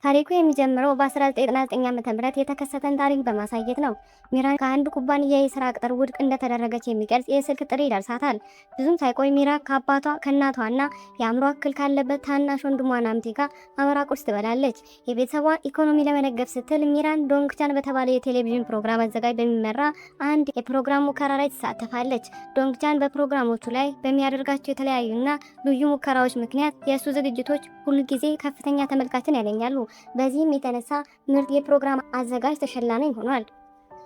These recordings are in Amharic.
ታሪኩ የሚጀምረው በ1999 ዓ.ም የተከሰተን ታሪክ በማሳየት ነው። ሚራን ከአንድ ኩባንያ የስራ ቅጥር ውድቅ እንደተደረገች የሚገልጽ የስልክ ጥሪ ይደርሳታል። ብዙም ሳይቆይ ሚራ ከአባቷ ከእናቷና የአእምሮ እክል ካለበት ታናሽ ወንድሟ ናምቴ ጋር አብራ ቁርስ ትበላለች። የቤተሰቧን ኢኮኖሚ ለመደገፍ ስትል ሚራን ዶንግቻን በተባለ የቴሌቪዥን ፕሮግራም አዘጋጅ በሚመራ አንድ የፕሮግራም ሙከራ ላይ ትሳተፋለች። ዶንግቻን በፕሮግራሞቹ ላይ በሚያደርጋቸው የተለያዩና ልዩ ሙከራዎች ምክንያት የእሱ ዝግጅቶች ሁልጊዜ ከፍተኛ ተመልካችን ያገኛሉ። በዚህም የተነሳ ምርጥ የፕሮግራም አዘጋጅ ተሸላሚ ሆኗል።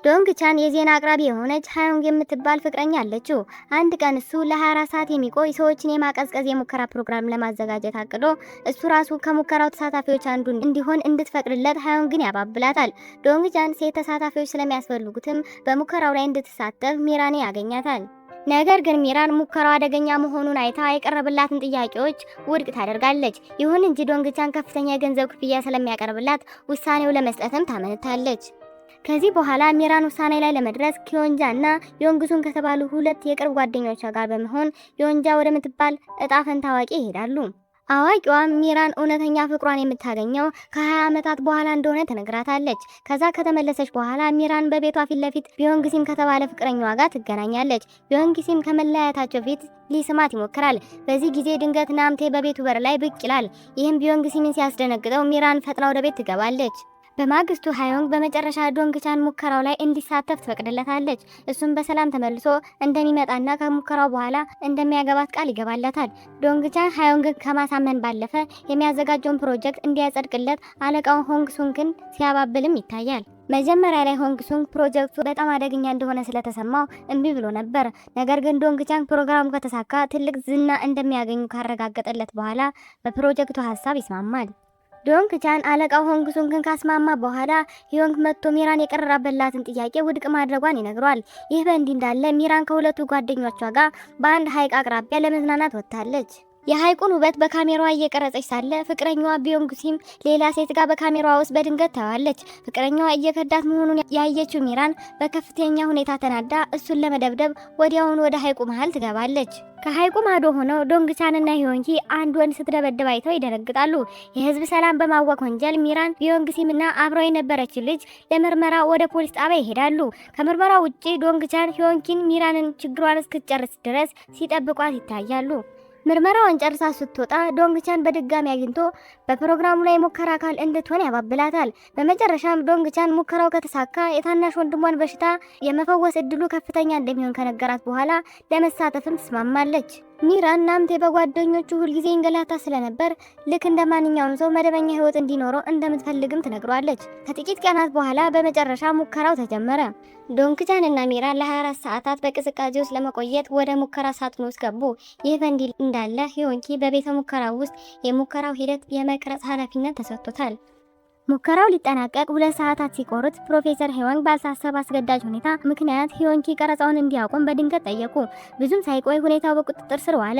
ዶንግቻን የዜና አቅራቢ የሆነች ሃዮንግ የምትባል ፍቅረኛ አለችው። አንድ ቀን እሱ ለ24 ሰዓት የሚቆይ ሰዎችን የማቀዝቀዝ የሙከራ ፕሮግራም ለማዘጋጀት አቅዶ እሱ ራሱ ከሙከራው ተሳታፊዎች አንዱ እንዲሆን እንድትፈቅድለት ሃዮንግን ያባብላታል። ዶንግቻን ሴት ተሳታፊዎች ስለሚያስፈልጉትም በሙከራው ላይ እንድትሳተፍ ሚራን ያገኛታል። ነገር ግን ሚራን ሙከራው አደገኛ መሆኑን አይታ የቀረበላትን ጥያቄዎች ውድቅ ታደርጋለች። ይሁን እንጂ ዶንግቻን ከፍተኛ የገንዘብ ክፍያ ስለሚያቀርብላት ውሳኔው ለመስጠትም ታመነታለች። ከዚህ በኋላ ሚራን ውሳኔ ላይ ለመድረስ ኪዮንጃ እና ዮንግሱን ከተባሉ ሁለት የቅርብ ጓደኞቿ ጋር በመሆን ዮንጃ ወደምትባል እጣ ፈንታ አዋቂ ይሄዳሉ። አዋቂዋ ሚራን እውነተኛ ፍቅሯን የምታገኘው ከ20 ዓመታት በኋላ እንደሆነ ትነግራታለች። ከዛ ከተመለሰች በኋላ ሚራን በቤቷ ፊት ለፊት ቢዮንግሲም ከተባለ ፍቅረኛዋ ጋር ትገናኛለች። ቢዮንግሲም ከመለያየታቸው ፊት ሊስማት ይሞክራል። በዚህ ጊዜ ድንገት ናምቴ በቤቱ በር ላይ ብቅ ይላል። ይህም ቢዮንግሲምን ሲያስደነግጠው ሚራን ፈጥና ወደ ቤት ትገባለች። በማግስቱ ሃዮንግ በመጨረሻ ዶንግቻን ሙከራው ላይ እንዲሳተፍ ትፈቅድለታለች። እሱም በሰላም ተመልሶ እንደሚመጣና ከሙከራው በኋላ እንደሚያገባት ቃል ይገባላታል። ዶንግቻን ሃዮንግን ከማሳመን ባለፈ የሚያዘጋጀውን ፕሮጀክት እንዲያጸድቅለት አለቃው ሆንግ ሱንግን ሲያባብልም ይታያል። መጀመሪያ ላይ ሆንግ ሱንግ ፕሮጀክቱ በጣም አደገኛ እንደሆነ ስለተሰማው እምቢ ብሎ ነበር። ነገር ግን ዶንግቻን ፕሮግራሙ ከተሳካ ትልቅ ዝና እንደሚያገኙ ካረጋገጠለት በኋላ በፕሮጀክቱ ሀሳብ ይስማማል። ዶንግቻን አለቃው ሆንግ ሱንግን ካስማማ በኋላ ሂዮንግ መጥቶ ሚራን የቀረበላትን ጥያቄ ውድቅ ማድረጓን ይነግረዋል። ይህ በእንዲህ እንዳለ ሚራን ከሁለቱ ጓደኞቿ ጋር በአንድ ሐይቅ አቅራቢያ ለመዝናናት ወጥታለች። የሐይቁን ውበት በካሜራዋ እየቀረጸች ሳለ ፍቅረኛዋ ቢዮንግሲም ሌላ ሴት ጋር በካሜራዋ ውስጥ በድንገት ታያለች። ፍቅረኛዋ እየከዳት መሆኑን ያየችው ሚራን በከፍተኛ ሁኔታ ተናዳ እሱን ለመደብደብ ወዲያውኑ ወደ ሐይቁ መሃል ትገባለች። ከሐይቁ ማዶ ሆነው ዶንግቻንና ሂዮንጊ አንድ ወንድ ስትደበድብ አይተው ይደነግጣሉ። የህዝብ ሰላም በማወክ ወንጀል ሚራን ቢዮንግሲምና አብረው የነበረች ልጅ ለምርመራ ወደ ፖሊስ ጣቢያ ይሄዳሉ። ከምርመራ ውጪ ዶንግቻን ሂዮንጊን ሚራንን ችግሯን እስክትጨርስ ድረስ ሲጠብቋት ይታያሉ። ምርመራውን ጨርሳ ስትወጣ ዶንግቻን በድጋሚ አግኝቶ በፕሮግራሙ ላይ ሙከራ አካል እንድትሆን ያባብላታል። በመጨረሻም ዶንግቻን ሙከራው ከተሳካ የታናሽ ወንድሟን በሽታ የመፈወስ እድሉ ከፍተኛ እንደሚሆን ከነገራት በኋላ ለመሳተፍም ትስማማለች። ሚራን ናምቴ በጓደኞቹ ሁልጊዜ እንገላታ ስለነበር ልክ እንደ ማንኛውም ሰው መደበኛ ህይወት እንዲኖረው እንደምትፈልግም ትነግሯለች። ከጥቂት ቀናት በኋላ በመጨረሻ ሙከራው ተጀመረ። ዶንግቻን እና ሚራን ለ24 ሰዓታት በቅዝቃዜ ውስጥ ለመቆየት ወደ ሙከራ ሳጥኑ ውስጥ ገቡ። ይህ በእንዲህ እንዳለ ሂዮንጊ በቤተ ሙከራው ውስጥ የሙከራው ሂደት የመቅረጽ ኃላፊነት ተሰጥቶታል። ሙከራው ሊጠናቀቅ 2 ሰዓታት ሲቆሩት ፕሮፌሰር ሄዋንግ ባልታሰበ አስገዳጅ ሁኔታ ምክንያት ሂዮንጊ ቀረጻውን እንዲያቆም በድንገት ጠየቁ። ብዙም ሳይቆይ ሁኔታው በቁጥጥር ስር ዋለ።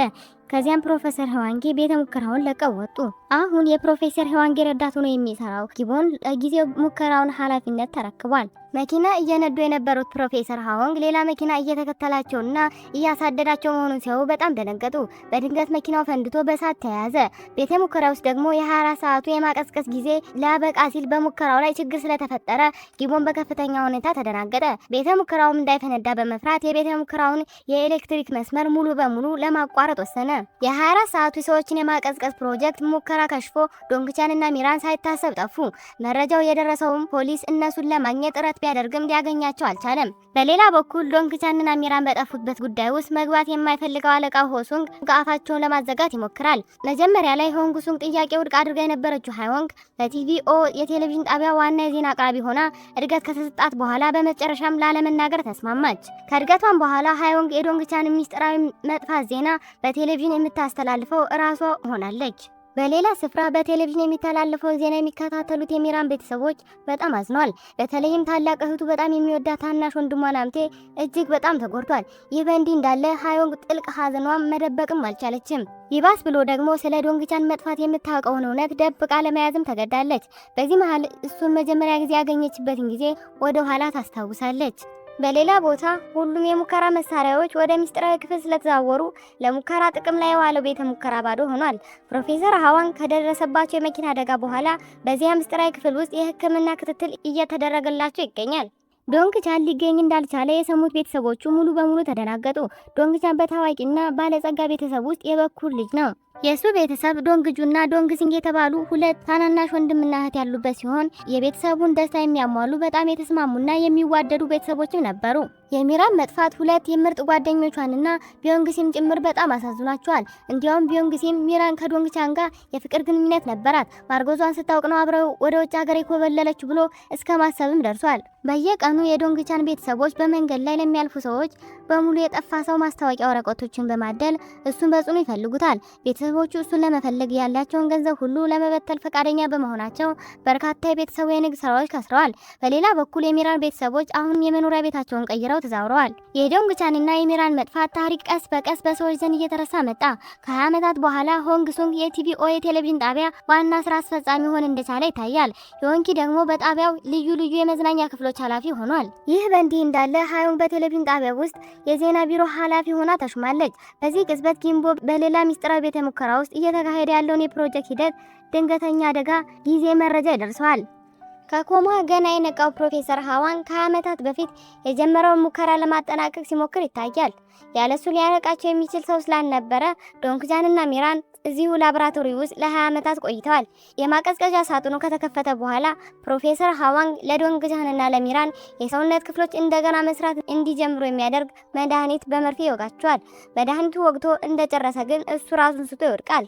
ከዚያም ፕሮፌሰር ሄዋንጊ ቤተ ሙከራውን ለቀው ወጡ። አሁን የፕሮፌሰር ሄዋንጊ ረዳት ሆኖ የሚሰራው ጊቦን ለጊዜው ሙከራውን ኃላፊነት ተረክቧል። መኪና እየነዱ የነበሩት ፕሮፌሰር ሃዋንግ ሌላ መኪና እየተከተላቸውና እያሳደዳቸው መሆኑን ሲያዩ በጣም ደነገጡ። በድንገት መኪናው ፈንድቶ በእሳት ተያያዘ። ቤተ ሙከራ ውስጥ ደግሞ የ24 ሰዓቱ የማቀዝቀዝ ጊዜ ሊያበቃ ሲል በሙከራው ላይ ችግር ስለተፈጠረ ጊቦን በከፍተኛ ሁኔታ ተደናገጠ። ቤተ ሙከራውም እንዳይፈነዳ በመፍራት የቤተ ሙከራውን የኤሌክትሪክ መስመር ሙሉ በሙሉ ለማቋረጥ ወሰነ። የ24 ሰዓቱ ሰዎችን የማቀዝቀዝ ፕሮጀክት ሙከራ ከሽፎ ዶንግቻንና ሚራን ሳይታሰብ ጠፉ። መረጃው የደረሰውም ፖሊስ እነሱን ለማግኘት ጥረት ቢያደርግም ሊያገኛቸው አልቻለም። በሌላ በኩል ዶንግቻንና ሚራን በጠፉበት ጉዳይ ውስጥ መግባት የማይፈልገው አለቃ ሆሱንግ አፋቸውን ለማዘጋት ይሞክራል። መጀመሪያ ላይ ሆንግ ሱንግ ጥያቄ ውድቅ አድርጋ የነበረችው ሃዮንግ በቲቪኦ የቴሌቪዥን ጣቢያ ዋና የዜና አቅራቢ ሆና እድገት ከተሰጣት በኋላ በመጨረሻም ላለመናገር ተስማማች። ከእድገቷም በኋላ ሃዮንግ የዶንግቻን ሚስጥራዊ መጥፋት ዜና በቴሌቪዥን የምታስተላልፈው እራሷ ሆናለች። በሌላ ስፍራ በቴሌቪዥን የሚተላለፈውን ዜና የሚከታተሉት የሚራን ቤተሰቦች በጣም አዝነዋል። በተለይም ታላቅ እህቱ በጣም የሚወዳት ታናሽ ወንድሟ ናምቴ እጅግ በጣም ተጎድቷል። ይህ በእንዲህ እንዳለ ሃዮንግ ጥልቅ ሐዘኗን መደበቅም አልቻለችም። ይባስ ብሎ ደግሞ ስለ ዶንግቻን መጥፋት የምታውቀውን እውነት ደብቃ ለመያዝም ተገዳለች። በዚህ መሃል እሱን መጀመሪያ ጊዜ ያገኘችበትን ጊዜ ወደ ኋላ ታስታውሳለች። በሌላ ቦታ ሁሉም የሙከራ መሳሪያዎች ወደ ሚስጥራዊ ክፍል ስለተዛወሩ ለሙከራ ጥቅም ላይ የዋለው ቤተ ሙከራ ባዶ ሆኗል። ፕሮፌሰር ሃዋንግ ከደረሰባቸው የመኪና አደጋ በኋላ በዚያ ሚስጥራዊ ክፍል ውስጥ የሕክምና ክትትል እየተደረገላቸው ይገኛል። ዶንግቻን ሊገኝ እንዳልቻለ የሰሙት ቤተሰቦቹ ሙሉ በሙሉ ተደናገጡ። ዶንግቻን በታዋቂና ባለጸጋ ቤተሰብ ውስጥ የበኩር ልጅ ነው። የሱ ቤተሰብ ዶንግጁና ዶንግሲንግ የተባሉ ሁለት ታናናሽ ወንድምና እህት ያሉበት ሲሆን የቤተሰቡን ደስታ የሚያሟሉ በጣም የተስማሙና የሚዋደዱ ቤተሰቦችም ነበሩ። የሚራን መጥፋት ሁለት የምርጥ ጓደኞቿንና ቢዮንግሲም ጭምር በጣም አሳዝኗቸዋል። እንዲያውም ቢዮንግሲም ሚራን ከዶንግቻን ጋር የፍቅር ግንኙነት ነበራት፣ ማርገዟን ስታውቅ ነው አብረው ወደ ውጭ ሀገር የኮበለለች ብሎ እስከ ማሰብም ደርሷል። በየቀኑ የዶንግቻን ቤተሰቦች በመንገድ ላይ ለሚያልፉ ሰዎች በሙሉ የጠፋ ሰው ማስታወቂያ ወረቀቶችን በማደል እሱን በጽኑ ይፈልጉታል። ቤተሰቦቹ እሱን ለመፈለግ ያላቸውን ገንዘብ ሁሉ ለመበተል ፈቃደኛ በመሆናቸው በርካታ የቤተሰቡ የንግድ ስራዎች ከስረዋል። በሌላ በኩል የሚራን ቤተሰቦች አሁንም የመኖሪያ ቤታቸውን ቀይረው ተዛውረዋል። የዶንግቻንና የሚራን መጥፋት ታሪክ ቀስ በቀስ በሰዎች ዘንድ እየተረሳ መጣ። ከ20 ዓመታት በኋላ ሆንግ ሱንግ የቲቪኦ የቴሌቪዥን ጣቢያ ዋና ስራ አስፈጻሚ ሆን እንደቻለ ይታያል። ዮንኪ ደግሞ በጣቢያው ልዩ ልዩ የመዝናኛ ክፍሎች ኃላፊ ሆኗል። ይህ በእንዲህ እንዳለ ሃዮንግ በቴሌቪዥን ጣቢያ ውስጥ የዜና ቢሮ ኃላፊ ሆና ተሹማለች። በዚህ ቅጽበት ጊምቦ በሌላ ሚስጥራዊ ቤተ ሙከራ ውስጥ እየተካሄደ ያለውን የፕሮጀክት ሂደት ድንገተኛ አደጋ ጊዜ መረጃ ይደርሰዋል። ከኮማ ገና የነቃው ፕሮፌሰር ሃዋንግ ከ20 ዓመታት በፊት የጀመረውን ሙከራ ለማጠናቀቅ ሲሞክር ይታያል። ያለሱ ሊያነቃቸው የሚችል ሰው ስላልነበረ ዶንግቻንና ሚራን እዚሁ ላቦራቶሪ ውስጥ ለ20 ዓመታት ቆይተዋል። የማቀዝቀዣ ሳጥኑ ከተከፈተ በኋላ ፕሮፌሰር ሃዋንግ ለዶንግቻንና ለሚራን የሰውነት ክፍሎች እንደገና መስራት እንዲጀምሩ የሚያደርግ መድኃኒት በመርፌ ይወጋቸዋል። መድኃኒቱ ወግቶ እንደጨረሰ ግን እሱ ራሱን ስቶ ይወድቃል።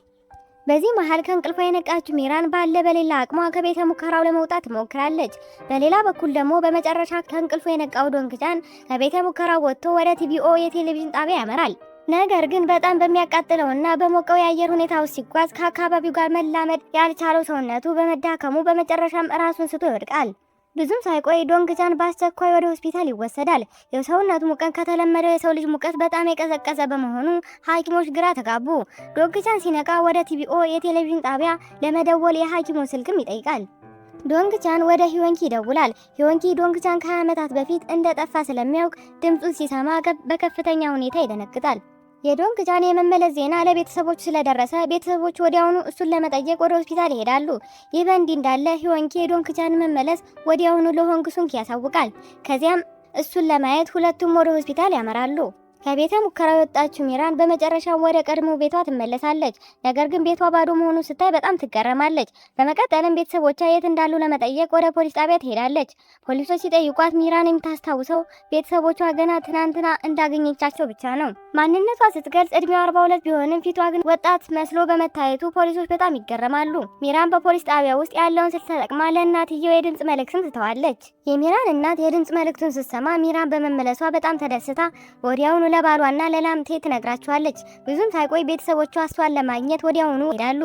በዚህ መሃል ከእንቅልፏ የነቃችው ሚራን ባለ በሌላ አቅሟ ከቤተ ሙከራው ለመውጣት ትሞክራለች። በሌላ በኩል ደግሞ በመጨረሻ ከእንቅልፉ የነቃው ዶንግቻን ከቤተ ሙከራው ወጥቶ ወደ ቲቪኦ የቴሌቪዥን ጣቢያ ያመራል። ነገር ግን በጣም በሚያቃጥለውና በሞቀው የአየር ሁኔታ ውስጥ ሲጓዝ ከአካባቢው ጋር መላመድ ያልቻለው ሰውነቱ በመዳከሙ በመጨረሻም ራሱን ስቶ ይወድቃል። ብዙም ሳይቆይ ዶንግቻን በአስቸኳይ ወደ ሆስፒታል ይወሰዳል። የሰውነቱ ሙቀት ከተለመደው የሰው ልጅ ሙቀት በጣም የቀዘቀዘ በመሆኑ ሐኪሞች ግራ ተጋቡ። ዶንግቻን ሲነቃ ወደ ቲቪኦ የቴሌቪዥን ጣቢያ ለመደወል የሐኪሙን ስልክም ይጠይቃል። ዶንግቻን ወደ ሂወንኪ ይደውላል። ሂወንኪ ዶንግቻን ከ20 ዓመታት በፊት እንደጠፋ ስለሚያውቅ ድምፁን ሲሰማ በከፍተኛ ሁኔታ ይደነግጣል። የዶንግቻን የመመለስ ዜና ለቤተሰቦቹ ስለደረሰ ቤተሰቦቹ ወዲያውኑ እሱን ለመጠየቅ ወደ ሆስፒታል ይሄዳሉ። ይህ በእንዲህ እንዳለ ሂወንኪ የዶንግቻን መመለስ ወዲያውኑ ለሆንግ ሱንግ ያሳውቃል። ከዚያም እሱን ለማየት ሁለቱም ወደ ሆስፒታል ያመራሉ። ከቤተ ሙከራው የወጣችው ሚራን በመጨረሻ ወደ ቀድሞ ቤቷ ትመለሳለች። ነገር ግን ቤቷ ባዶ መሆኑን ስታይ በጣም ትገረማለች። በመቀጠልም ቤተሰቦቿ የት እንዳሉ ለመጠየቅ ወደ ፖሊስ ጣቢያ ትሄዳለች። ፖሊሶች ሲጠይቋት ሚራን የምታስታውሰው ቤተሰቦቿ ገና ትናንትና እንዳገኘቻቸው ብቻ ነው። ማንነቷ ስትገልጽ እድሜዋ 42 ቢሆንም ፊቷ ግን ወጣት መስሎ በመታየቱ ፖሊሶች በጣም ይገረማሉ። ሚራን በፖሊስ ጣቢያ ውስጥ ያለውን ስልክ ተጠቅማ ለእናትየው የድምጽ መልእክትን ትተዋለች። የሚራን እናት የድምጽ መልእክቱን ስትሰማ ሚራን በመመለሷ በጣም ተደስታ ወዲያውኑ ለባሏና ለላምቴ ትነግራቸዋለች። ብዙም ሳይቆይ ቤተሰቦቿ እሷን ለማግኘት ወዲያውኑ ይሄዳሉ።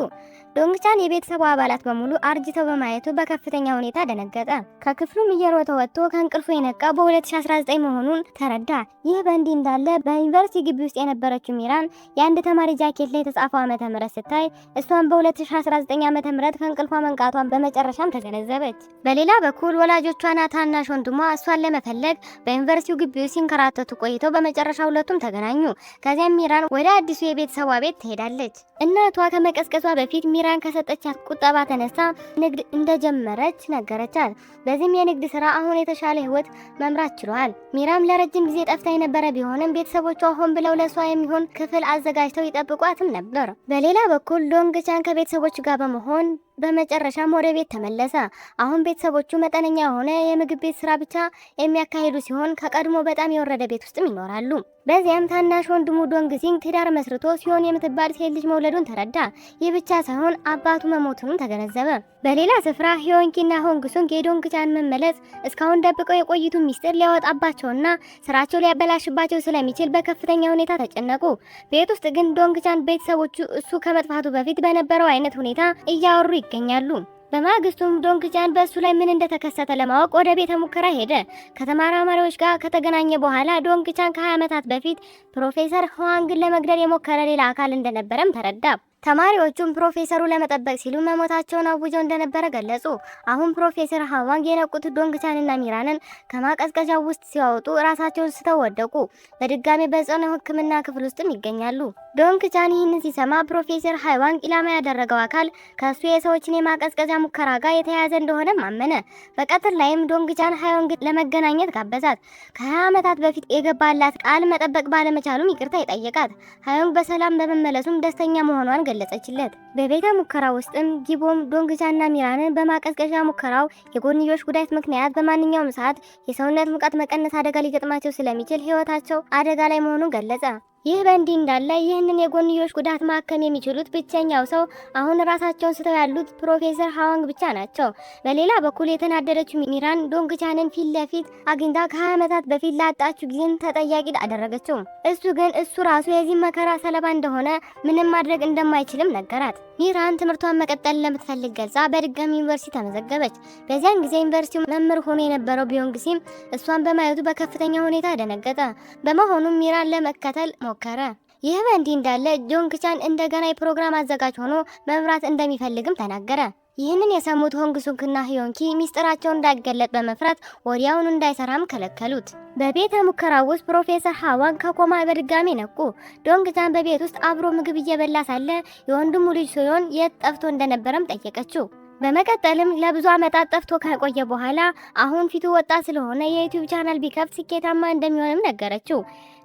ዶንግቻን የቤተሰቡ አባላት በሙሉ አርጅተው በማየቱ በከፍተኛ ሁኔታ ደነገጠ። ከክፍሉም እየሮጠ ወጥቶ ከእንቅልፉ የነቃ በ2019 መሆኑን ተረዳ። ይህ በእንዲህ እንዳለ በዩኒቨርሲቲ ግቢ ውስጥ የነበረችው ሚራን የአንድ ተማሪ ጃኬት ላይ የተጻፈው ዓመተ ምህረት ስታይ እሷን በ2019 ዓመተ ምህረት ከእንቅልፏ መንቃቷን በመጨረሻም ተገነዘበች። በሌላ በኩል ወላጆቿና ታናሽ ወንድሟ እሷን ለመፈለግ በዩኒቨርሲቲው ግቢ ውስጥ ሲንከራተቱ ቆይተው በመጨረሻ ሁለቱም ተገናኙ። ከዚያም ሚራን ወደ አዲሱ የቤተሰቧ ቤት ትሄዳለች። እናቷ ከመቀስቀሷ በፊት ሚራን ከሰጠቻት ቁጠባ ተነሳ ንግድ እንደጀመረች ነገረቻት። በዚህም የንግድ ስራ አሁን የተሻለ ህይወት መምራት ችሏል። ሚራም ለረጅም ጊዜ ጠፍታ የነበረ ቢሆንም ቤተሰቦቿ ሆን ብለው ለሷ የሚሆን ክፍል አዘጋጅተው ይጠብቋትም ነበር። በሌላ በኩል ዶንግቻን ከቤተሰቦቹ ጋር በመሆን በመጨረሻም ወደ ቤት ተመለሰ። አሁን ቤተሰቦቹ መጠነኛ የሆነ የምግብ ቤት ስራ ብቻ የሚያካሂዱ ሲሆን ከቀድሞ በጣም የወረደ ቤት ውስጥም ይኖራሉ። በዚያም ታናሽ ወንድሙ ዶንግሲንግ ትዳር መስርቶ ሲሆን የምትባል ሴት ልጅ መውለዱን ተረዳ። ይህ ብቻ ሳይሆን አባቱ መሞቱንም ተገነዘበ። በሌላ ስፍራ ሂወንኪና ሆንግ ሱንግ የዶንግቻን መመለስ እስካሁን ደብቀው የቆዩትን ሚስጥር ሊያወጣባቸውና ስራቸው ሊያበላሽባቸው ስለሚችል በከፍተኛ ሁኔታ ተጨነቁ። ቤት ውስጥ ግን ዶንግቻን ቤተሰቦቹ እሱ ከመጥፋቱ በፊት በነበረው አይነት ሁኔታ እያወሩ ይገኛሉ። በማግስቱም ዶንግቻን በእሱ ላይ ምን እንደተከሰተ ለማወቅ ወደ ቤተ ሙከራ ሄደ። ከተመራማሪዎች ጋር ከተገናኘ በኋላ ዶንግቻን ከ20 ዓመታት በፊት ፕሮፌሰር ሃዋንግን ለመግደል የሞከረ ሌላ አካል እንደነበረም ተረዳ። ተማሪዎቹም ፕሮፌሰሩ ለመጠበቅ ሲሉ መሞታቸውን አውጀው እንደነበረ ገለጹ። አሁን ፕሮፌሰር ሃዋንግ የነቁት ዶንግቻንና ሚራንን ከማቀዝቀዣው ውስጥ ሲያወጡ ራሳቸውን ስተው ወደቁ። በድጋሚ በጽኑ ሕክምና ክፍል ውስጥም ይገኛሉ። ዶንግቻን ይህንን ሲሰማ ፕሮፌሰር ሃዋንግ ኢላማ ያደረገው አካል ከሱ የሰዎችን የማቀዝቀዣ ሙከራ ጋር የተያያዘ እንደሆነ አመነ። በቀጥር ላይም ዶንግቻን ሃዋንግ ለመገናኘት ጋበዛት። ከ20 ዓመታት በፊት የገባላት ቃል መጠበቅ ባለመቻሉም ይቅርታ ይጠየቃት። ሃዋንግ በሰላም በመመለሱም ደስተኛ መሆኗን ገለጸችለት። በቤተ ሙከራ ውስጥም ጊቦም ዶንግቻንና ሚራንን በማቀዝቀዣ ሙከራው የጎንዮሽ ጉዳት ምክንያት በማንኛውም ሰዓት የሰውነት ሙቀት መቀነስ አደጋ ሊገጥማቸው ስለሚችል ሕይወታቸው አደጋ ላይ መሆኑን ገለጸ። ይህ በእንዲህ እንዳለ ይህንን የጎንዮሽ ጉዳት ማከም የሚችሉት ብቸኛው ሰው አሁን ራሳቸውን ስተው ያሉት ፕሮፌሰር ሃዋንግ ብቻ ናቸው። በሌላ በኩል የተናደደችው ሚራን ዶንግቻንን ፊት ለፊት አግኝታ ከ20 ዓመታት በፊት ላጣችው ጊዜን ተጠያቂ አደረገችው። እሱ ግን እሱ ራሱ የዚህ መከራ ሰለባ እንደሆነ ምንም ማድረግ እንደማይችልም ነገራት። ሚራን ትምህርቷን መቀጠል ለምትፈልግ ገልጻ በድጋሚ ዩኒቨርሲቲ ተመዘገበች። በዚያን ጊዜ ዩኒቨርሲቲው መምህር ሆኖ የነበረው ቢዮንግሲም እሷን በማየቱ በከፍተኛ ሁኔታ ደነገጠ። በመሆኑም ሚራን ለመከተል ሞከረ። ይህ በእንዲህ እንዳለ ዶንግቻን እንደገና የፕሮግራም አዘጋጅ ሆኖ መምራት እንደሚፈልግም ተናገረ። ይህንን የሰሙት ሆንግሱክና ሂዮንኪ ሚስጥራቸውን እንዳይገለጥ በመፍራት ወዲያውኑ እንዳይሰራም ከለከሉት። በቤተ ሙከራ ውስጥ ፕሮፌሰር ሃዋንግ ከኮማ በድጋሚ ነቁ። ዶንግቻን በቤት ውስጥ አብሮ ምግብ እየበላ ሳለ የወንድሙ ልጅ ሲሆን የት ጠፍቶ እንደነበረም ጠየቀችው። በመቀጠልም ለብዙ ዓመታት ጠፍቶ ከቆየ በኋላ አሁን ፊቱ ወጣት ስለሆነ የዩቲዩብ ቻናል ቢከፍት ስኬታማ እንደሚሆንም ነገረችው።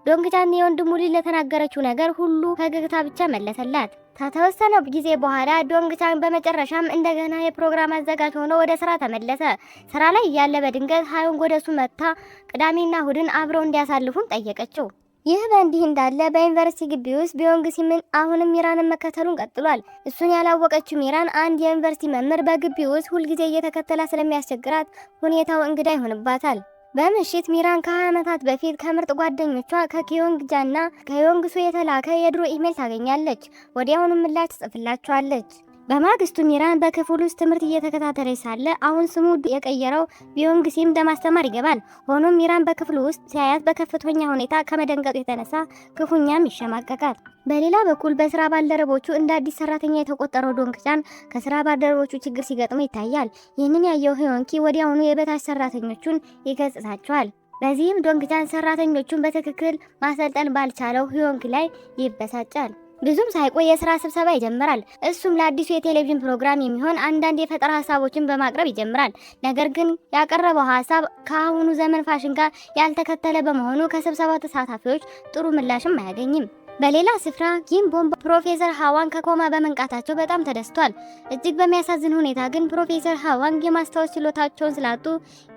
ዶንግቻን የወንድሙ ልጅ ለተናገረችው ነገር ሁሉ ፈገግታ ብቻ መለሰላት። ከተወሰነ ጊዜ በኋላ ዶንግቻን በመጨረሻም እንደገና የፕሮግራም አዘጋጅ ሆኖ ወደ ስራ ተመለሰ። ስራ ላይ እያለ በድንገት ሃዋንግ ወደሱ መጥታ ቅዳሜና እሁድን አብረው እንዲያሳልፉም ጠየቀችው። ይህ በእንዲህ እንዳለ በዩኒቨርሲቲ ግቢ ውስጥ ቢዮንግሲም አሁንም ሚራንን መከተሉን ቀጥሏል። እሱን ያላወቀችው ሚራን አንድ የዩኒቨርሲቲ መምህር በግቢ ውስጥ ሁልጊዜ እየተከተላ ስለሚያስቸግራት ሁኔታው እንግዳ ይሆንባታል። በምሽት ሚራን ከ20 ዓመታት በፊት ከምርጥ ጓደኞቿ ከኪዮንግጃና ከዮንግሱ የተላከ የድሮ ኢሜል ታገኛለች። ወዲያውኑ ምላሽ ትጽፍላቸዋለች። በማግስቱ ሚራን በክፍል ውስጥ ትምህርት እየተከታተለች ሳለ አሁን ስሙ የቀየረው ቢዮንግሲም ለማስተማር ይገባል። ሆኖም ሚራን በክፍሉ ውስጥ ሲያያት በከፍተኛ ሁኔታ ከመደንገጡ የተነሳ ክፉኛም ይሸማቀቃል። በሌላ በኩል በስራ ባልደረቦቹ እንደ አዲስ ሰራተኛ የተቆጠረው ዶንግቻን ከስራ ባልደረቦቹ ችግር ሲገጥሙ ይታያል። ይህንን ያየው ሂዮንኪ ወዲያውኑ የበታች ሰራተኞቹን ይገጽታቸዋል። በዚህም ዶንግቻን ሰራተኞቹን በትክክል ማሰልጠን ባልቻለው ሂዮንኪ ላይ ይበሳጫል። ብዙም ሳይቆይ የስራ ስብሰባ ይጀምራል። እሱም ለአዲሱ የቴሌቪዥን ፕሮግራም የሚሆን አንዳንድ የፈጠራ ሀሳቦችን በማቅረብ ይጀምራል። ነገር ግን ያቀረበው ሀሳብ ከአሁኑ ዘመን ፋሽን ጋር ያልተከተለ በመሆኑ ከስብሰባው ተሳታፊዎች ጥሩ ምላሽም አያገኝም። በሌላ ስፍራ ጊንቦም ፕሮፌሰር ሃዋንግ ከኮማ በመንቃታቸው በጣም ተደስቷል። እጅግ በሚያሳዝን ሁኔታ ግን ፕሮፌሰር ሃዋንግ የማስታወስ ችሎታቸውን ስላጡ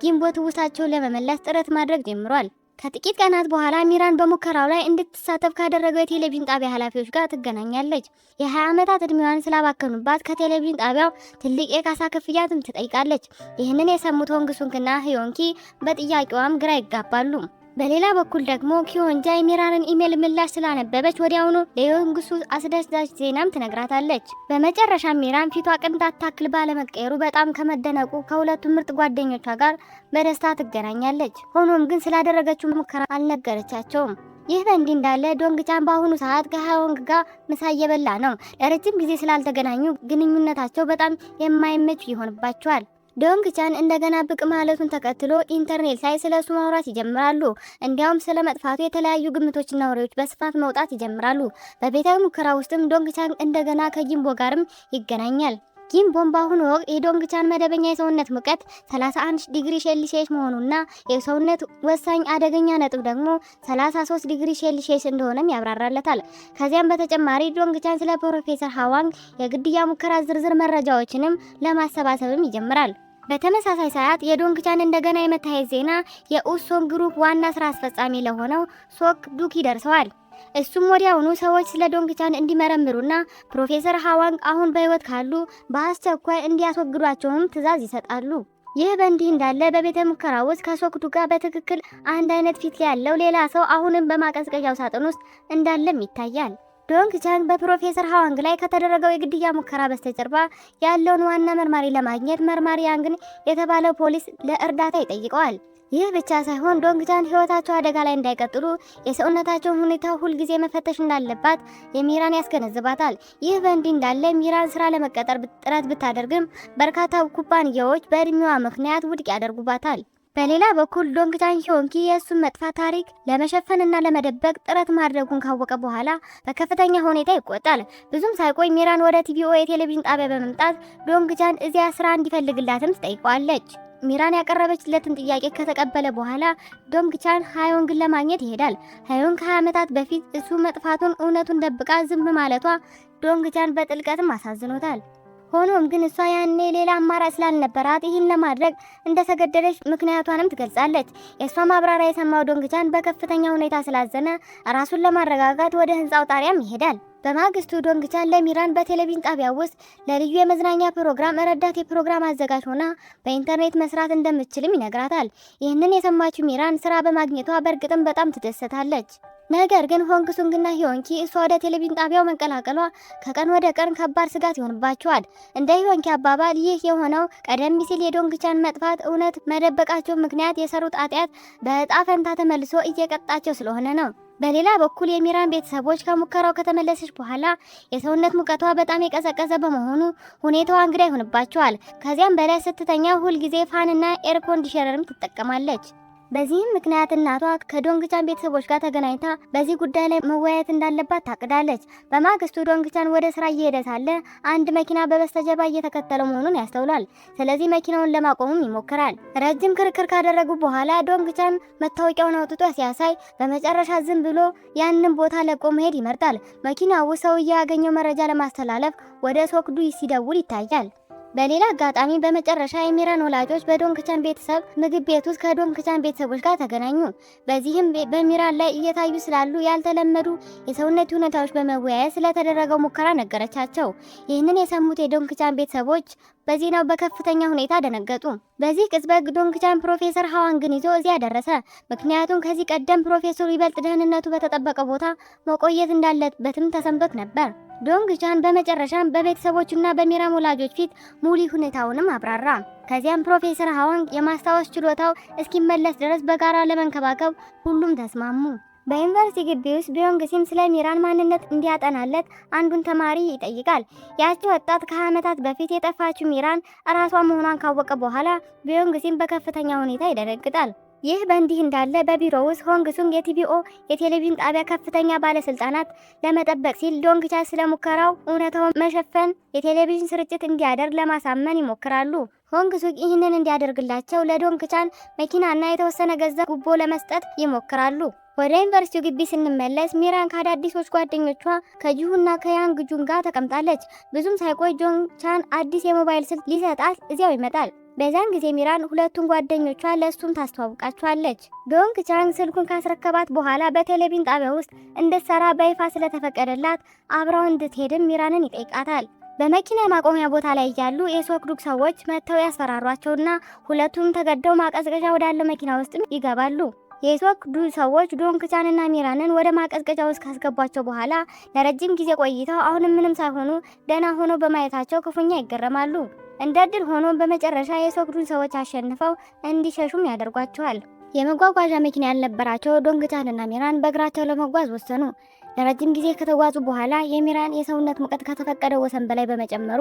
ጊንቦ ትውስታቸውን ለመመለስ ጥረት ማድረግ ጀምሯል። ከጥቂት ቀናት በኋላ ሚራን በሙከራው ላይ እንድትሳተፍ ካደረገው የቴሌቪዥን ጣቢያ ኃላፊዎች ጋር ትገናኛለች። የ20 ዓመታት እድሜዋን ስላባከኑባት ከቴሌቪዥን ጣቢያው ትልቅ የካሳ ክፍያትም ትጠይቃለች። ይህንን የሰሙት ሆንግሱክና ሂዮንኪ በጥያቄዋም ግራ ይጋባሉ። በሌላ በኩል ደግሞ ኪዮንጃ የሚራንን ኢሜል ምላሽ ስላነበበች ወዲያውኑ ለዮንግሱ አስደሳች ዜናም ትነግራታለች። በመጨረሻ ሚራን ፊቷ ቅንጣት ታክል ባለመቀየሩ በጣም ከመደነቁ ከሁለቱ ምርጥ ጓደኞቿ ጋር በደስታ ትገናኛለች። ሆኖም ግን ስላደረገችው ሙከራ አልነገረቻቸውም። ይህ በእንዲህ እንዳለ ዶንግቻን በአሁኑ ሰዓት ከሃዋንግ ጋር ምሳ እየበላ ነው። ለረጅም ጊዜ ስላልተገናኙ ግንኙነታቸው በጣም የማይመች ይሆንባቸዋል። ዶንግቻን እንደገና ብቅ ማለቱን ተከትሎ ኢንተርኔት ላይ ስለሱ ማውራት ይጀምራሉ። እንዲያውም ስለ መጥፋቱ የተለያዩ ግምቶችና ወሬዎች በስፋት መውጣት ይጀምራሉ። በቤተ ሙከራ ውስጥም ዶንግቻን እንደገና ከጊንቦ ጋርም ይገናኛል። ጊንቦም በአሁኑ ወቅት የዶንግቻን መደበኛ የሰውነት ሙቀት 31 ዲግሪ ሴልሺየስ መሆኑና የሰውነት ወሳኝ አደገኛ ነጥብ ደግሞ 33 ዲግሪ ሴልሺየስ እንደሆነም ያብራራለታል። ከዚያም በተጨማሪ ዶንግቻን ስለ ፕሮፌሰር ሃዋንግ የግድያ ሙከራ ዝርዝር መረጃዎችንም ለማሰባሰብም ይጀምራል። በተመሳሳይ ሰዓት የዶንግቻን እንደገና የመታየት ዜና የኡሶን ግሩፕ ዋና ስራ አስፈጻሚ ለሆነው ሶክ ዱክ ይደርሰዋል። እሱም ወዲያውኑ ሰዎች ስለ ዶንግቻን እንዲመረምሩና ፕሮፌሰር ሃዋንግ አሁን በህይወት ካሉ በአስቸኳይ እንዲያስወግዷቸውም ትዕዛዝ ይሰጣሉ። ይህ በእንዲህ እንዳለ በቤተ ሙከራ ውስጥ ከሶክዱ ጋር በትክክል አንድ አይነት ፊት ያለው ሌላ ሰው አሁንም በማቀዝቀዣው ሳጥን ውስጥ እንዳለም ይታያል። ዶንግቻን በፕሮፌሰር ሃዋንግ ላይ ከተደረገው የግድያ ሙከራ በስተጀርባ ያለውን ዋና መርማሪ ለማግኘት መርማሪ ያንግን የተባለው ፖሊስ ለእርዳታ ይጠይቀዋል። ይህ ብቻ ሳይሆን ዶንግቻን ህይወታቸው አደጋ ላይ እንዳይቀጥሉ የሰውነታቸውን ሁኔታ ሁልጊዜ መፈተሽ እንዳለባት የሚራን ያስገነዝባታል። ይህ በእንዲህ እንዳለ ሚራን ስራ ለመቀጠር ጥረት ብታደርግም በርካታ ኩባንያዎች በእድሜዋ ምክንያት ውድቅ ያደርጉባታል። በሌላ በኩል ዶንግቻን ሂዮንኪ የእሱን መጥፋት ታሪክ ለመሸፈንና ለመደበቅ ጥረት ማድረጉን ካወቀ በኋላ በከፍተኛ ሁኔታ ይቆጣል። ብዙም ሳይቆይ ሚራን ወደ ቲቪኦ የቴሌቪዥን ጣቢያ በመምጣት ዶንግቻን እዚያ ስራ እንዲፈልግላትም ትጠይቀዋለች። ሚራን ያቀረበችለትን ጥያቄ ከተቀበለ በኋላ ዶንግቻን ሃዮንግን ለማግኘት ይሄዳል። ሃዮንግ ከ20 ዓመታት በፊት እሱ መጥፋቱን እውነቱን ደብቃ ዝም ማለቷ ዶንግቻን በጥልቀትም አሳዝኖታል። ሆኖም ግን እሷ ያኔ ሌላ አማራጭ ስላልነበራት ይህን ለማድረግ እንደተገደደች ምክንያቷንም ትገልጻለች። የእሷ ማብራሪያ የሰማው ዶንግቻን በከፍተኛ ሁኔታ ስላዘነ ራሱን ለማረጋጋት ወደ ህንፃው ጣሪያም ይሄዳል። በማግስቱ ዶንግቻን ለሚራን በቴሌቪዥን ጣቢያ ውስጥ ለልዩ የመዝናኛ ፕሮግራም ረዳት የፕሮግራም አዘጋጅ ሆና በኢንተርኔት መስራት እንደምትችልም ይነግራታል። ይህንን የሰማችው ሚራን ስራ በማግኘቷ በእርግጥም በጣም ትደሰታለች። ነገር ግን ሆንግ ሱንግና ሂዮንኪ እሷ ወደ ቴሌቪዥን ጣቢያው መንቀላቀሏ ከቀን ወደ ቀን ከባድ ስጋት ይሆንባቸዋል። እንደ ሂዮንኪ አባባል ይህ የሆነው ቀደም ሲል የዶንግቻን መጥፋት እውነት መደበቃቸው ምክንያት የሰሩት ኃጢአት በዕጣ ፈንታ ተመልሶ እየቀጣቸው ስለሆነ ነው። በሌላ በኩል የሚራን ቤተሰቦች ከሙከራው ከተመለሰች በኋላ የሰውነት ሙቀቷ በጣም የቀዘቀዘ በመሆኑ ሁኔታዋ እንግዳ ይሆንባቸዋል። ከዚያም በላይ ስትተኛ ሁልጊዜ ፋንና ኤር ኮንዲሽነርም ትጠቀማለች። በዚህም ምክንያት እናቷ ከዶንግቻን ቤተሰቦች ጋር ተገናኝታ በዚህ ጉዳይ ላይ መወያየት እንዳለባት ታቅዳለች። በማግስቱ ዶንግቻን ወደ ስራ እየሄደ ሳለ አንድ መኪና በበስተጀርባ እየተከተለው መሆኑን ያስተውላል። ስለዚህ መኪናውን ለማቆምም ይሞክራል። ረጅም ክርክር ካደረጉ በኋላ ዶንግቻን መታወቂያውን አውጥቶ ሲያሳይ በመጨረሻ ዝም ብሎ ያንን ቦታ ለቆ መሄድ ይመርጣል። መኪናው ሰውዬው ያገኘው መረጃ ለማስተላለፍ ወደ ሶክዱ ሲደውል ይታያል። በሌላ አጋጣሚ በመጨረሻ የሚራን ወላጆች በዶንግቻን ቤተሰብ ምግብ ቤት ውስጥ ከዶንግቻን ቤተሰቦች ጋር ተገናኙ። በዚህም በሚራን ላይ እየታዩ ስላሉ ያልተለመዱ የሰውነት ሁኔታዎች በመወያየት ስለተደረገው ሙከራ ነገረቻቸው። ይህንን የሰሙት የዶንግቻን ቤተሰቦች በዜናው በከፍተኛ ሁኔታ ደነገጡ። በዚህ ቅጽበት ዶንግቻን ፕሮፌሰር ሃዋንግን ይዞ እዚያ ደረሰ። ምክንያቱም ከዚህ ቀደም ፕሮፌሰሩ ይበልጥ ደህንነቱ በተጠበቀ ቦታ መቆየት እንዳለበትም ተሰምቶት ነበር። ዶንግቻን በመጨረሻም በቤተሰቦቹና በሚራን ወላጆች ፊት ሙሉ ሁኔታውንም አብራራ። ከዚያም ፕሮፌሰር ሃዋንግ የማስታወስ ችሎታው እስኪመለስ ድረስ በጋራ ለመንከባከብ ሁሉም ተስማሙ። በዩኒቨርሲቲ ግቢ ውስጥ ቢዮንግሲም ስለ ሚራን ማንነት እንዲያጠናለት አንዱን ተማሪ ይጠይቃል። ያቺ ወጣት ከዓመታት በፊት የጠፋችው ሚራን ራሷ መሆኗን ካወቀ በኋላ ቢዮንግሲም በከፍተኛ ሁኔታ ይደነግጣል። ይህ በእንዲህ እንዳለ በቢሮ ውስጥ ሆንግ ሱንግ የቲቪኦ የቴሌቪዥን ጣቢያ ከፍተኛ ባለስልጣናት ለመጠበቅ ሲል ዶንግቻን ስለሙከራው እውነታውን መሸፈን የቴሌቪዥን ስርጭት እንዲያደርግ ለማሳመን ይሞክራሉ። ሆንግ ሱንግ ይህንን እንዲያደርግላቸው ለዶንግቻን መኪናና የተወሰነ ገንዘብ ጉቦ ለመስጠት ይሞክራሉ። ወደ ዩኒቨርሲቲው ግቢ ስንመለስ ሚራን ከአዳዲሶች ጓደኞቿ ከጂሁና ከያንግ ጁን ጋር ተቀምጣለች። ብዙም ሳይቆይ ዶንግቻን አዲስ የሞባይል ስልክ ሊሰጣት እዚያው ይመጣል። በዛን ጊዜ ሚራን ሁለቱን ጓደኞቿ ለሱም ታስተዋውቃቸዋለች። ዶንግቻን ስልኩን ካስረከባት በኋላ በቴሌቪዥን ጣቢያ ውስጥ እንድትሰራ በይፋ ስለተፈቀደላት አብራው እንድትሄድም ሚራንን ይጠይቃታል። በመኪና ማቆሚያ ቦታ ላይ ያሉ የሶክዱክ ሰዎች መጥተው ያስፈራሯቸውና ሁለቱም ተገደው ማቀዝቀዣ ወዳለው መኪና ውስጥ ይገባሉ። የሶክዱ ሰዎች ዶንግቻንና ሚራንን ወደ ማቀዝቀዣ ውስጥ ካስገቧቸው በኋላ ለረጅም ጊዜ ቆይተው አሁንም ምንም ሳይሆኑ ደህና ሆነው በማየታቸው ክፉኛ ይገረማሉ። እንደ ዕድል ሆኖ በመጨረሻ የሶክዱን ሰዎች አሸንፈው እንዲሸሹም ያደርጓቸዋል። የመጓጓዣ መኪና ያልነበራቸው ዶንግቻንና ሚራን በእግራቸው ለመጓዝ ወሰኑ። ለረጅም ጊዜ ከተጓዙ በኋላ የሚራን የሰውነት ሙቀት ከተፈቀደው ወሰን በላይ በመጨመሩ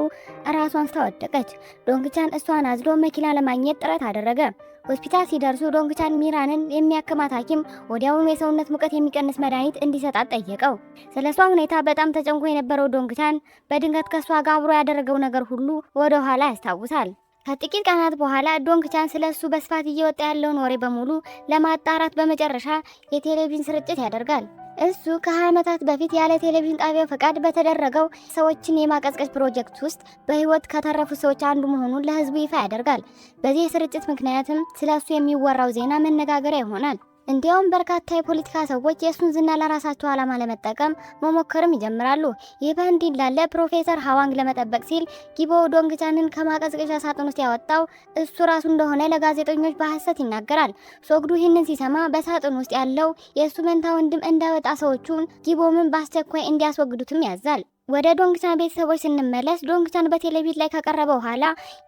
ራሷን ተወደቀች። ዶንግቻን እሷን አዝሎ መኪና ለማግኘት ጥረት አደረገ። ሆስፒታል ሲደርሱ ዶንግቻን ሚራንን የሚያክማት ሐኪም ወዲያውኑ የሰውነት ሙቀት የሚቀንስ መድኃኒት እንዲሰጣት ጠየቀው። ስለሷ ሁኔታ በጣም ተጨንቆ የነበረው ዶንግቻን በድንገት ከሷ ጋር አብሮ ያደረገው ነገር ሁሉ ወደ ኋላ ያስታውሳል። ከጥቂት ቀናት በኋላ ዶንግቻን ስለሱ በስፋት እየወጣ ያለውን ወሬ በሙሉ ለማጣራት በመጨረሻ የቴሌቪዥን ስርጭት ያደርጋል። እሱ ከ20 ዓመታት በፊት ያለ ቴሌቪዥን ጣቢያው ፈቃድ በተደረገው ሰዎችን የማቀዝቀዝ ፕሮጀክት ውስጥ በህይወት ከተረፉ ሰዎች አንዱ መሆኑን ለህዝቡ ይፋ ያደርጋል። በዚህ የስርጭት ምክንያትም ስለሱ የሚወራው ዜና መነጋገሪያ ይሆናል። እንዲያውም በርካታ የፖለቲካ ሰዎች የእሱን ዝና ለራሳቸው ዓላማ ለመጠቀም መሞከርም ይጀምራሉ። ይህ በእንዲህ እንዳለ ፕሮፌሰር ሃዋንግ ለመጠበቅ ሲል ጊቦ ዶንግቻንን ከማቀዝቀዣ ሳጥን ውስጥ ያወጣው እሱ ራሱ እንደሆነ ለጋዜጠኞች በሐሰት ይናገራል። ሶክዱ ይህንን ሲሰማ በሳጥን ውስጥ ያለው የእሱ መንታ ወንድም እንዳይወጣ ሰዎቹን ጊቦምን በአስቸኳይ እንዲያስወግዱትም ያዛል። ወደ ዶንግቻን ቤተሰቦች ስንመለስ ዶንግቻን በቴሌቪዥን ላይ ከቀረበ በኋላ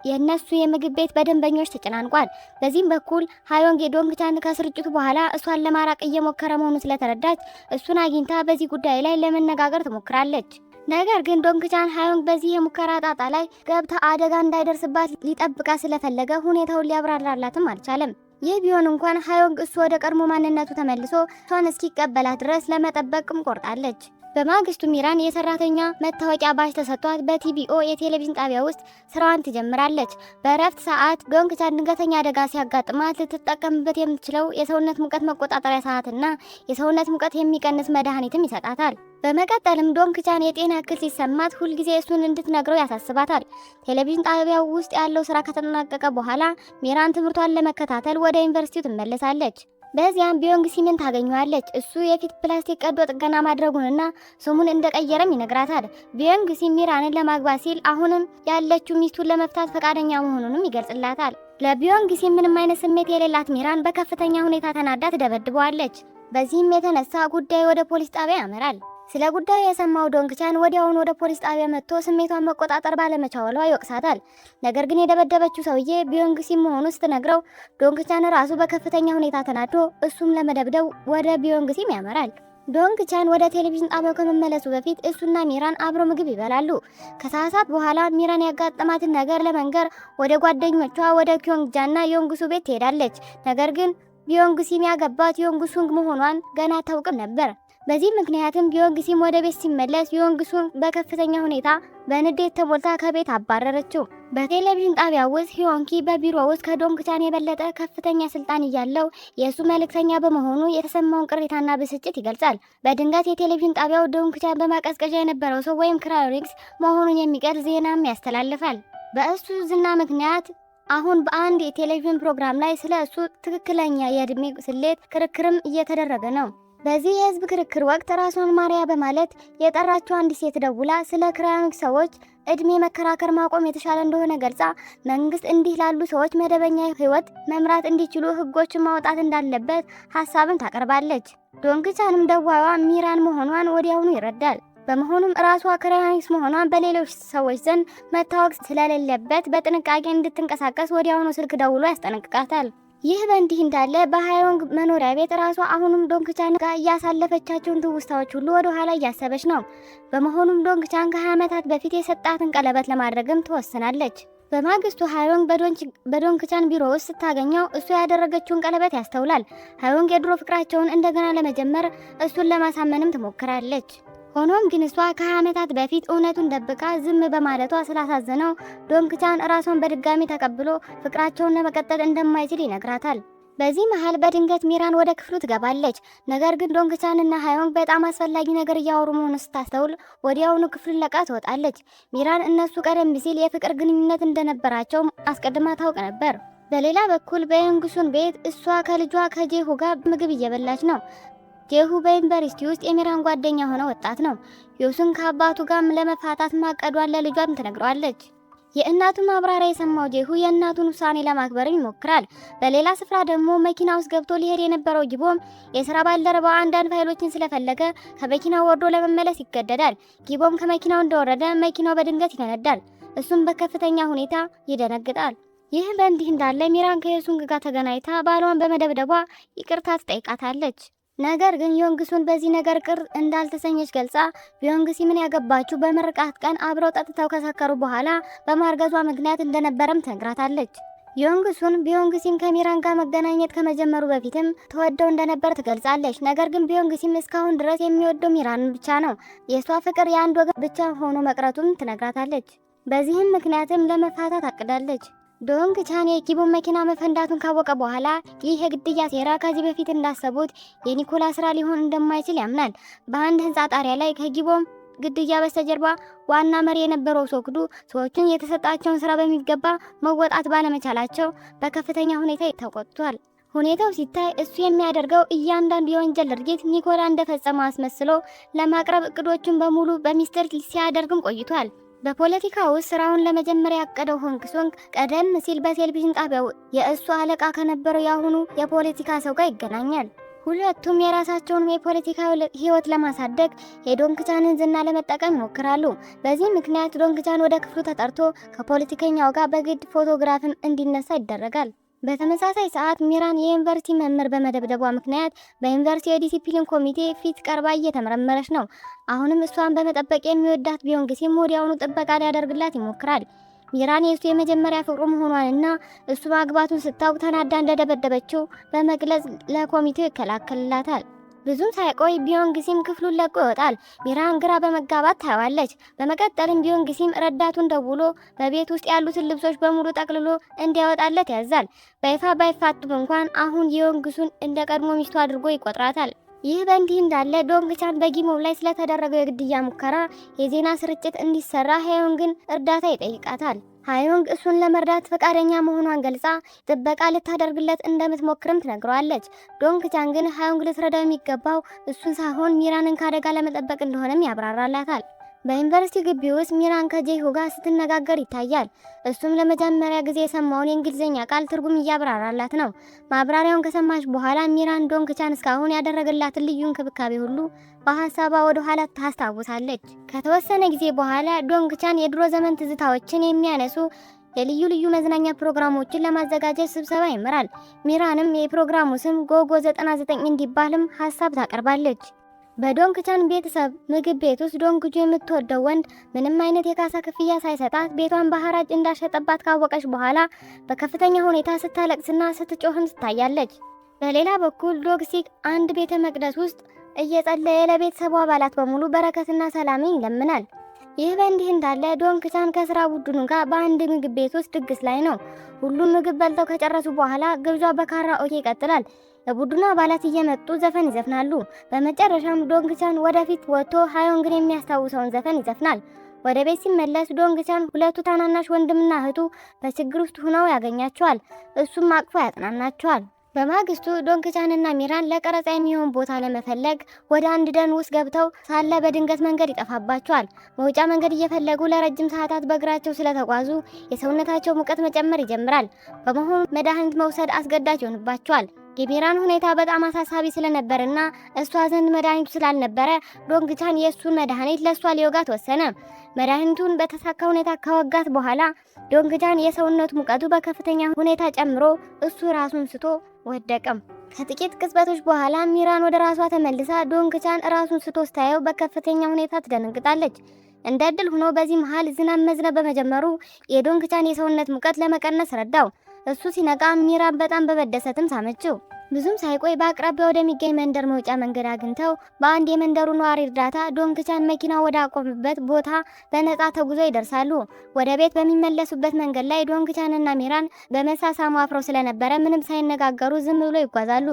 የነሱ የምግብ ቤት በደንበኞች ተጨናንቋል። በዚህም በኩል ሃዮንግ የዶንግቻን ከስርጭቱ በኋላ እሷን ለማራቅ እየሞከረ መሆኑ ስለተረዳች እሱን አግኝታ በዚህ ጉዳይ ላይ ለመነጋገር ትሞክራለች። ነገር ግን ዶንግቻን ሃዮንግ በዚህ የሙከራ ጣጣ ላይ ገብታ አደጋ እንዳይደርስባት ሊጠብቃ ስለፈለገ ሁኔታውን ሊያብራራላትም አልቻለም። ይህ ቢሆን እንኳን ሃዮንግ እሱ ወደ ቀድሞ ማንነቱ ተመልሶ እሷን እስኪቀበላት ድረስ ለመጠበቅም ቆርጣለች። በማግስቱ ሚራን የሰራተኛ መታወቂያ ባጅ ተሰጥቷት በቲቢኦ የቴሌቪዥን ጣቢያ ውስጥ ስራዋን ትጀምራለች። በእረፍት ሰዓት ዶንግቻን ድንገተኛ አደጋ ሲያጋጥማት ልትጠቀምበት የምትችለው የሰውነት ሙቀት መቆጣጠሪያ ሰዓትና የሰውነት ሙቀት የሚቀንስ መድኃኒትም ይሰጣታል። በመቀጠልም ዶንግቻን የጤና እክል ሲሰማት ሁልጊዜ እሱን እንድትነግረው ያሳስባታል። ቴሌቪዥን ጣቢያው ውስጥ ያለው ስራ ከተጠናቀቀ በኋላ ሚራን ትምህርቷን ለመከታተል ወደ ዩኒቨርሲቲው ትመለሳለች። በዚያም ቢዮንግ ሲምን ታገኘዋለች። እሱ የፊት ፕላስቲክ ቀዶ ጥገና ማድረጉንና ስሙን እንደቀየረም ይነግራታል። ቢዮንግ ሲም ሚራንን ለማግባት ሲል አሁንም ያለችው ሚስቱን ለመፍታት ፈቃደኛ መሆኑንም ይገልጽላታል። ለቢዮንግ ሲም ምንም አይነት ስሜት የሌላት ሚራን በከፍተኛ ሁኔታ ተናዳ ትደበድበዋለች። በዚህም የተነሳ ጉዳዩ ወደ ፖሊስ ጣቢያ ያመራል። ስለ ጉዳዩ የሰማው ዶንግቻን ወዲያውኑ ወደ ፖሊስ ጣቢያ መጥቶ ስሜቷን መቆጣጠር ባለመቻሏ ይወቅሳታል። ነገር ግን የደበደበችው ሰውዬ ቢዮንግ ሲም መሆኑ ስትነግረው ዶንግቻን ራሱ በከፍተኛ ሁኔታ ተናዶ እሱም ለመደብደብ ወደ ቢዮንግ ሲም ያመራል። ዶንግቻን ወደ ቴሌቪዥን ጣቢያው ከመመለሱ በፊት እሱና ሚራን አብሮ ምግብ ይበላሉ። ከሰዓታት በኋላ ሚራን ያጋጠማትን ነገር ለመንገር ወደ ጓደኞቿ ወደ ኪዮንግጃና ዮንግሱ ቤት ትሄዳለች። ነገር ግን ቢዮንግ ሲም ያገባት ዮንግሱንግ መሆኗን ገና አታውቅም ነበር። በዚህ ምክንያትም ቢዮንግ ሲም ወደ ቤት ሲመለስ ዮንግሱንግ በከፍተኛ ሁኔታ በንዴት ተሞልታ ከቤት አባረረችው። በቴሌቪዥን ጣቢያ ውስጥ ሂዮንኪ በቢሮ ውስጥ ከዶንግቻን የበለጠ ከፍተኛ ስልጣን እያለው የእሱ መልእክተኛ በመሆኑ የተሰማውን ቅሬታና ብስጭት ይገልጻል። በድንገት የቴሌቪዥን ጣቢያው ዶንግቻን በማቀዝቀዣ የነበረው ሰው ወይም ክራዮኒክስ መሆኑን የሚገልጽ ዜናም ያስተላልፋል። በእሱ ዝና ምክንያት አሁን በአንድ የቴሌቪዥን ፕሮግራም ላይ ስለ እሱ ትክክለኛ የእድሜ ስሌት ክርክርም እየተደረገ ነው። በዚህ የህዝብ ክርክር ወቅት ራሷን ማሪያ በማለት የጠራችው አንዲት ሴት ደውላ ስለ ክራዮኒክስ ሰዎች እድሜ መከራከር ማቆም የተሻለ እንደሆነ ገልጻ መንግስት እንዲህ ላሉ ሰዎች መደበኛ ህይወት መምራት እንዲችሉ ህጎችን ማውጣት እንዳለበት ሀሳብን ታቀርባለች። ዶንግቻንም ደዋዋ ሚራን መሆኗን ወዲያውኑ ይረዳል። በመሆኑም ራሷ ክራዮኒክስ መሆኗን በሌሎች ሰዎች ዘንድ መታወቅ ስለሌለበት በጥንቃቄ እንድትንቀሳቀስ ወዲያውኑ ስልክ ደውሎ ያስጠነቅቃታል። ይህ በእንዲህ እንዳለ በሃዮንግ መኖሪያ ቤት ራሷ አሁንም ዶንግቻን ጋር እያሳለፈቻቸውን ትውስታዎች ሁሉ ወደ ኋላ እያሰበች ነው። በመሆኑም ዶንግቻን ከ20 ዓመታት በፊት የሰጣትን ቀለበት ለማድረግም ትወስናለች። በማግስቱ ሃዮንግ በዶንግቻን ቢሮ ውስጥ ስታገኘው እሱ ያደረገችውን ቀለበት ያስተውላል። ሃዮንግ የድሮ ፍቅራቸውን እንደገና ለመጀመር እሱን ለማሳመንም ትሞክራለች። ሆኖም ግን እሷ ከ20 ዓመታት በፊት እውነቱን ደብቃ ዝም በማለቷ ስላሳዘነው ዶንግቻን ራሷን በድጋሚ ተቀብሎ ፍቅራቸውን ለመቀጠል እንደማይችል ይነግራታል። በዚህ መሃል በድንገት ሚራን ወደ ክፍሉ ትገባለች። ነገር ግን ዶንግቻን እና ሃዮንግ በጣም አስፈላጊ ነገር እያወሩ መሆኑን ስታስተውል ወዲያውኑ ክፍሉን ለቃ ትወጣለች። ሚራን እነሱ ቀደም ሲል የፍቅር ግንኙነት እንደነበራቸው አስቀድማ ታውቅ ነበር። በሌላ በኩል በዮንግሱን ቤት እሷ ከልጇ ከጄሁ ጋር ምግብ እየበላች ነው። ጄሁ በዩኒቨርሲቲ ውስጥ የሚራን ጓደኛ ሆነ ወጣት ነው። ዮሱን ከአባቱ ጋር ለመፋታት ማቀዷን ለልጇም ትነግረዋለች። የእናቱን ማብራሪያ የሰማው ጄሁ የእናቱን ውሳኔ ለማክበርም ይሞክራል። በሌላ ስፍራ ደግሞ መኪና ውስጥ ገብቶ ሊሄድ የነበረው ጊቦም የስራ ባልደረባው አንዳንድ ፋይሎችን ስለፈለገ ከመኪናው ወርዶ ለመመለስ ይገደዳል። ጊቦም ከመኪናው እንደወረደ መኪናው በድንገት ይፈነዳል። እሱም በከፍተኛ ሁኔታ ይደነግጣል። ይህ በእንዲህ እንዳለ ሚራን ከዮሱንግ ጋር ተገናኝታ ባሏን በመደብደቧ ይቅርታ ትጠይቃታለች። ነገር ግን ዮንግሱን በዚህ ነገር ቅር እንዳልተሰኘች ገልጻ ቢዮንግ ሲምን ያገባችው በምርቃት ቀን አብረው ጠጥተው ከሰከሩ በኋላ በማርገዟ ምክንያት እንደነበረም ትነግራታለች። ዮንግሱን ቢዮንግ ሲም ከሚራን ጋር መገናኘት ከመጀመሩ በፊትም ተወደው እንደነበር ትገልጻለች። ነገር ግን ቢዮንግ ሲም እስካሁን ድረስ የሚወደው ሚራንን ብቻ ነው። የሷ ፍቅር የአንድ ወገን ብቻ ሆኖ መቅረቱን ትነግራታለች። በዚህም ምክንያትም ለመፋታት አቅዳለች። ዶንግቻን የጊቦን መኪና መፈንዳቱን ካወቀ በኋላ ይህ የግድያ ሴራ ከዚህ በፊት እንዳሰቡት የኒኮላ ስራ ሊሆን እንደማይችል ያምናል። በአንድ ህንፃ ጣሪያ ላይ ከጊቦን ግድያ በስተጀርባ ዋና መሪ የነበረው ሶክዱ ሰዎችን የተሰጣቸውን ስራ በሚገባ መወጣት ባለመቻላቸው በከፍተኛ ሁኔታ ተቆጥቷል። ሁኔታው ሲታይ እሱ የሚያደርገው እያንዳንዱ የወንጀል ድርጊት ኒኮላ እንደፈጸመው አስመስሎ ለማቅረብ እቅዶቹን በሙሉ በሚስጥር ሲያደርግም ቆይቷል። በፖለቲካ ውስጥ ስራውን ለመጀመር ያቀደው ሆንግሶንግ ቀደም ሲል በቴሌቪዥን ጣቢያው የእሱ አለቃ ከነበረው ያሁኑ የፖለቲካ ሰው ጋር ይገናኛል። ሁለቱም የራሳቸውን የፖለቲካ ህይወት ለማሳደግ የዶንግቻንን ዝና ለመጠቀም ይሞክራሉ። በዚህ ምክንያት ዶንግቻን ወደ ክፍሉ ተጠርቶ ከፖለቲከኛው ጋር በግድ ፎቶግራፍም እንዲነሳ ይደረጋል። በተመሳሳይ ሰዓት ሚራን የዩኒቨርሲቲ መምህር በመደብደቧ ምክንያት በዩኒቨርሲቲ የዲሲፕሊን ኮሚቴ ፊት ቀርባ እየተመረመረች ነው። አሁንም እሷን በመጠበቅ የሚወዳት ቢዮንግሲም ወዲያውኑ ጥበቃ ሊያደርግላት ይሞክራል። ሚራን የእሱ የመጀመሪያ ፍቅሩ መሆኗንና እሱ ማግባቱን ስታውቅ ተናዳ እንደደበደበችው በመግለጽ ለኮሚቴው ይከላከልላታል። ብዙም ሳይቆይ ቢዮንግሲም ክፍሉን ለቆ ይወጣል። ሚራን ግራ በመጋባት ታየዋለች። በመቀጠልም ቢዮንግሲም ረዳቱን ደውሎ በቤት ውስጥ ያሉትን ልብሶች በሙሉ ጠቅልሎ እንዲያወጣለት ያዛል። በይፋ ባይፋቱም እንኳን አሁን የዮንግሱን እንደ ቀድሞ ሚስቱ አድርጎ ይቆጥራታል። ይህ በእንዲህ እንዳለ ዶንግቻን በጊሞው ላይ ስለተደረገው የግድያ ሙከራ የዜና ስርጭት እንዲሰራ ሃዮንግን እርዳታ ይጠይቃታል። ሃዮንግ እሱን ለመርዳት ፈቃደኛ መሆኗን ገልጻ ጥበቃ ልታደርግለት እንደምትሞክርም ትነግረዋለች። ዶንግቻን ግን ሃዮንግ ልትረዳው የሚገባው እሱን ሳይሆን ሚራንን ካደጋ ለመጠበቅ እንደሆነም ያብራራላታል። በዩኒቨርሲቲ ግቢ ውስጥ ሚራን ከጄሁ ጋር ስትነጋገር ይታያል። እሱም ለመጀመሪያ ጊዜ የሰማውን የእንግሊዝኛ ቃል ትርጉም እያብራራላት ነው። ማብራሪያውን ከሰማች በኋላ ሚራን ዶንግቻን እስካሁን ያደረገላትን ልዩ እንክብካቤ ሁሉ በሀሳቧ ወደ ኋላ ታስታውሳለች። ከተወሰነ ጊዜ በኋላ ዶንግቻን የድሮ ዘመን ትዝታዎችን የሚያነሱ የልዩ ልዩ መዝናኛ ፕሮግራሞችን ለማዘጋጀት ስብሰባ ይመራል። ሚራንም የፕሮግራሙ ስም ጎጎ 99 እንዲባልም ሀሳብ ታቀርባለች። በዶንግቻን ቤተሰብ ምግብ ቤት ውስጥ ዶንግጁ የምትወደው ወንድ ምንም አይነት የካሳ ክፍያ ሳይሰጣት ቤቷን በሐራጅ እንዳሸጠባት ካወቀች በኋላ በከፍተኛ ሁኔታ ስታለቅስና ስትጮህም ትታያለች። በሌላ በኩል ዶግሲክ አንድ ቤተ መቅደስ ውስጥ እየጸለየ ለቤተሰቡ አባላት በሙሉ በረከትና ሰላምን ይለምናል። ይህ በእንዲህ እንዳለ ዶንግቻን ከስራ ቡድኑ ጋር በአንድ ምግብ ቤት ውስጥ ድግስ ላይ ነው። ሁሉም ምግብ በልተው ከጨረሱ በኋላ ግብዣ በካራኦኬ ይቀጥላል። የቡድኑ አባላት እየመጡ ዘፈን ይዘፍናሉ። በመጨረሻም ዶንግቻን ወደፊት ወጥቶ ሃዮንግን የሚያስታውሰውን ዘፈን ይዘፍናል። ወደ ቤት ሲመለስ ዶንግቻን ሁለቱ ታናናሽ ወንድምና እህቱ በችግር ውስጥ ሆነው ያገኛቸዋል። እሱም አቅፎ ያጽናናቸዋል። በማግስቱ ዶንግቻንና ሚራን ለቀረጻ የሚሆን ቦታ ለመፈለግ ወደ አንድ ደን ውስጥ ገብተው ሳለ በድንገት መንገድ ይጠፋባቸዋል። መውጫ መንገድ እየፈለጉ ለረጅም ሰዓታት በእግራቸው ስለተጓዙ የሰውነታቸው ሙቀት መጨመር ይጀምራል። በመሆኑ መድኃኒት መውሰድ አስገዳጅ ይሆንባቸዋል። የሚራን ሁኔታ በጣም አሳሳቢ ስለነበርና እሷ ዘንድ መድኃኒቱ ስላልነበረ ዶንግቻን የእሱን መድኃኒት ለእሷ ሊወጋት ወሰነ። መድኃኒቱን በተሳካ ሁኔታ ከወጋት በኋላ ዶንግቻን የሰውነቱ ሙቀቱ በከፍተኛ ሁኔታ ጨምሮ እሱ ራሱን ስቶ ወደቀም። ከጥቂት ቅጽበቶች በኋላ ሚራን ወደ ራሷ ተመልሳ ዶንግቻን ራሱን ስቶ ስታየው በከፍተኛ ሁኔታ ትደነግጣለች። እንደ ዕድል ሆኖ በዚህ መሃል ዝናብ መዝነብ በመጀመሩ የዶንግቻን የሰውነት ሙቀት ለመቀነስ ረዳው። እሱ ሲነቃ ሚራን በጣም በመደሰትም ሳመችው። ብዙም ሳይቆይ በአቅራቢያ ወደሚገኝ መንደር መውጫ መንገድ አግኝተው በአንድ የመንደሩ ነዋሪ እርዳታ ዶንግቻን መኪና ወደ አቆመበት ቦታ በነጻ ተጉዘው ይደርሳሉ። ወደ ቤት በሚመለሱበት መንገድ ላይ ዶንግቻንና ሚራን በመሳሳሙ አፍረው ስለነበረ ምንም ሳይነጋገሩ ዝም ብሎ ይጓዛሉ።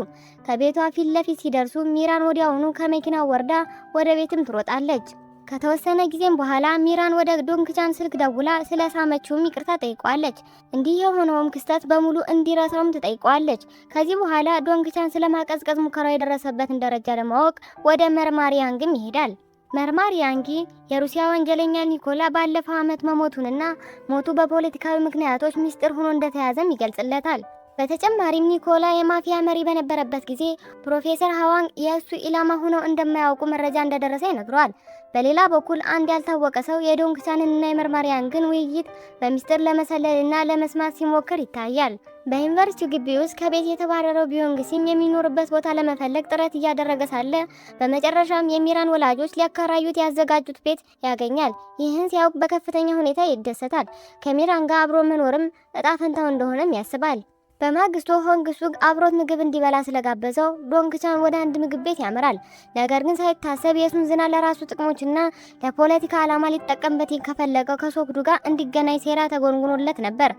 ከቤቷ ፊት ለፊት ሲደርሱ ሚራን ወዲያውኑ ከመኪናው ወርዳ ወደ ቤትም ትሮጣለች። ከተወሰነ ጊዜም በኋላ ሚራን ወደ ዶንግቻን ስልክ ደውላ ስለሳመችውም ይቅርታ ጠይቋለች። እንዲህ የሆነውም ክስተት በሙሉ እንዲረሳውም ትጠይቋለች። ከዚህ በኋላ ዶንግቻን ስለማቀዝቀዝ ሙከራው የደረሰበትን ደረጃ ለማወቅ ወደ መርማሪ ያንግም ይሄዳል። መርማሪ ያንጊ የሩሲያ ወንጀለኛ ኒኮላ ባለፈው ዓመት መሞቱንና ሞቱ በፖለቲካዊ ምክንያቶች ሚስጥር ሆኖ እንደተያዘም ይገልጽለታል። በተጨማሪም ኒኮላ የማፊያ መሪ በነበረበት ጊዜ ፕሮፌሰር ሃዋንግ የእሱ ኢላማ ሆነው እንደማያውቁ መረጃ እንደደረሰ ይነግረዋል። በሌላ በኩል አንድ ያልታወቀ ሰው የዶንግቻንንና የመርማሪ ያንግን ውይይት በሚስጥር ለመሰለልና ለመስማት ሲሞክር ይታያል። በዩኒቨርሲቲው ግቢ ውስጥ ከቤት የተባረረው ቢዮንግሲም የሚኖርበት ቦታ ለመፈለግ ጥረት እያደረገ ሳለ በመጨረሻም የሚራን ወላጆች ሊያከራዩት ያዘጋጁት ቤት ያገኛል። ይህን ሲያውቅ በከፍተኛ ሁኔታ ይደሰታል። ከሚራን ጋር አብሮ መኖርም እጣ ፈንታው እንደሆነም ያስባል። በማግስቱ ሆንግሱግ አብሮት ምግብ እንዲበላ ስለጋበዘው ዶንግቻን ወደ አንድ ምግብ ቤት ያመራል። ነገር ግን ሳይታሰብ የሱን ዝና ለራሱ ጥቅሞችና ለፖለቲካ ዓላማ ሊጠቀምበት ከፈለገው ከሶግዱ ጋር እንዲገናኝ ሴራ ተጎንጉኖለት ነበር።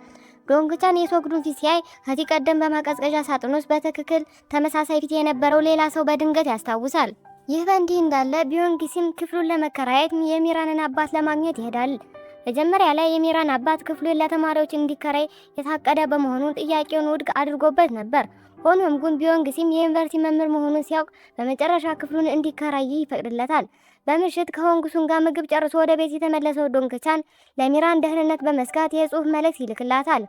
ዶንግቻን የሶግዱን ፊት ሲያይ ከዚህ ቀደም በማቀዝቀዣ ሳጥን ውስጥ በትክክል ተመሳሳይ ፊት የነበረው ሌላ ሰው በድንገት ያስታውሳል። ይህ በእንዲህ እንዳለ ቢዮንግሲም ክፍሉን ለመከራየት የሚራንን አባት ለማግኘት ይሄዳል። መጀመሪያ ላይ የሚራን አባት ክፍሉን ለተማሪዎች እንዲከራይ የታቀደ በመሆኑ ጥያቄውን ውድቅ አድርጎበት ነበር። ሆኖም ግን ቢዮንግሲም የዩኒቨርሲቲ መምህር መሆኑን ሲያውቅ በመጨረሻ ክፍሉን እንዲከራይ ይፈቅድለታል። በምሽት ከሆንግሱን ጋር ምግብ ጨርሶ ወደ ቤት የተመለሰው ዶንግቻን ለሚራን ደህንነት በመስጋት የጽሑፍ መልእክት ይልክላታል።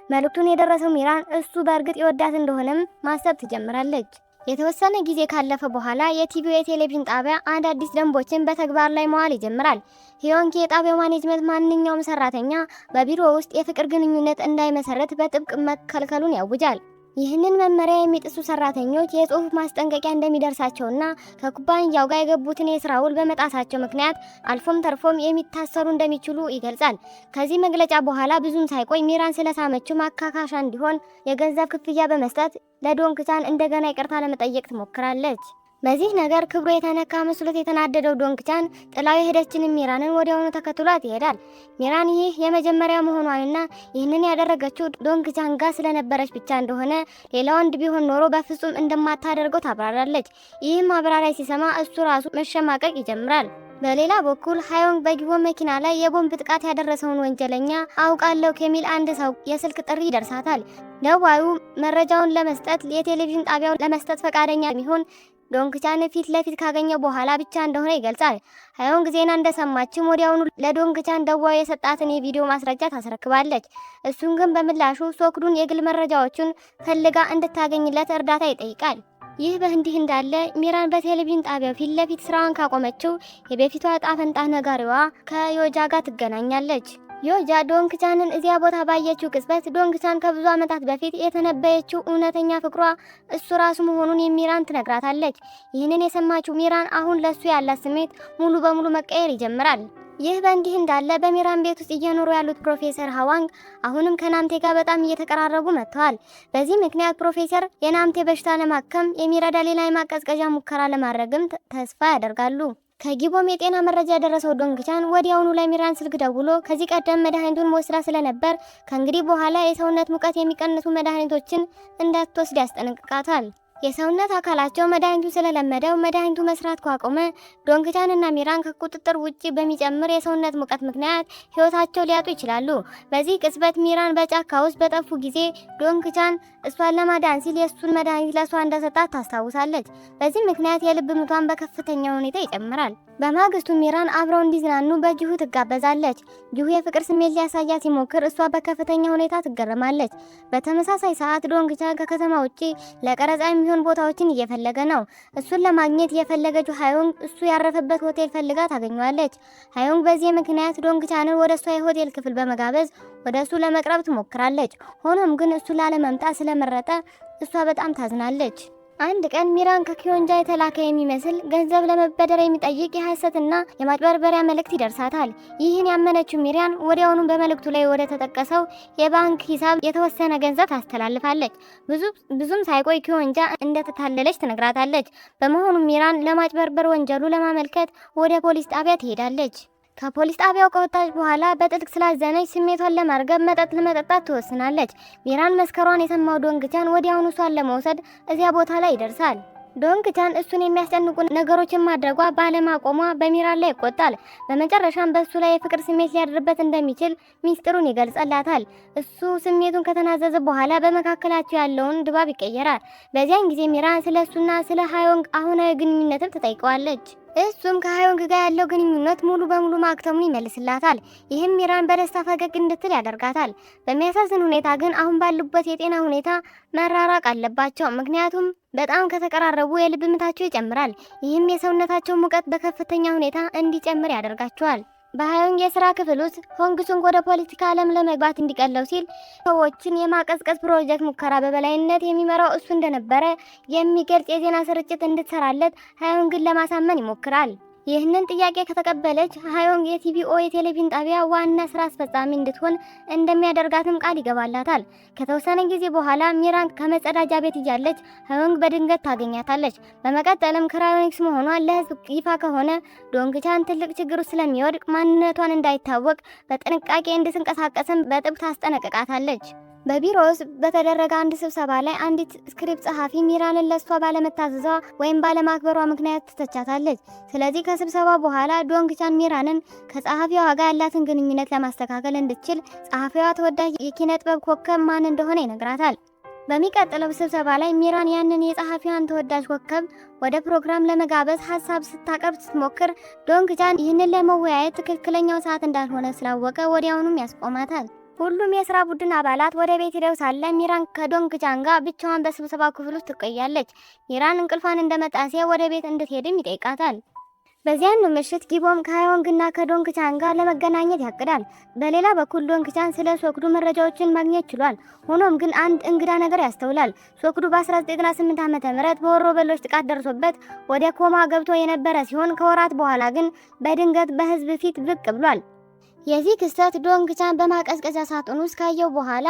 መልእክቱን የደረሰው ሚራን እሱ በእርግጥ ይወዳት እንደሆነም ማሰብ ትጀምራለች። የተወሰነ ጊዜ ካለፈ በኋላ የቲቪው የቴሌቪዥን ጣቢያ አዳዲስ ደንቦችን በተግባር ላይ መዋል ይጀምራል። ሂዮንግ የጣቢያው ማኔጅመንት ማንኛውም ሰራተኛ በቢሮ ውስጥ የፍቅር ግንኙነት እንዳይመሰረት በጥብቅ መከልከሉን ያውጃል። ይህንን መመሪያ የሚጥሱ ሰራተኞች የጽሁፍ ማስጠንቀቂያ እንደሚደርሳቸውና ከኩባንያው ጋር የገቡትን የስራ ውል በመጣሳቸው ምክንያት አልፎም ተርፎም የሚታሰሩ እንደሚችሉ ይገልጻል። ከዚህ መግለጫ በኋላ ብዙም ሳይቆይ ሚራን ስለሳመችው ማካካሻ እንዲሆን የገንዘብ ክፍያ በመስጠት ለዶንግቻን እንደገና ይቅርታ ለመጠየቅ ትሞክራለች። በዚህ ነገር ክብሩ የተነካ መስሎት የተናደደው ዶንግቻን ጥላው የሄደችን ሚራንን ወዲያውኑ ተከትሏት ይሄዳል። ሚራን ይህ የመጀመሪያ መሆኗንና ይህንን ያደረገችው ዶንግቻን ጋር ስለነበረች ብቻ እንደሆነ ሌላ ወንድ ቢሆን ኖሮ በፍጹም እንደማታደርገው ታብራራለች። ይህም ማብራሪያ ሲሰማ እሱ ራሱ መሸማቀቅ ይጀምራል። በሌላ በኩል ሃዮንግ በጊቦን መኪና ላይ የቦምብ ጥቃት ያደረሰውን ወንጀለኛ አውቃለሁ ከሚል አንድ ሰው የስልክ ጥሪ ይደርሳታል። ደዋዩ መረጃውን ለመስጠት የቴሌቪዥን ጣቢያውን ለመስጠት ፈቃደኛ የሚሆን ዶንግቻን ፊት ለፊት ካገኘው በኋላ ብቻ እንደሆነ ይገልጻል። ሃዮንግ ዜና እንደሰማችም ወዲያውኑ ለዶንግቻን ደዋዩ የሰጣትን የቪዲዮ ማስረጃ ታስረክባለች። እሱን ግን በምላሹ ሶክዱን የግል መረጃዎቹን ፈልጋ እንድታገኝለት እርዳታ ይጠይቃል። ይህ በእንዲህ እንዳለ ሚራን በቴሌቪዥን ጣቢያው ፊት ለፊት ስራዋን ካቆመችው የበፊቷ ዕጣ ፈንታ ነጋሪዋ ከዮጃ ጋር ትገናኛለች። ዮጃ ዶንግቻንን እዚያ ቦታ ባየችው ቅጽበት ዶንግቻን ከብዙ ዓመታት በፊት የተነበየችው እውነተኛ ፍቅሯ እሱ ራሱ መሆኑን የሚራን ትነግራታለች። ይህንን የሰማችው ሚራን አሁን ለሱ ያላት ስሜት ሙሉ በሙሉ መቀየር ይጀምራል። ይህ በእንዲህ እንዳለ በሚራን ቤት ውስጥ እየኖሩ ያሉት ፕሮፌሰር ሃዋንግ አሁንም ከናምቴ ጋር በጣም እየተቀራረቡ መጥተዋል። በዚህ ምክንያት ፕሮፌሰር የናምቴ በሽታ ለማከም የሚረዳ ሌላ የማቀዝቀዣ ሙከራ ለማድረግም ተስፋ ያደርጋሉ። ከጊቦም የጤና መረጃ የደረሰው ዶንግቻን ወዲያውኑ ለሚራን ስልክ ደውሎ ከዚህ ቀደም መድኃኒቱን ወስዳ ስለነበር ከእንግዲህ በኋላ የሰውነት ሙቀት የሚቀንሱ መድኃኒቶችን እንዳትወስድ ያስጠነቅቃታል። የሰውነት አካላቸው መድኃኒቱ ስለለመደው መድኃኒቱ መስራት ካቆመ ዶንግቻንና ሚራን ከቁጥጥር ውጪ በሚጨምር የሰውነት ሙቀት ምክንያት ህይወታቸው ሊያጡ ይችላሉ። በዚህ ቅጽበት ሚራን በጫካ ውስጥ በጠፉ ጊዜ ዶንግቻን እሷን ለማዳን ሲል የእሱን መድኃኒት ለእሷ እንደሰጣት ታስታውሳለች። በዚህ ምክንያት የልብ ምቷን በከፍተኛ ሁኔታ ይጨምራል። በማግስቱ ሚራን አብረው እንዲዝናኑ በጅሁ ትጋበዛለች። ጅሁ የፍቅር ስሜት ሊያሳያት ሲሞክር እሷ በከፍተኛ ሁኔታ ትገረማለች። በተመሳሳይ ሰዓት ዶንግቻን ከከተማ ውጪ ለቀረጻ የሚሆን ቦታዎችን እየፈለገ ነው። እሱን ለማግኘት የፈለገችው ሃዮንግ እሱ ያረፈበት ሆቴል ፈልጋ ታገኘዋለች። ሃዮንግ በዚህ ምክንያት ዶንግቻንን ወደ እሷ የሆቴል ክፍል በመጋበዝ ወደ እሱ ለመቅረብ ትሞክራለች። ሆኖም ግን እሱ ላለመምጣት ስለመረጠ እሷ በጣም ታዝናለች። አንድ ቀን ሚራን ከኪዮንጃ የተላከ የሚመስል ገንዘብ ለመበደር የሚጠይቅ የሐሰትና የማጭበርበሪያ መልእክት ይደርሳታል። ይህን ያመነችው ሚራን ወዲያውኑ በመልእክቱ ላይ ወደ ተጠቀሰው የባንክ ሂሳብ የተወሰነ ገንዘብ ታስተላልፋለች። ብዙም ሳይቆይ ኪዮንጃ እንደተታለለች ትነግራታለች። በመሆኑ ሚራን ለማጭበርበር ወንጀሉ ለማመልከት ወደ ፖሊስ ጣቢያ ትሄዳለች። ከፖሊስ ጣቢያው ከወጣች በኋላ በጥልቅ ስላዘነች ስሜቷን ለማርገብ መጠጥ ለመጠጣት ትወስናለች። ሚራን መስከሯን የሰማው ዶንግቻን ወዲያውኑ እሷን ለመውሰድ እዚያ ቦታ ላይ ይደርሳል። ዶንግቻን እሱን የሚያስጨንቁ ነገሮችን ማድረጓ ባለማቆሟ በሚራን ላይ ይቆጣል። በመጨረሻም በእሱ ላይ የፍቅር ስሜት ሊያድርበት እንደሚችል ሚስጥሩን ይገልጽላታል። እሱ ስሜቱን ከተናዘዘ በኋላ በመካከላቸው ያለውን ድባብ ይቀየራል። በዚያን ጊዜ ሚራን ስለ እሱና ስለ ሃዮንግ አሁናዊ ግንኙነትም ትጠይቀዋለች። እሱም ከሃዮንግ ጋር ያለው ግንኙነት ሙሉ በሙሉ ማክተሙን ይመልስላታል። ይህም ሚራን በደስታ ፈገግ እንድትል ያደርጋታል። በሚያሳዝን ሁኔታ ግን አሁን ባሉበት የጤና ሁኔታ መራራቅ አለባቸው። ምክንያቱም በጣም ከተቀራረቡ የልብ ምታቸው ይጨምራል። ይህም የሰውነታቸው ሙቀት በከፍተኛ ሁኔታ እንዲጨምር ያደርጋቸዋል። በሃዮንግ የስራ ክፍል ውስጥ ሆንግሱንግ ወደ ፖለቲካ ዓለም ለመግባት እንዲቀለው ሲል ሰዎችን የማቀዝቀዝ ፕሮጀክት ሙከራ በበላይነት የሚመራው እሱ እንደነበረ የሚገልጽ የዜና ስርጭት እንድትሰራለት ሃዮንግን ለማሳመን ይሞክራል። ይህንን ጥያቄ ከተቀበለች ሃዮንግ የቲቪኦ የቴሌቪዥን ጣቢያ ዋና ስራ አስፈጻሚ እንድትሆን እንደሚያደርጋትም ቃል ይገባላታል። ከተወሰነ ጊዜ በኋላ ሚራን ከመጸዳጃ ቤት እያለች ሃዮንግ በድንገት ታገኛታለች። በመቀጠልም ክራዮኒክስ መሆኗን ለህዝብ ይፋ ከሆነ ዶንግቻን ትልቅ ችግር ውስጥ ስለሚወድቅ ማንነቷን እንዳይታወቅ በጥንቃቄ እንድትንቀሳቀስም በጥብቅ ታስጠነቅቃታለች። በቢሮ ውስጥ በተደረገ አንድ ስብሰባ ላይ አንዲት ስክሪፕት ጸሐፊ ሚራንን ለሷ ባለመታዘዟ ወይም ባለማክበሯ ምክንያት ትተቻታለች። ስለዚህ ከስብሰባ በኋላ ዶንግቻን ሚራንን ከጸሐፊዋ ጋር ያላትን ግንኙነት ለማስተካከል እንድትችል ጸሐፊዋ ተወዳጅ የኪነ ጥበብ ኮከብ ማን እንደሆነ ይነግራታል። በሚቀጥለው ስብሰባ ላይ ሚራን ያንን የጸሐፊዋን ተወዳጅ ኮከብ ወደ ፕሮግራም ለመጋበዝ ሀሳብ ስታቀርብ ስትሞክር ዶንግቻን ይህንን ለመወያየት ትክክለኛው ሰዓት እንዳልሆነ ስላወቀ ወዲያውኑም ያስቆማታል። ሁሉም የስራ ቡድን አባላት ወደ ቤት ሄደው ሳለ ሚራን ከዶንግቻን ጋር ብቻዋን በስብሰባ ክፍል ውስጥ ትቆያለች። ሚራን እንቅልፏን እንደመጣ ሲያ ወደ ቤት እንድትሄድም ይጠይቃታል። በዚያኑ ምሽት ጊቦም ከሃዮንግና ከዶንግቻን ጋር ለመገናኘት ያቅዳል። በሌላ በኩል ዶንግቻን ስለ ሶክዱ መረጃዎችን ማግኘት ችሏል። ሆኖም ግን አንድ እንግዳ ነገር ያስተውላል። ሶክዱ በ1998 ዓ.ም በወሮበሎች ጥቃት ደርሶበት ወደ ኮማ ገብቶ የነበረ ሲሆን ከወራት በኋላ ግን በድንገት በህዝብ ፊት ብቅ ብሏል። የዚህ ክስተት ዶንግቻን በማቀዝቀዣ ሳጥን ውስጥ ካየው በኋላ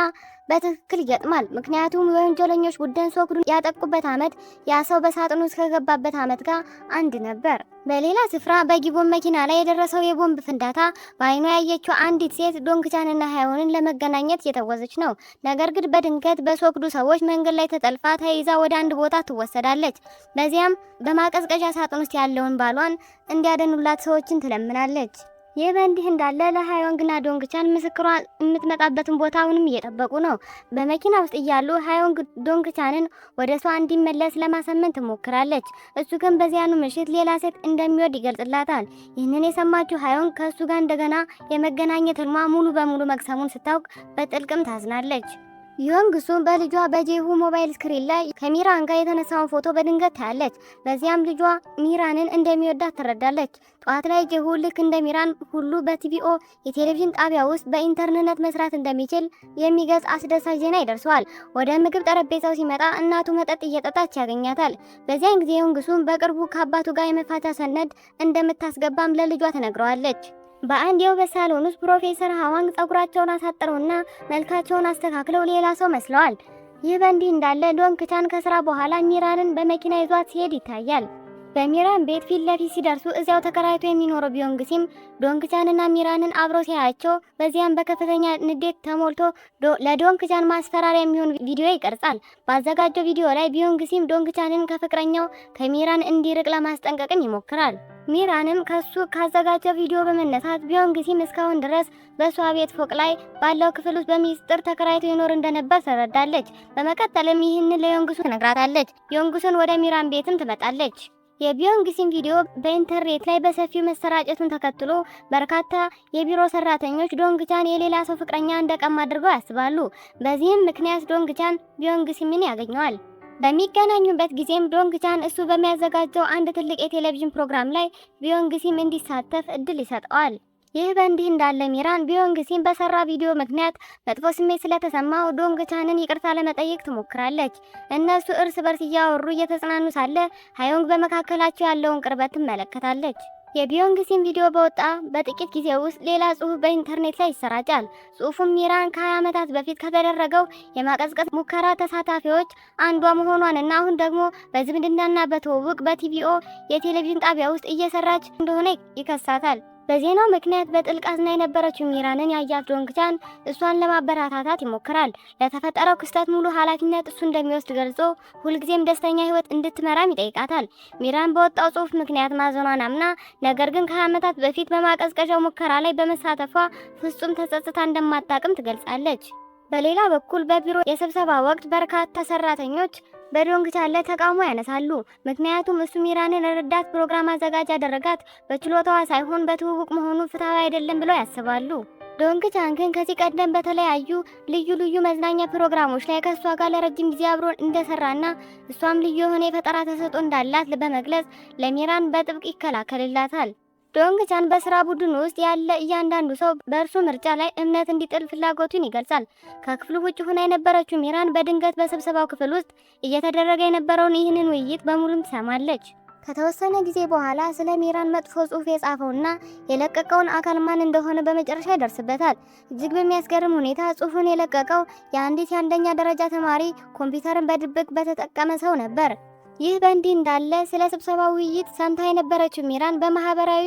በትክክል ይገጥማል። ምክንያቱም የወንጀለኞች ቡድን ሶክዱን ያጠቁበት ዓመት ያ ሰው በሳጥን ውስጥ ከገባበት ዓመት ጋር አንድ ነበር። በሌላ ስፍራ በጊቦን መኪና ላይ የደረሰው የቦምብ ፍንዳታ በአይኗ ያየችው አንዲት ሴት ዶንግቻንና ሃዮንን ለመገናኘት እየተወዘች ነው። ነገር ግን በድንገት በሶክዱ ሰዎች መንገድ ላይ ተጠልፋ ተይዛ ወደ አንድ ቦታ ትወሰዳለች። በዚያም በማቀዝቀዣ ሳጥን ውስጥ ያለውን ባሏን እንዲያደኑላት ሰዎችን ትለምናለች። ይህ በእንዲህ እንዳለ ለሃዮንግና ዶንግቻን ምስክሯ የምትመጣበትን ቦታ አሁንም እየጠበቁ ነው። በመኪና ውስጥ እያሉ ሃዮንግ ዶንግቻንን ወደ እሷ እንዲመለስ ለማሳመን ትሞክራለች። እሱ ግን በዚያኑ ምሽት ሌላ ሴት እንደሚወድ ይገልጽላታል። ይህንን የሰማችው ሃዮንግ ከእሱ ጋር እንደገና የመገናኘት ህልሟ ሙሉ በሙሉ መክሰሙን ስታውቅ በጥልቅም ታዝናለች። ዮንግሱ በልጇ በጄሁ ሞባይል ስክሪን ላይ ከሚራን ጋር የተነሳውን ፎቶ በድንገት ታያለች። በዚያም ልጇ ሚራንን እንደሚወዳት ትረዳለች። ጠዋት ላይ ጄሁ ልክ እንደ ሚራን ሁሉ በቲቪኦ የቴሌቪዥን ጣቢያ ውስጥ በኢንተርኔት መስራት እንደሚችል የሚገልጽ አስደሳች ዜና ይደርሰዋል። ወደ ምግብ ጠረጴዛው ሲመጣ እናቱ መጠጥ እየጠጣች ያገኛታል። በዚያን ጊዜ ዮንግሱ በቅርቡ ከአባቱ ጋር የመፋቻ ሰነድ እንደምታስገባም ለልጇ ትነግረዋለች። በአንድ የውበት ሳሎን ውስጥ ፕሮፌሰር ሃዋንግ ጸጉራቸውን አሳጥረውና መልካቸውን አስተካክለው ሌላ ሰው መስለዋል። ይህ በእንዲህ እንዳለ ዶንግቻን ከስራ በኋላ ሚራንን በመኪና ይዟት ሲሄድ ይታያል። በሚራን ቤት ፊት ለፊት ሲደርሱ እዚያው ተከራይቶ የሚኖረው ቢዮንግሲም ዶንግቻንና ሚራንን አብረው ሲያያቸው በዚያም በከፍተኛ ንዴት ተሞልቶ ለዶንግቻን ማስፈራሪያ የሚሆን ቪዲዮ ይቀርጻል። ባዘጋጀው ቪዲዮ ላይ ቢዮንግሲም ዶንግቻንን ከፍቅረኛው ከሚራን እንዲርቅ ለማስጠንቀቅም ይሞክራል። ሚራንም ከሱ ካዘጋጀው ቪዲዮ በመነሳት ቢዮንግሲም እስካሁን ድረስ በሷ ቤት ፎቅ ላይ ባለው ክፍል ውስጥ በሚስጥር ተከራይቶ ይኖር እንደነበር ተረዳለች። በመቀጠልም ይህንን ለዮንግሱ ትነግራታለች። ዮንግሱን ወደ ሚራን ቤትም ትመጣለች። የቢዮንግሲም ቪዲዮ በኢንተርኔት ላይ በሰፊው መሰራጨቱን ተከትሎ በርካታ የቢሮ ሰራተኞች ዶንግቻን የሌላ ሰው ፍቅረኛ እንደቀማ አድርገው ያስባሉ። በዚህም ምክንያት ዶንግቻን ቢዮንግሲምን ያገኘዋል። በሚገናኙበት ጊዜም ዶንግቻን እሱ በሚያዘጋጀው አንድ ትልቅ የቴሌቪዥን ፕሮግራም ላይ ቢዮንግሲም እንዲሳተፍ እድል ይሰጠዋል። ይህ በእንዲህ እንዳለ ሚራን ቢዮንግሲም በሰራ ቪዲዮ ምክንያት መጥፎ ስሜት ስለተሰማው ዶንግቻንን ይቅርታ ለመጠየቅ ትሞክራለች። እነሱ እርስ በርስ እያወሩ እየተጽናኑ ሳለ ሃዮንግ በመካከላቸው ያለውን ቅርበት ትመለከታለች። የቢዮንግሲም ቪዲዮ በወጣ በጥቂት ጊዜ ውስጥ ሌላ ጽሑፍ በኢንተርኔት ላይ ይሰራጫል። ጽሑፉም ሚራን ከ20 ዓመታት በፊት ከተደረገው የማቀዝቀዝ ሙከራ ተሳታፊዎች አንዷ መሆኗንና አሁን ደግሞ በዝምድናና በትውውቅ በቲቪኦ የቴሌቪዥን ጣቢያ ውስጥ እየሰራች እንደሆነ ይከሳታል። በዜናው ምክንያት በጥልቅ አዝና የነበረችው ሚራንን ያያት ዶንግቻን እሷን ለማበረታታት ይሞክራል። ለተፈጠረው ክስተት ሙሉ ኃላፊነት እሱ እንደሚወስድ ገልጾ ሁልጊዜም ደስተኛ ሕይወት እንድትመራም ይጠይቃታል። ሚራን በወጣው ጽሑፍ ምክንያት ማዘኗን አምና ነገር ግን ከ20 ዓመታት በፊት በማቀዝቀዣው ሙከራ ላይ በመሳተፏ ፍጹም ተጸጽታ እንደማታቅም ትገልጻለች። በሌላ በኩል በቢሮ የስብሰባ ወቅት በርካታ ሰራተኞች በዶንግቻን ላይ ተቃውሞ ያነሳሉ። ምክንያቱም እሱ ሚራንን ረዳት ፕሮግራም አዘጋጅ ያደረጋት በችሎታዋ ሳይሆን በትውውቅ መሆኑ ፍትሃዊ አይደለም ብለው ያስባሉ። ዶንግቻን ግን ከዚህ ቀደም በተለያዩ ልዩ መዝናኛ ፕሮግራሞች ላይ ከእሷ ጋር ለረጅም ጊዜ አብሮ እንደሰራና እሷም ልዩ የሆነ የፈጠራ ተሰጥኦ እንዳላት በመግለጽ ለሚራን በጥብቅ ይከላከልላታል። ዶንግቻን በስራ ቡድን ውስጥ ያለ እያንዳንዱ ሰው በእርሱ ምርጫ ላይ እምነት እንዲጥል ፍላጎቱን ይገልጻል። ከክፍሉ ውጭ ሆና የነበረችው ሚራን በድንገት በስብሰባው ክፍል ውስጥ እየተደረገ የነበረውን ይህንን ውይይት በሙሉም ትሰማለች። ከተወሰነ ጊዜ በኋላ ስለ ሚራን መጥፎ ጽሑፍ የጻፈውና የለቀቀውን አካል ማን እንደሆነ በመጨረሻ ይደርስበታል። እጅግ በሚያስገርም ሁኔታ ጽሑፉን የለቀቀው የአንዲት የአንደኛ ደረጃ ተማሪ ኮምፒውተርን በድብቅ በተጠቀመ ሰው ነበር። ይህ በእንዲህ እንዳለ ስለ ስብሰባው ውይይት ሰምታ የነበረችው ሚራን በማህበራዊ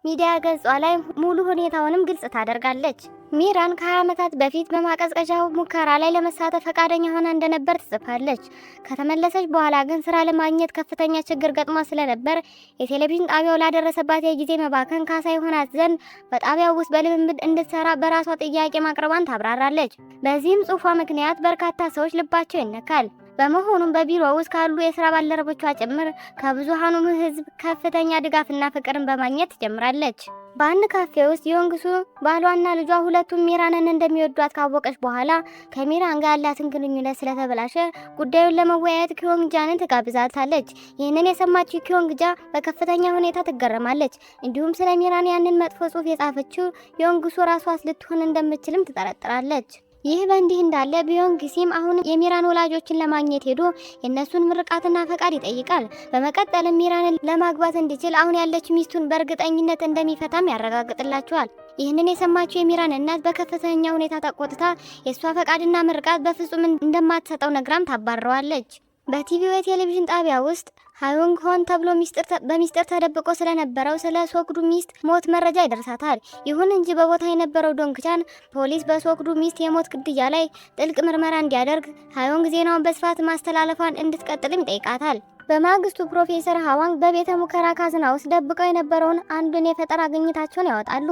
ሚዲያ ገጿ ላይ ሙሉ ሁኔታውንም ግልጽ ታደርጋለች። ሚራን ከ20 ዓመታት በፊት በማቀዝቀዣው ሙከራ ላይ ለመሳተፍ ፈቃደኛ ሆና እንደነበር ትጽፋለች። ከተመለሰች በኋላ ግን ስራ ለማግኘት ከፍተኛ ችግር ገጥሟ ስለነበር የቴሌቪዥን ጣቢያው ላደረሰባት የጊዜ መባከን ካሳ ይሆናት ዘንድ በጣቢያው ውስጥ በልምምድ እንድትሰራ በራሷ ጥያቄ ማቅረቧን ታብራራለች። በዚህም ጽሑፏ ምክንያት በርካታ ሰዎች ልባቸው ይነካል። በመሆኑም በቢሮ ውስጥ ካሉ የስራ ባልደረቦቿ ጭምር ከብዙሃኑ ሕዝብ ከፍተኛ ድጋፍና ፍቅርን በማግኘት ትጀምራለች። በአንድ ካፌ ውስጥ ዮንግሱ ባሏና ልጇ ሁለቱም ሚራንን እንደሚወዷት ካወቀች በኋላ ከሚራን ጋር ያላትን ግንኙነት ስለተበላሸ ጉዳዩን ለመወያየት ኪዮንግጃንን ትጋብዛታለች። ይህንን የሰማችው ኪዮንግጃ በከፍተኛ ሁኔታ ትገረማለች። እንዲሁም ስለ ሚራን ያንን መጥፎ ጽሑፍ የጻፈችው ዮንግሱ ራሷ ልትሆን እንደምትችልም ትጠረጥራለች። ይህ በእንዲህ እንዳለ ቢዮንግሲም አሁን የሚራን ወላጆችን ለማግኘት ሄዶ የእነሱን ምርቃትና ፈቃድ ይጠይቃል። በመቀጠልም ሚራንን ለማግባት እንዲችል አሁን ያለች ሚስቱን በእርግጠኝነት እንደሚፈታም ያረጋግጥላቸዋል። ይህንን የሰማችው የሚራን እናት በከፍተኛ ሁኔታ ተቆጥታ የእሷ ፈቃድና ምርቃት በፍጹም እንደማትሰጠው ነግራም ታባረዋለች። በቲቪው የቴሌቪዥን ጣቢያ ውስጥ ሃዮንግ ሆን ተብሎ በሚስጥር ተደብቆ ስለነበረው ስለ ሶክዱ ሚስት ሞት መረጃ ይደርሳታል። ይሁን እንጂ በቦታ የነበረው ዶንግቻን ፖሊስ በሶክዱ ሚስት የሞት ግድያ ላይ ጥልቅ ምርመራ እንዲያደርግ ሃዮንግ ዜናውን በስፋት ማስተላለፏን እንድትቀጥልም ይጠይቃታል። በማግስቱ ፕሮፌሰር ሃዋንግ በቤተ ሙከራ ካዝና ውስጥ ደብቀው የነበረውን አንዱን የፈጠራ ግኝታቸውን ያወጣሉ።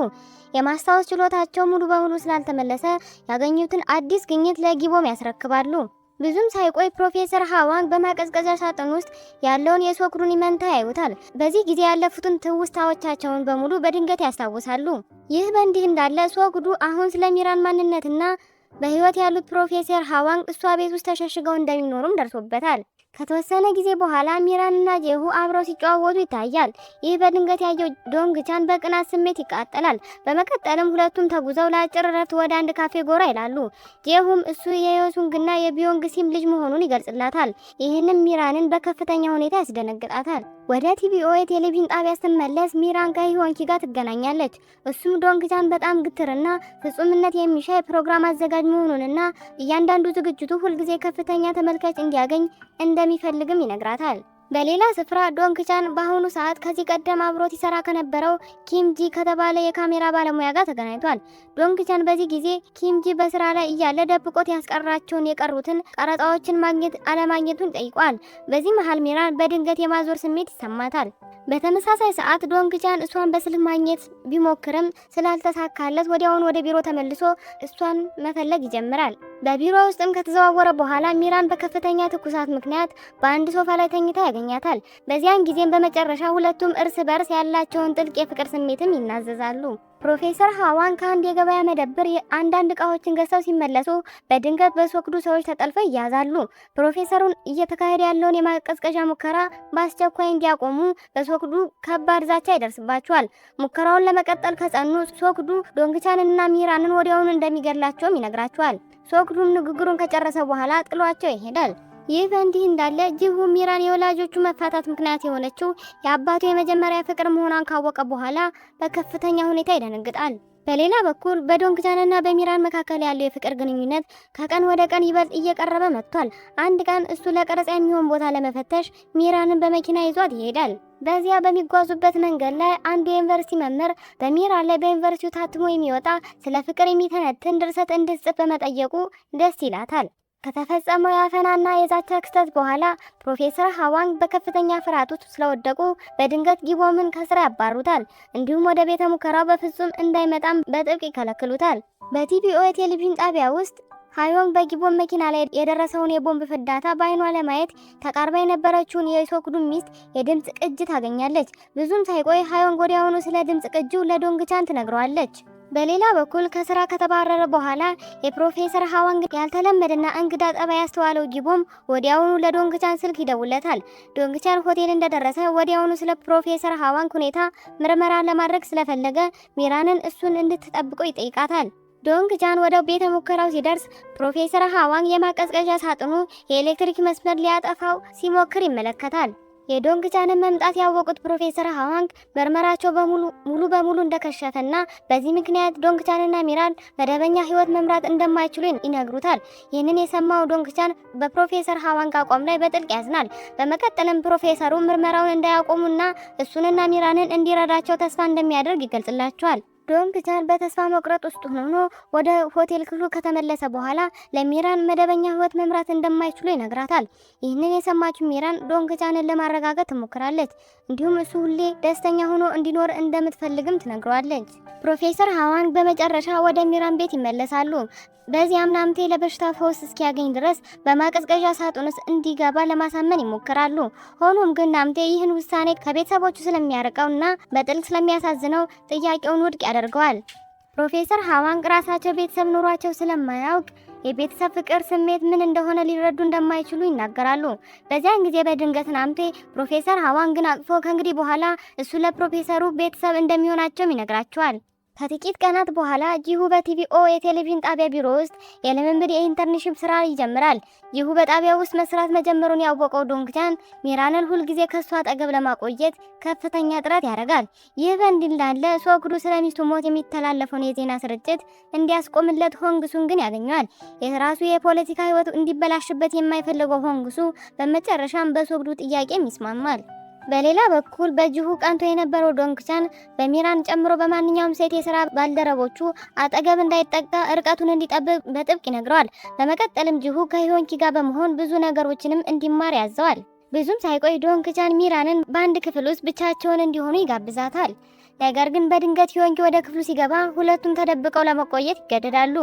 የማስታወስ ችሎታቸው ሙሉ በሙሉ ስላልተመለሰ ያገኙትን አዲስ ግኝት ለጊቦም ያስረክባሉ። ብዙም ሳይቆይ ፕሮፌሰር ሃዋንግ በማቀዝቀዣ ሳጥን ውስጥ ያለውን የሶክዱን መንታ ያዩታል። በዚህ ጊዜ ያለፉትን ትውስታዎቻቸውን በሙሉ በድንገት ያስታውሳሉ። ይህ በእንዲህ እንዳለ ሶክዱ አሁን ስለ ሚራን ማንነትና በህይወት ያሉት ፕሮፌሰር ሃዋንግ እሷ ቤት ውስጥ ተሸሽገው እንደሚኖሩም ደርሶበታል። ከተወሰነ ጊዜ በኋላ ሚራንና ጄሁ አብረው ሲጨዋወቱ ይታያል። ይህ በድንገት ያየው ዶንግቻን በቅናት ስሜት ይቃጠላል። በመቀጠልም ሁለቱም ተጉዘው ለአጭር እረፍት ወደ አንድ ካፌ ጎራ ይላሉ። ጄሁም እሱ የዮሱንግና የቢዮንግሲም ልጅ መሆኑን ይገልጽላታል። ይህንም ሚራንን በከፍተኛ ሁኔታ ያስደነግጣታል። ወደ ቲቪኦ የቴሌቪዥን ጣቢያ ስትመለስ ሚራን ከሂዮንኪ ጋር ትገናኛለች። እሱም ዶንግቻን በጣም ግትርና ፍጹምነት የሚሻ የፕሮግራም አዘጋጅ መሆኑንና እያንዳንዱ ዝግጅቱ ሁልጊዜ ከፍተኛ ተመልካች እንዲያገኝ እንደሚፈልግም ይነግራታል። በሌላ ስፍራ ዶንግቻን በአሁኑ ሰዓት ከዚህ ቀደም አብሮት ይሰራ ከነበረው ኪምጂ ከተባለ የካሜራ ባለሙያ ጋር ተገናኝቷል። ዶንግቻን በዚህ ጊዜ ኪምጂ በስራ ላይ እያለ ደብቆት ያስቀራቸውን የቀሩትን ቀረጻዎችን ማግኘት አለማግኘቱን ጠይቋል። በዚህ መሃል ሚራን በድንገት የማዞር ስሜት ይሰማታል። በተመሳሳይ ሰዓት ዶንግቻን እሷን በስልክ ማግኘት ቢሞክርም ስላልተሳካለት ወዲያውኑ ወደ ቢሮ ተመልሶ እሷን መፈለግ ይጀምራል። በቢሮ ውስጥም ከተዘዋወረ በኋላ ሚራን በከፍተኛ ትኩሳት ምክንያት በአንድ ሶፋ ላይ ተኝታ ያገኛታል። በዚያን ጊዜም በመጨረሻ ሁለቱም እርስ በርስ ያላቸውን ጥልቅ የፍቅር ስሜትም ይናዘዛሉ። ፕሮፌሰር ሃዋንግ ከአንድ የገበያ መደብር አንዳንድ እቃዎችን ገዝተው ሲመለሱ በድንገት በሶክዱ ሰዎች ተጠልፈው ይያዛሉ። ፕሮፌሰሩን እየተካሄደ ያለውን የማቀዝቀዣ ሙከራ በአስቸኳይ እንዲያቆሙ በሶክዱ ከባድ ዛቻ ይደርስባቸዋል። ሙከራውን ለመቀጠል ከጸኑ ሶክዱ ዶንግቻንንና ሚራንን ወዲያውኑ እንደሚገድላቸውም ይነግራቸዋል። ሶክዱም ንግግሩን ከጨረሰ በኋላ ጥሏቸው ይሄዳል። ይህ በእንዲህ እንዳለ ጂሁ ሚራን የወላጆቹ መፋታት ምክንያት የሆነችው የአባቱ የመጀመሪያ ፍቅር መሆኗን ካወቀ በኋላ በከፍተኛ ሁኔታ ይደነግጣል። በሌላ በኩል በዶንግቻንና በሚራን መካከል ያለው የፍቅር ግንኙነት ከቀን ወደ ቀን ይበልጥ እየቀረበ መጥቷል። አንድ ቀን እሱ ለቀረጻ የሚሆን ቦታ ለመፈተሽ ሚራንን በመኪና ይዟት ይሄዳል። በዚያ በሚጓዙበት መንገድ ላይ አንዱ የዩኒቨርሲቲ መምህር በሚራን ላይ በዩኒቨርሲቲው ታትሞ የሚወጣ ስለ ፍቅር የሚተነትን ድርሰት እንድትጽፍ በመጠየቁ ደስ ይላታል። ከተፈጸመው የአፈናና የዛቻ ክስተት በኋላ ፕሮፌሰር ሃዋንግ በከፍተኛ ፍርሃት ውስጥ ስለወደቁ በድንገት ጊቦምን ከስራ ያባሩታል። እንዲሁም ወደ ቤተ ሙከራው በፍጹም እንዳይመጣም በጥብቅ ይከለክሉታል። በቲቪኦ የቴሌቪዥን ጣቢያ ውስጥ ሃዮንግ በጊቦን መኪና ላይ የደረሰውን የቦምብ ፍንዳታ በአይኗ ለማየት ተቃርባ የነበረችውን የሶክዱን ሚስት የድምጽ ቅጅ ታገኛለች። ብዙም ሳይቆይ ሃዮንግ ወዲያውኑ ስለ ድምጽ ቅጂው ለዶንግቻን ትነግረዋለች። በሌላ በኩል ከስራ ከተባረረ በኋላ የፕሮፌሰር ሃዋንግ ያልተለመደና እንግዳ ጠባይ ያስተዋለው ጊቦም ወዲያውኑ ለዶንግቻን ስልክ ይደውለታል። ዶንግቻን ሆቴል እንደደረሰ ወዲያውኑ ስለ ፕሮፌሰር ሃዋንግ ሁኔታ ምርመራ ለማድረግ ስለፈለገ ሚራንን እሱን እንድትጠብቀው ይጠይቃታል። ዶንግቻን ወደ ቤተ ሙከራው ሲደርስ ፕሮፌሰር ሃዋንግ የማቀዝቀዣ ሳጥኑ የኤሌክትሪክ መስመር ሊያጠፋው ሲሞክር ይመለከታል። የዶንግቻንን መምጣት ያወቁት ፕሮፌሰር ሃዋንግ ምርመራቸው ሙሉ በሙሉ እንደከሸፈና በዚህ ምክንያት ዶንግቻንና ሚራን መደበኛ ህይወት መምራት እንደማይችሉ ይነግሩታል። ይህንን የሰማው ዶንግቻን በፕሮፌሰር ሃዋንግ አቋም ላይ በጥልቅ ያዝናል። በመቀጠልም ፕሮፌሰሩ ምርመራውን እንዳያቆሙና እሱንና ሚራንን እንዲረዳቸው ተስፋ እንደሚያደርግ ይገልጽላቸዋል። ዶንግቻን በተስፋ መቁረጥ ውስጥ ሆኖ ወደ ሆቴል ክፍሉ ከተመለሰ በኋላ ለሚራን መደበኛ ህይወት መምራት እንደማይችሉ ይነግራታል። ይህንን የሰማችው ሚራን ዶንግቻንን ለማረጋጋት ትሞክራለች። እንዲሁም እሱ ሁሌ ደስተኛ ሆኖ እንዲኖር እንደምትፈልግም ትነግረዋለች። ፕሮፌሰር ሃዋንግ በመጨረሻ ወደ ሚራን ቤት ይመለሳሉ። በዚያም ናምቴ ለበሽታ ፈውስ እስኪያገኝ ድረስ በማቀዝቀዣ ሳጥን ውስጥ እንዲገባ ለማሳመን ይሞክራሉ። ሆኖም ግን ናምቴ ይህን ውሳኔ ከቤተሰቦቹ ስለሚያርቀውና በጥልቅ ስለሚያሳዝነው ጥያቄውን ውድቅ ያደርገዋል። ፕሮፌሰር ሃዋንግ ራሳቸው ቤተሰብ ኑሯቸው ስለማያውቅ የቤተሰብ ፍቅር ስሜት ምን እንደሆነ ሊረዱ እንደማይችሉ ይናገራሉ። በዚያን ጊዜ በድንገት ናምቴ ፕሮፌሰር ሃዋንግን አቅፎ ከእንግዲህ በኋላ እሱ ለፕሮፌሰሩ ቤተሰብ እንደሚሆናቸውም ይነግራቸዋል። ከጥቂት ቀናት በኋላ ጂሁ በቲቪኦ የቴሌቪዥን ጣቢያ ቢሮ ውስጥ የልምምድ የኢንተርንሺፕ ስራ ይጀምራል። ጂሁ በጣቢያው ውስጥ መስራት መጀመሩን ያወቀው ዶንግቻን ሚራንን ሁልጊዜ ከሷ አጠገብ ለማቆየት ከፍተኛ ጥረት ያደርጋል። ይህ በእንዲህ እንዳለ ሶግዱ ስለሚስቱ ሞት የሚተላለፈውን የዜና ስርጭት እንዲያስቆምለት ሆንግሱን ግን ያገኘዋል። የራሱ የፖለቲካ ህይወት እንዲበላሽበት የማይፈልገው ሆንግሱ በመጨረሻም በሶግዱ ጥያቄም ይስማማል። በሌላ በኩል በጂሁ ቀንቶ የነበረው ዶንግቻን በሚራን ጨምሮ በማንኛውም ሴት የስራ ባልደረቦቹ አጠገብ እንዳይጠጋ እርቀቱን እንዲጠብቅ በጥብቅ ይነግረዋል። በመቀጠልም ጂሁ ከሂዮንኪ ጋር በመሆን ብዙ ነገሮችንም እንዲማር ያዘዋል። ብዙም ሳይቆይ ዶንግቻን ሚራንን በአንድ ክፍል ውስጥ ብቻቸውን እንዲሆኑ ይጋብዛታል። ነገር ግን በድንገት ሂዮንኪ ወደ ክፍሉ ሲገባ ሁለቱም ተደብቀው ለመቆየት ይገደዳሉ።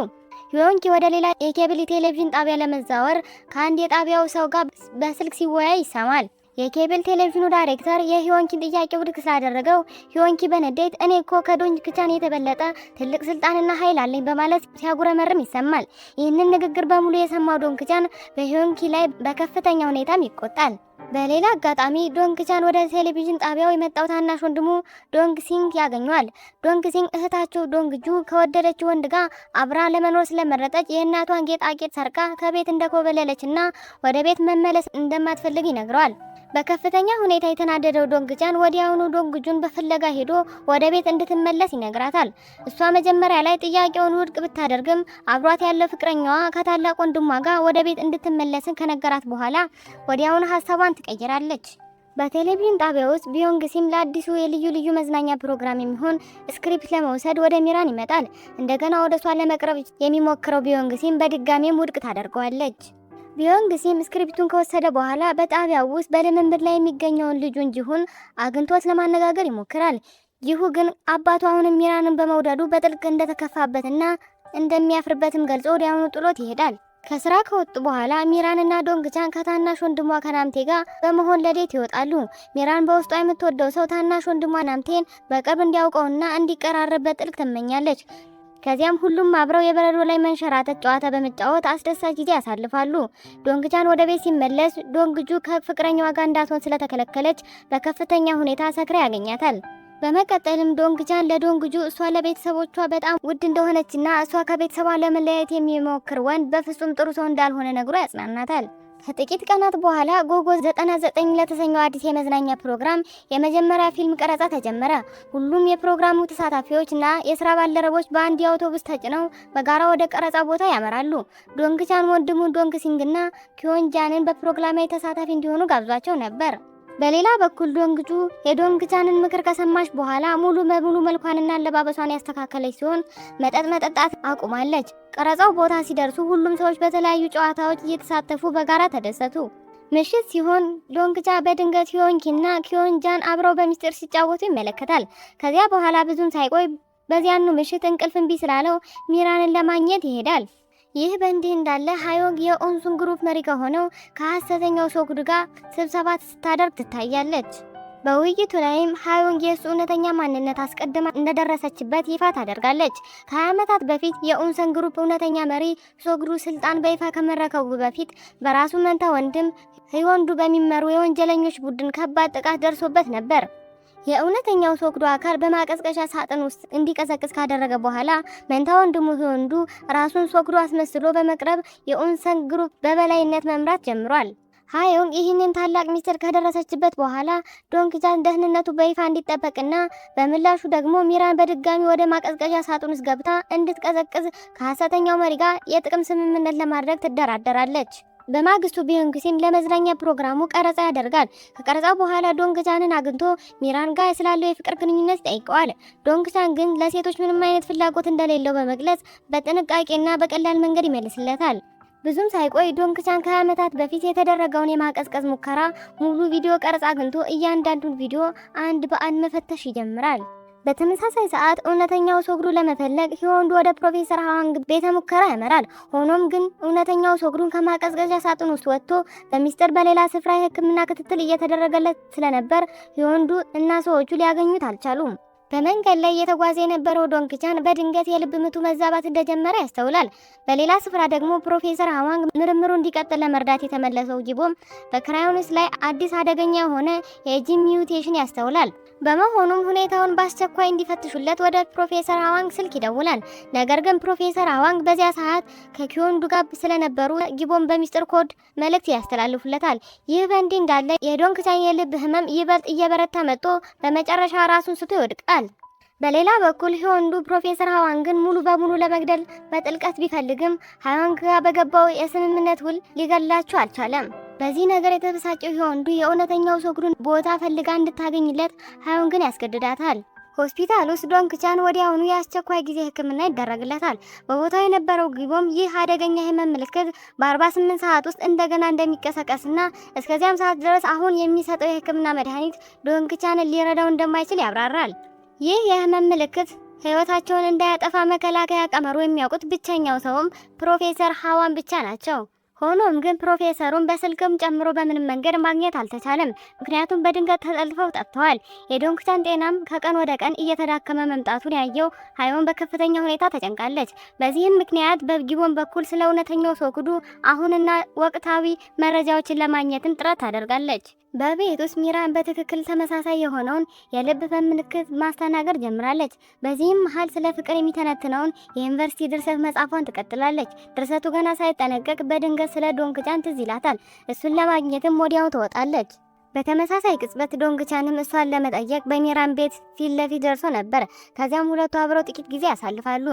ሂዮንኪ ወደ ሌላ የኬብል ቴሌቪዥን ጣቢያ ለመዛወር ከአንድ የጣቢያው ሰው ጋር በስልክ ሲወያይ ይሰማል። የኬብል ቴሌቪዥኑ ዳይሬክተር የሂዮንኪን ጥያቄ ውድቅ ስላደረገው ሂዮንኪ በንዴት እኔ እኮ ከዶንግቻን የተበለጠ ትልቅ ስልጣንና ኃይል አለኝ በማለት ሲያጉረመርም ይሰማል። ይህንን ንግግር በሙሉ የሰማው ዶንግቻን በሂዮንኪ ላይ በከፍተኛ ሁኔታም ይቆጣል። በሌላ አጋጣሚ ዶንግቻን ወደ ቴሌቪዥን ጣቢያው የመጣው ታናሽ ወንድሙ ዶንግሲንግ ያገኘዋል። ዶንግሲንግ እህታቸው ዶንግጁ ከወደደችው ወንድ ጋር አብራ ለመኖር ስለመረጠች የእናቷን ጌጣጌጥ ሰርቃ ከቤት እንደኮበለለችና ወደ ቤት መመለስ እንደማትፈልግ ይነግረዋል። በከፍተኛ ሁኔታ የተናደደው ዶንግቻን ወዲያውኑ ዶንግጁን በፍለጋ ሄዶ ወደ ቤት እንድትመለስ ይነግራታል። እሷ መጀመሪያ ላይ ጥያቄውን ውድቅ ብታደርግም አብሯት ያለው ፍቅረኛዋ ከታላቅ ወንድሟ ጋር ወደ ቤት እንድትመለስን ከነገራት በኋላ ወዲያውኑ ሀሳቧን ትቀይራለች። በቴሌቪዥን ጣቢያ ውስጥ ቢዮንግሲም ለአዲሱ የልዩ ልዩ መዝናኛ ፕሮግራም የሚሆን ስክሪፕት ለመውሰድ ወደ ሚራን ይመጣል። እንደገና ወደ እሷ ለመቅረብ የሚሞክረው ቢዮንግሲም በድጋሚም ውድቅ ታደርገዋለች። ቢዮንግሲም ስክሪፕቱን ከወሰደ በኋላ በጣቢያው ውስጥ በልምምድ ላይ የሚገኘውን ልጁን ጂሁን አግኝቶት ለማነጋገር ይሞክራል። ጂሁ ግን አባቱ አሁንም ሚራንን በመውደዱ በጥልቅ እንደተከፋበትና እንደሚያፍርበትም ገልጾ ወዲያውኑ ጥሎት ይሄዳል። ከስራ ከወጡ በኋላ ሚራንና ዶንግቻን ከታናሽ ወንድሟ ከናምቴ ጋር በመሆን ለዴት ይወጣሉ። ሚራን በውስጧ የምትወደው ሰው ታናሽ ወንድሟ ናምቴን በቅርብ እንዲያውቀውና እንዲቀራረብ በጥልቅ ትመኛለች። ከዚያም ሁሉም አብረው የበረዶ ላይ መንሸራተት ጨዋታ በመጫወት አስደሳች ጊዜ ያሳልፋሉ። ዶንግቻን ወደ ቤት ሲመለስ ዶንግጁ ከፍቅረኛዋ ጋር እንዳትሆን ስለተከለከለች በከፍተኛ ሁኔታ ሰክራ ያገኛታል። በመቀጠልም ዶንግቻን ለዶንግጁ እሷ ለቤተሰቦቿ በጣም ውድ እንደሆነችና እሷ ከቤተሰቧ ለመለያየት የሚሞክር ወንድ በፍጹም ጥሩ ሰው እንዳልሆነ ነግሮ ያጽናናታል። ከጥቂት ቀናት በኋላ ጎጎ 99 ለተሰኘው አዲስ የመዝናኛ ፕሮግራም የመጀመሪያ ፊልም ቀረጻ ተጀመረ። ሁሉም የፕሮግራሙ ተሳታፊዎችና የስራ ባልደረቦች በአንድ አውቶቡስ ተጭነው በጋራ ወደ ቀረጻ ቦታ ያመራሉ። ዶንግቻን ወንድሙ ዶንግሲንግና ኪዮንጃንን በፕሮግራሙ ተሳታፊ እንዲሆኑ ጋብዟቸው ነበር። በሌላ በኩል ዶንግጁ የዶንግቻንን ምክር ከሰማች በኋላ ሙሉ በሙሉ መልኳንና አለባበሷን ያስተካከለች ሲሆን መጠጥ መጠጣት አቁማለች። ቀረጻው ቦታ ሲደርሱ ሁሉም ሰዎች በተለያዩ ጨዋታዎች እየተሳተፉ በጋራ ተደሰቱ። ምሽት ሲሆን ዶንግቻ በድንገት ሂዮንኪና ኪዮንጃን አብረው በሚስጥር ሲጫወቱ ይመለከታል። ከዚያ በኋላ ብዙም ሳይቆይ በዚያኑ ምሽት እንቅልፍ እምቢ ስላለው ሚራንን ለማግኘት ይሄዳል። ይህ በእንዲህ እንዳለ ሃዮንግ የኦንሱን ግሩፕ መሪ ከሆነው ከሐሰተኛው ሶግዱ ጋር ስብሰባ ስታደርግ ትታያለች። በውይይቱ ላይም ሃዮንግ የእሱ እውነተኛ ማንነት አስቀድማ እንደደረሰችበት ይፋ ታደርጋለች። ከ20 ዓመታት በፊት የኦንሰን ግሩፕ እውነተኛ መሪ ሶግዱ ስልጣን በይፋ ከመረከቡ በፊት በራሱ መንታ ወንድም ህዮንዱ በሚመሩ የወንጀለኞች ቡድን ከባድ ጥቃት ደርሶበት ነበር። የእውነተኛው ሶግዱ አካል በማቀዝቀዣ ሳጥን ውስጥ እንዲቀዘቅዝ ካደረገ በኋላ መንታ ወንድሙ ህዮንዱ ራሱን ሶግዱ አስመስሎ በመቅረብ የኦንሰን ግሩፕ በበላይነት መምራት ጀምሯል። ሃዮንግ ይህንን ታላቅ ሚስጥር ከደረሰችበት በኋላ ዶንግቻን ደህንነቱ በይፋ እንዲጠበቅና በምላሹ ደግሞ ሚራን በድጋሚ ወደ ማቀዝቀዣ ሳጥን ውስጥ ገብታ እንድትቀዘቅዝ ከሐሰተኛው መሪ ጋር የጥቅም ስምምነት ለማድረግ ትደራደራለች። በማግስቱ ቢዮንግሲም ለመዝናኛ ፕሮግራሙ ቀረጻ ያደርጋል። ከቀረጻው በኋላ ዶንግቻንን አግኝቶ ሚራን ጋር ስላለው የፍቅር ግንኙነት ጠይቀዋል። ዶንግቻን ግን ለሴቶች ምንም አይነት ፍላጎት እንደሌለው በመግለጽ በጥንቃቄና በቀላል መንገድ ይመልስለታል። ብዙም ሳይቆይ ዶንግቻን ከዓመታት በፊት የተደረገውን የማቀዝቀዝ ሙከራ ሙሉ ቪዲዮ ቀረጻ አግኝቶ እያንዳንዱን ቪዲዮ አንድ በአንድ መፈተሽ ይጀምራል። በተመሳሳይ ሰዓት እውነተኛው ሶግዱ ለመፈለግ ሂወንዱ ወደ ፕሮፌሰር ሃዋንግ ቤተ ሙከራ ያመራል። ሆኖም ግን እውነተኛው ሶግዱን ከማቀዝቀዣ ሳጥን ውስጥ ወጥቶ በሚስጥር በሌላ ስፍራ የሕክምና ክትትል እየተደረገለት ስለነበር ሂወንዱ እና ሰዎቹ ሊያገኙት አልቻሉም። በመንገድ ላይ እየተጓዘ የነበረው ዶንግቻን በድንገት የልብ ምቱ መዛባት እንደጀመረ ያስተውላል። በሌላ ስፍራ ደግሞ ፕሮፌሰር ሃዋንግ ምርምሩ እንዲቀጥል ለመርዳት የተመለሰው ጂቦም በክራዮንስ ላይ አዲስ አደገኛ የሆነ የጂን ሚውቴሽን ያስተውላል። በመሆኑም ሁኔታውን በአስቸኳይ እንዲፈትሹለት ወደ ፕሮፌሰር ሃዋንግ ስልክ ይደውላል። ነገር ግን ፕሮፌሰር ሃዋንግ በዚያ ሰዓት ከኪዮንዱ ጋር ስለነበሩ ጊቦን በሚስጥር ኮድ መልእክት ያስተላልፉለታል። ይህ በእንዲህ እንዳለ የዶንግቻን የልብ ህመም ይበልጥ እየበረታ መጥቶ በመጨረሻ ራሱን ስቶ ይወድቃል። በሌላ በኩል ሂወንዱ ፕሮፌሰር ሃዋንግን ሙሉ በሙሉ ለመግደል በጥልቀት ቢፈልግም ሃዋንግ ጋር በገባው የስምምነት ውል ሊገላቸው አልቻለም። በዚህ ነገር የተበሳጨው ሂወንዱ የእውነተኛው ሶግዱን ቦታ ፈልጋ እንድታገኝለት ሃዋንግን ያስገድዳታል። ሆስፒታል ውስጥ ዶንግቻን ወዲያውኑ የአስቸኳይ ጊዜ ሕክምና ይደረግለታል። በቦታው የነበረው ጊቦም ይህ አደገኛ የህመም ምልክት በ48 ሰዓት ውስጥ እንደገና እንደሚቀሰቀስና እስከዚያም ሰዓት ድረስ አሁን የሚሰጠው የሕክምና መድኃኒት ዶንግቻንን ሊረዳው እንደማይችል ያብራራል። ይህ የህመም ምልክት ህይወታቸውን እንዳያጠፋ መከላከያ ቀመሩ የሚያውቁት ብቸኛው ሰውም ፕሮፌሰር ሃዋን ብቻ ናቸው። ሆኖም ግን ፕሮፌሰሩን በስልክም ጨምሮ በምንም መንገድ ማግኘት አልተቻለም። ምክንያቱም በድንገት ተጠልፈው ጠፍተዋል። የዶንግቻን ጤናም ከቀን ወደ ቀን እየተዳከመ መምጣቱን ያየው ሃዋን በከፍተኛ ሁኔታ ተጨንቃለች። በዚህም ምክንያት በጊቦን በኩል ስለ እውነተኛው ሶግዱ አሁንና ወቅታዊ መረጃዎችን ለማግኘትም ጥረት ታደርጋለች። በቤት ውስጥ ሚራን በትክክል ተመሳሳይ የሆነውን የልብ ህመም ምልክት ማስተናገድ ጀምራለች። በዚህም መሀል ስለ ፍቅር የሚተነትነውን የዩኒቨርሲቲ ድርሰት መጻፏን ትቀጥላለች። ድርሰቱ ገና ሳይጠነቀቅ በድንገት ስለ ዶንግቻን ትዝ ይላታል። እሱን ለማግኘትም ወዲያው ትወጣለች። በተመሳሳይ ቅጽበት ዶንግቻንም እሷን ለመጠየቅ በሚራን ቤት ፊት ለፊት ደርሶ ነበር። ከዚያም ሁለቱ አብረው ጥቂት ጊዜ ያሳልፋሉ።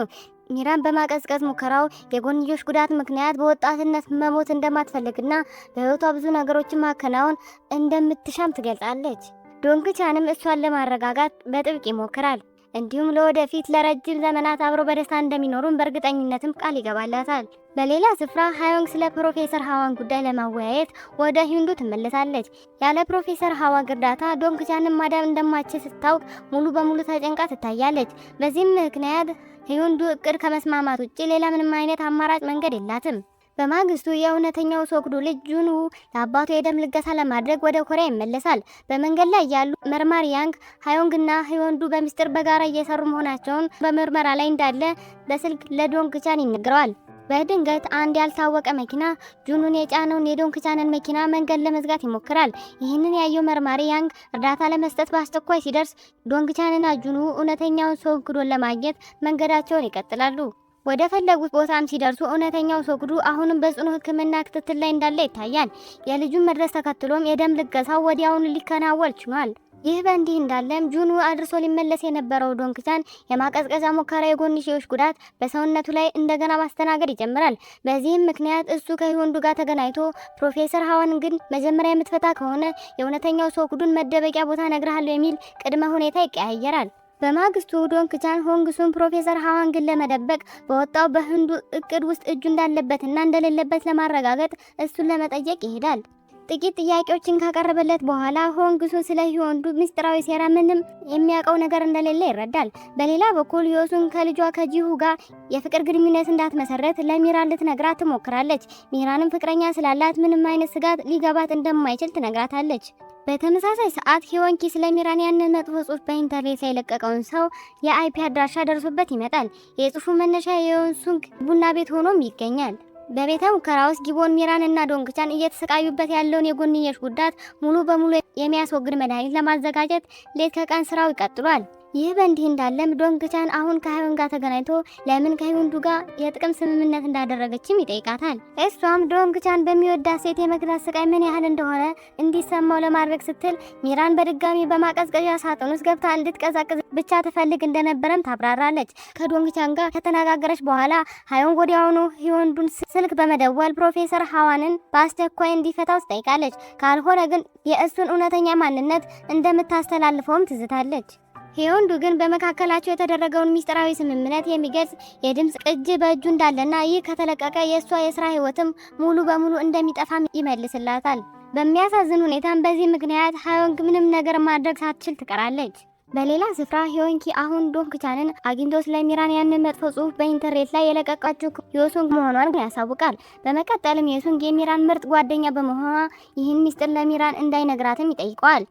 ሚራን በማቀዝቀዝ ሙከራው የጎንዮሽ ጉዳት ምክንያት በወጣትነት መሞት እንደማትፈልግና በህይወቷ ብዙ ነገሮችን ማከናወን እንደምትሻም ትገልጻለች። ዶንግቻንም እሷን ለማረጋጋት በጥብቅ ይሞክራል። እንዲሁም ለወደፊት ለረጅም ዘመናት አብረው በደስታ እንደሚኖሩን በእርግጠኝነትም ቃል ይገባላታል። በሌላ ስፍራ ሃዋንግ ስለ ፕሮፌሰር ሃዋንግ ጉዳይ ለማወያየት ወደ ሂወንዱ ትመለሳለች። ያለ ፕሮፌሰር ሃዋንግ እርዳታ ዶንግቻንን ማዳን እንደማትችል ስታውቅ ሙሉ በሙሉ ተጨንቃ ትታያለች። በዚህም ምክንያት ሂወንዱ እቅድ ከመስማማት ውጭ ሌላ ምንም አይነት አማራጭ መንገድ የላትም። በማግስቱ የእውነተኛው ሶግዱ ልጅ ጁንው ለአባቱ የደም ልገሳ ለማድረግ ወደ ኮሪያ ይመለሳል። በመንገድ ላይ ያሉ መርማሪ ያንግ ሃዋንግና ሂወንዱ በሚስጥር በጋራ እየሰሩ መሆናቸውን በምርመራ ላይ እንዳለ በስልክ ለዶንግቻን ይነግረዋል። በድንገት አንድ ያልታወቀ መኪና ጁኑን የጫነውን የዶንግቻንን መኪና መንገድ ለመዝጋት ይሞክራል። ይህንን ያየው መርማሪ ያንግ እርዳታ ለመስጠት በአስቸኳይ ሲደርስ ዶንግቻንና ጁኑ እውነተኛውን ሶግዱን ለማግኘት መንገዳቸውን ይቀጥላሉ። ወደ ፈለጉት ቦታም ሲደርሱ እውነተኛው ሶግዱ አሁንም በጽኑ ሕክምና ክትትል ላይ እንዳለ ይታያል። የልጁን መድረስ ተከትሎም የደም ልገሳው ወዲያውኑ ሊከናወን ችሏል። ይህ በእንዲህ እንዳለም ጁኑ አድርሶ ሊመለስ የነበረው ዶንግቻን የማቀዝቀዣ ሙከራ የጎንዮሽ ጉዳት በሰውነቱ ላይ እንደገና ማስተናገድ ይጀምራል። በዚህም ምክንያት እሱ ከሂወንዱ ጋር ተገናኝቶ ፕሮፌሰር ሃዋንግን መጀመሪያ የምትፈታ ከሆነ የእውነተኛው ሶግዱን መደበቂያ ቦታ እነግርሃለሁ የሚል ቅድመ ሁኔታ ይቀያየራል። በማግስቱ ዶንግቻን ሆንግሱን ፕሮፌሰር ሃዋንግን ለመደበቅ በወጣው በህንዱ እቅድ ውስጥ እጁ እንዳለበትና እንደሌለበት ለማረጋገጥ እሱን ለመጠየቅ ይሄዳል። ጥቂት ጥያቄዎችን ካቀረበለት በኋላ ሆንግሱ ስለ ሂወንዱ ምስጢራዊ ሴራ ምንም የሚያውቀው ነገር እንደሌለ ይረዳል። በሌላ በኩል ዮሱን ከልጇ ከጂሁ ጋር የፍቅር ግንኙነት እንዳትመሰረት ለሚራን ልትነግራት ትሞክራለች። ሚራንም ፍቅረኛ ስላላት ምንም አይነት ስጋት ሊገባት እንደማይችል ትነግራታለች። በተመሳሳይ ሰዓት ሂወንኪ ስለ ሚራን ያንን መጥፎ ጽሑፍ በኢንተርኔት ላይ የለቀቀውን ሰው የአይፒ አድራሻ ደርሶበት ይመጣል። የጽሑፉ መነሻ የዮሱንግ ቡና ቤት ሆኖም ይገኛል። በቤተ ሙከራ ውስጥ ጊቦን ሚራን እና ዶንግቻን እየተሰቃዩበት ያለውን የጎንዮሽ ጉዳት ሙሉ በሙሉ የሚያስወግድ መድኃኒት ለማዘጋጀት ሌት ከቀን ስራው ይቀጥሏል። ይህ በእንዲህ እንዳለም ዶንግቻን አሁን ከሃዮን ጋር ተገናኝቶ ለምን ከሂወንዱ ጋር የጥቅም ስምምነት እንዳደረገችም ይጠይቃታል። እሷም ዶንግቻን በሚወዳት ሴት የመክዳት ስቃይ ምን ያህል እንደሆነ እንዲሰማው ለማድረግ ስትል ሚራን በድጋሚ በማቀዝቀዣ ሳጥን ውስጥ ገብታ እንድትቀዛቅዝ ብቻ ትፈልግ እንደነበረም ታብራራለች። ከዶንግቻን ጋር ከተነጋገረች በኋላ ሃዮን ወዲያውኑ ሂወንዱን ስልክ በመደወል ፕሮፌሰር ሃዋንን በአስቸኳይ እንዲፈታው ትጠይቃለች። ካልሆነ ግን የእሱን እውነተኛ ማንነት እንደምታስተላልፈውም ትዝታለች። ሂወንዱ ግን በመካከላቸው የተደረገውን ሚስጥራዊ ስምምነት የሚገልጽ የድምጽ ቅጂ በእጁ እንዳለና ይህ ከተለቀቀ የእሷ የስራ ህይወትም ሙሉ በሙሉ እንደሚጠፋም ይመልስላታል። በሚያሳዝን ሁኔታም በዚህ ምክንያት ሃዮንግ ምንም ነገር ማድረግ ሳትችል ትቀራለች። በሌላ ስፍራ ሂወንኪ አሁን ዶንግቻንን አግኝቶ ስለ ሚራን ያንን መጥፎ ጽሑፍ በኢንተርኔት ላይ የለቀቀችው የሱንግ መሆኗን ያሳውቃል። በመቀጠልም የሱንግ የሚራን ምርጥ ጓደኛ በመሆኗ ይህን ሚስጥር ለሚራን እንዳይነግራትም ይጠይቀዋል።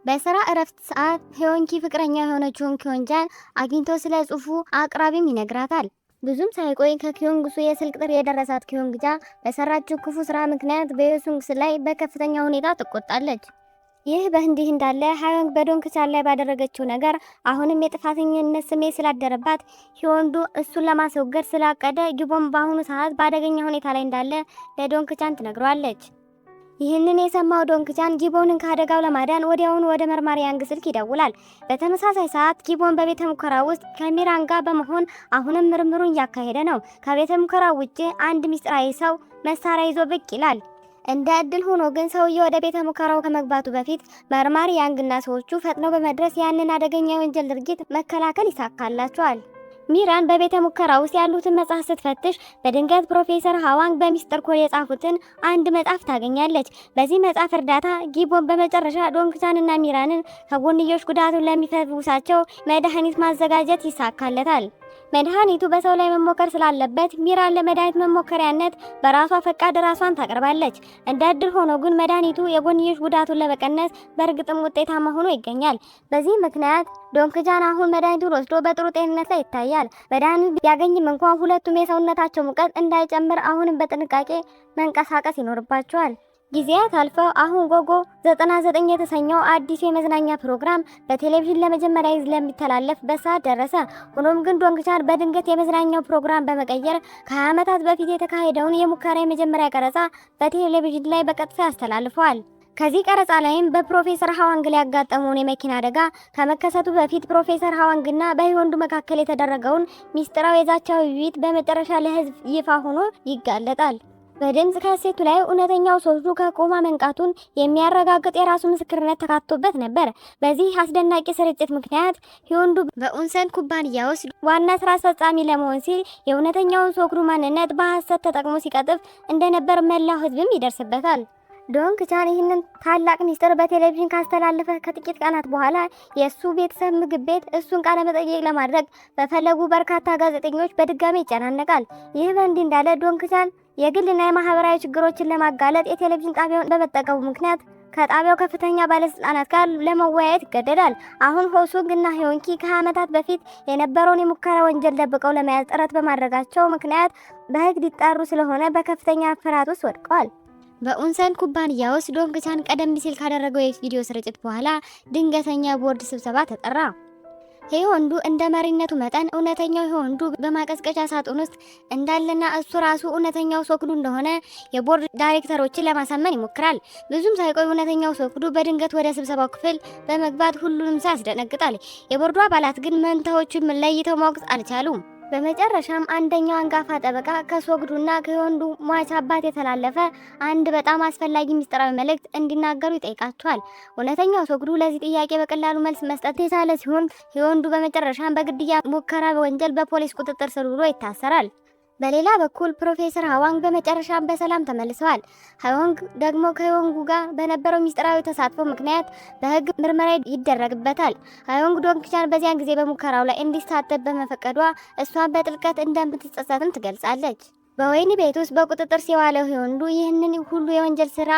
በስራ እረፍት ሰዓት ሂወንኪ ፍቅረኛ የሆነችውን ኪዮንጃን አግኝቶ ስለ ጽሑፉ አቅራቢም ይነግራታል። ብዙም ሳይቆይ ከኪዮንግሱ የስልክ ጥሪ የደረሳት ኪዮንግጃ በሰራችው ክፉ ስራ ምክንያት በዮሱንግስ ላይ በከፍተኛ ሁኔታ ትቆጣለች። ይህ በእንዲህ እንዳለ ሃዮንግ በዶንግቻን ላይ ባደረገችው ነገር አሁንም የጥፋተኝነት ስሜት ስላደረባት ሂወንዱ እሱን ለማስወገድ ስላቀደ ጊቦን በአሁኑ ሰዓት በአደገኛ ሁኔታ ላይ እንዳለ ለዶንግቻን ትነግሯለች። ይህንን የሰማው ዶንግቻን ጊቦንን ከአደጋው ለማዳን ወዲያውኑ ወደ መርማሪ ያንግ ስልክ ይደውላል። በተመሳሳይ ሰዓት ጊቦን በቤተ ሙከራ ውስጥ ከሚራን ጋር በመሆን አሁንም ምርምሩን እያካሄደ ነው። ከቤተ ሙከራው ውጭ አንድ ሚስጥራዊ ሰው መሳሪያ ይዞ ብቅ ይላል። እንደ እድል ሆኖ ግን ሰውየው ወደ ቤተ ሙከራው ከመግባቱ በፊት መርማሪ ያንግና ሰዎቹ ፈጥነው በመድረስ ያንን አደገኛ የወንጀል ድርጊት መከላከል ይሳካላቸዋል። ሚራን በቤተ ሙከራ ውስጥ ያሉትን መጽሐፍ ስትፈትሽ በድንገት ፕሮፌሰር ሃዋንግ በሚስጥር ኮድ የጻፉትን አንድ መጽሐፍ ታገኛለች። በዚህ መጽሐፍ እርዳታ ጊቦን በመጨረሻ ዶንግቻንና ሚራንን ከጎንዮሽ ጉዳቱን ለሚፈውሳቸው መድኃኒት ማዘጋጀት ይሳካለታል። መድኃኒቱ በሰው ላይ መሞከር ስላለበት ሚራን ለመድኃኒት መሞከሪያነት በራሷ ፈቃድ ራሷን ታቀርባለች። እንደ እድል ሆኖ ግን መድኃኒቱ የጎንዮሽ ጉዳቱን ለመቀነስ በእርግጥም ውጤታማ ሆኖ ይገኛል። በዚህ ምክንያት ዶንግቻን አሁን መድኃኒቱን ወስዶ በጥሩ ጤንነት ላይ ይታያል። መድኃኒቱ ቢያገኝም እንኳን ሁለቱም የሰውነታቸው ሙቀት እንዳይጨምር አሁንም በጥንቃቄ መንቀሳቀስ ይኖርባቸዋል። ጊዜያት አልፈው አሁን ጎጎ 99 የተሰኘው አዲሱ የመዝናኛ ፕሮግራም በቴሌቪዥን ለመጀመሪያ ጊዜ ለሚተላለፍ በሰዓት ደረሰ። ሆኖም ግን ዶንግቻን በድንገት የመዝናኛው ፕሮግራም በመቀየር ከ20 ዓመታት በፊት የተካሄደውን የሙከራ የመጀመሪያ ቀረጻ በቴሌቪዥን ላይ በቀጥታ ያስተላልፈዋል። ከዚህ ቀረጻ ላይም በፕሮፌሰር ሃዋንግ ላይ ያጋጠመውን የመኪና አደጋ ከመከሰቱ በፊት ፕሮፌሰር ሃዋንግና በሂወንዱ መካከል የተደረገውን ሚስጥራዊ የዛቻ ውይይት በመጨረሻ ለህዝብ ይፋ ሆኖ ይጋለጣል። በድምጽ ካሴቱ ላይ እውነተኛው ሶስቱ ከኮማ መንቃቱን የሚያረጋግጥ የራሱ ምስክርነት ተካቶበት ነበር። በዚህ አስደናቂ ስርጭት ምክንያት ሂወንዱ በኡንሰን ኩባንያ ውስጥ ዋና ስራ አስፈጻሚ ለመሆን ሲል የእውነተኛውን ሶክሩ ማንነት በሐሰት ተጠቅሞ ሲቀጥፍ እንደነበር መላው ህዝብም ይደርስበታል። ዶንግቻን ይህንን ታላቅ ሚስጥር በቴሌቪዥን ካስተላለፈ ከጥቂት ቀናት በኋላ የእሱ ቤተሰብ ምግብ ቤት እሱን ቃለ መጠይቅ ለማድረግ በፈለጉ በርካታ ጋዜጠኞች በድጋሚ ይጨናነቃል። ይህ በእንዲህ እንዳለ ዶንግቻን የግልና የማህበራዊ ችግሮችን ለማጋለጥ የቴሌቪዥን ጣቢያውን በመጠቀሙ ምክንያት ከጣቢያው ከፍተኛ ባለስልጣናት ጋር ለመወያየት ይገደዳል። አሁን ሆሱንግ እና ሂወንኪ ከ20 ዓመታት በፊት የነበረውን የሙከራ ወንጀል ደብቀው ለመያዝ ጥረት በማድረጋቸው ምክንያት በህግ ሊጣሩ ስለሆነ በከፍተኛ ፍርሃት ውስጥ ወድቀዋል። በኡንሰን ኩባንያ ውስጥ ዶንግቻን ቀደም ሲል ካደረገው የቪዲዮ ስርጭት በኋላ ድንገተኛ ቦርድ ስብሰባ ተጠራ። ሂወንዱ እንደ መሪነቱ መጠን እውነተኛው ሂወንዱ በማቀዝቀዣ ሳጥን ውስጥ እንዳለና እሱ ራሱ እውነተኛው ሶክዱ እንደሆነ የቦርድ ዳይሬክተሮችን ለማሳመን ይሞክራል። ብዙም ሳይቆይ እውነተኛው ሶክዱ በድንገት ወደ ስብሰባው ክፍል በመግባት ሁሉንም ሰው ያስደነግጣል። የቦርዱ አባላት ግን መንታዎቹን ለይተው ማወቅ አልቻሉም። በመጨረሻም አንደኛው አንጋፋ ጠበቃ ከሶክዱና ከሂወንዱ ሟች አባት የተላለፈ አንድ በጣም አስፈላጊ ሚስጥራዊ መልእክት እንዲናገሩ ይጠይቃቸዋል። እውነተኛው ሶክዱ ለዚህ ጥያቄ በቀላሉ መልስ መስጠት የቻለ ሲሆን ሂወንዱ በመጨረሻም በግድያ ሙከራ ወንጀል በፖሊስ ቁጥጥር ስር ውሎ ይታሰራል። በሌላ በኩል ፕሮፌሰር ሃዋንግ በመጨረሻም በሰላም ተመልሰዋል። ሃዋንግ ደግሞ ከሂወንዱ ጋር በነበረው ሚስጥራዊ ተሳትፎ ምክንያት በህግ ምርመራ ይደረግበታል። ሃዋንግ ዶንግቻን በዚያን ጊዜ በሙከራው ላይ እንዲሳተፍ በመፈቀዷ እሷን በጥልቀት እንደምትጸጸትም ትገልጻለች። በወህኒ ቤት ውስጥ በቁጥጥር ስር የዋለው ሂወንዱ ይህንን ሁሉ የወንጀል ስራ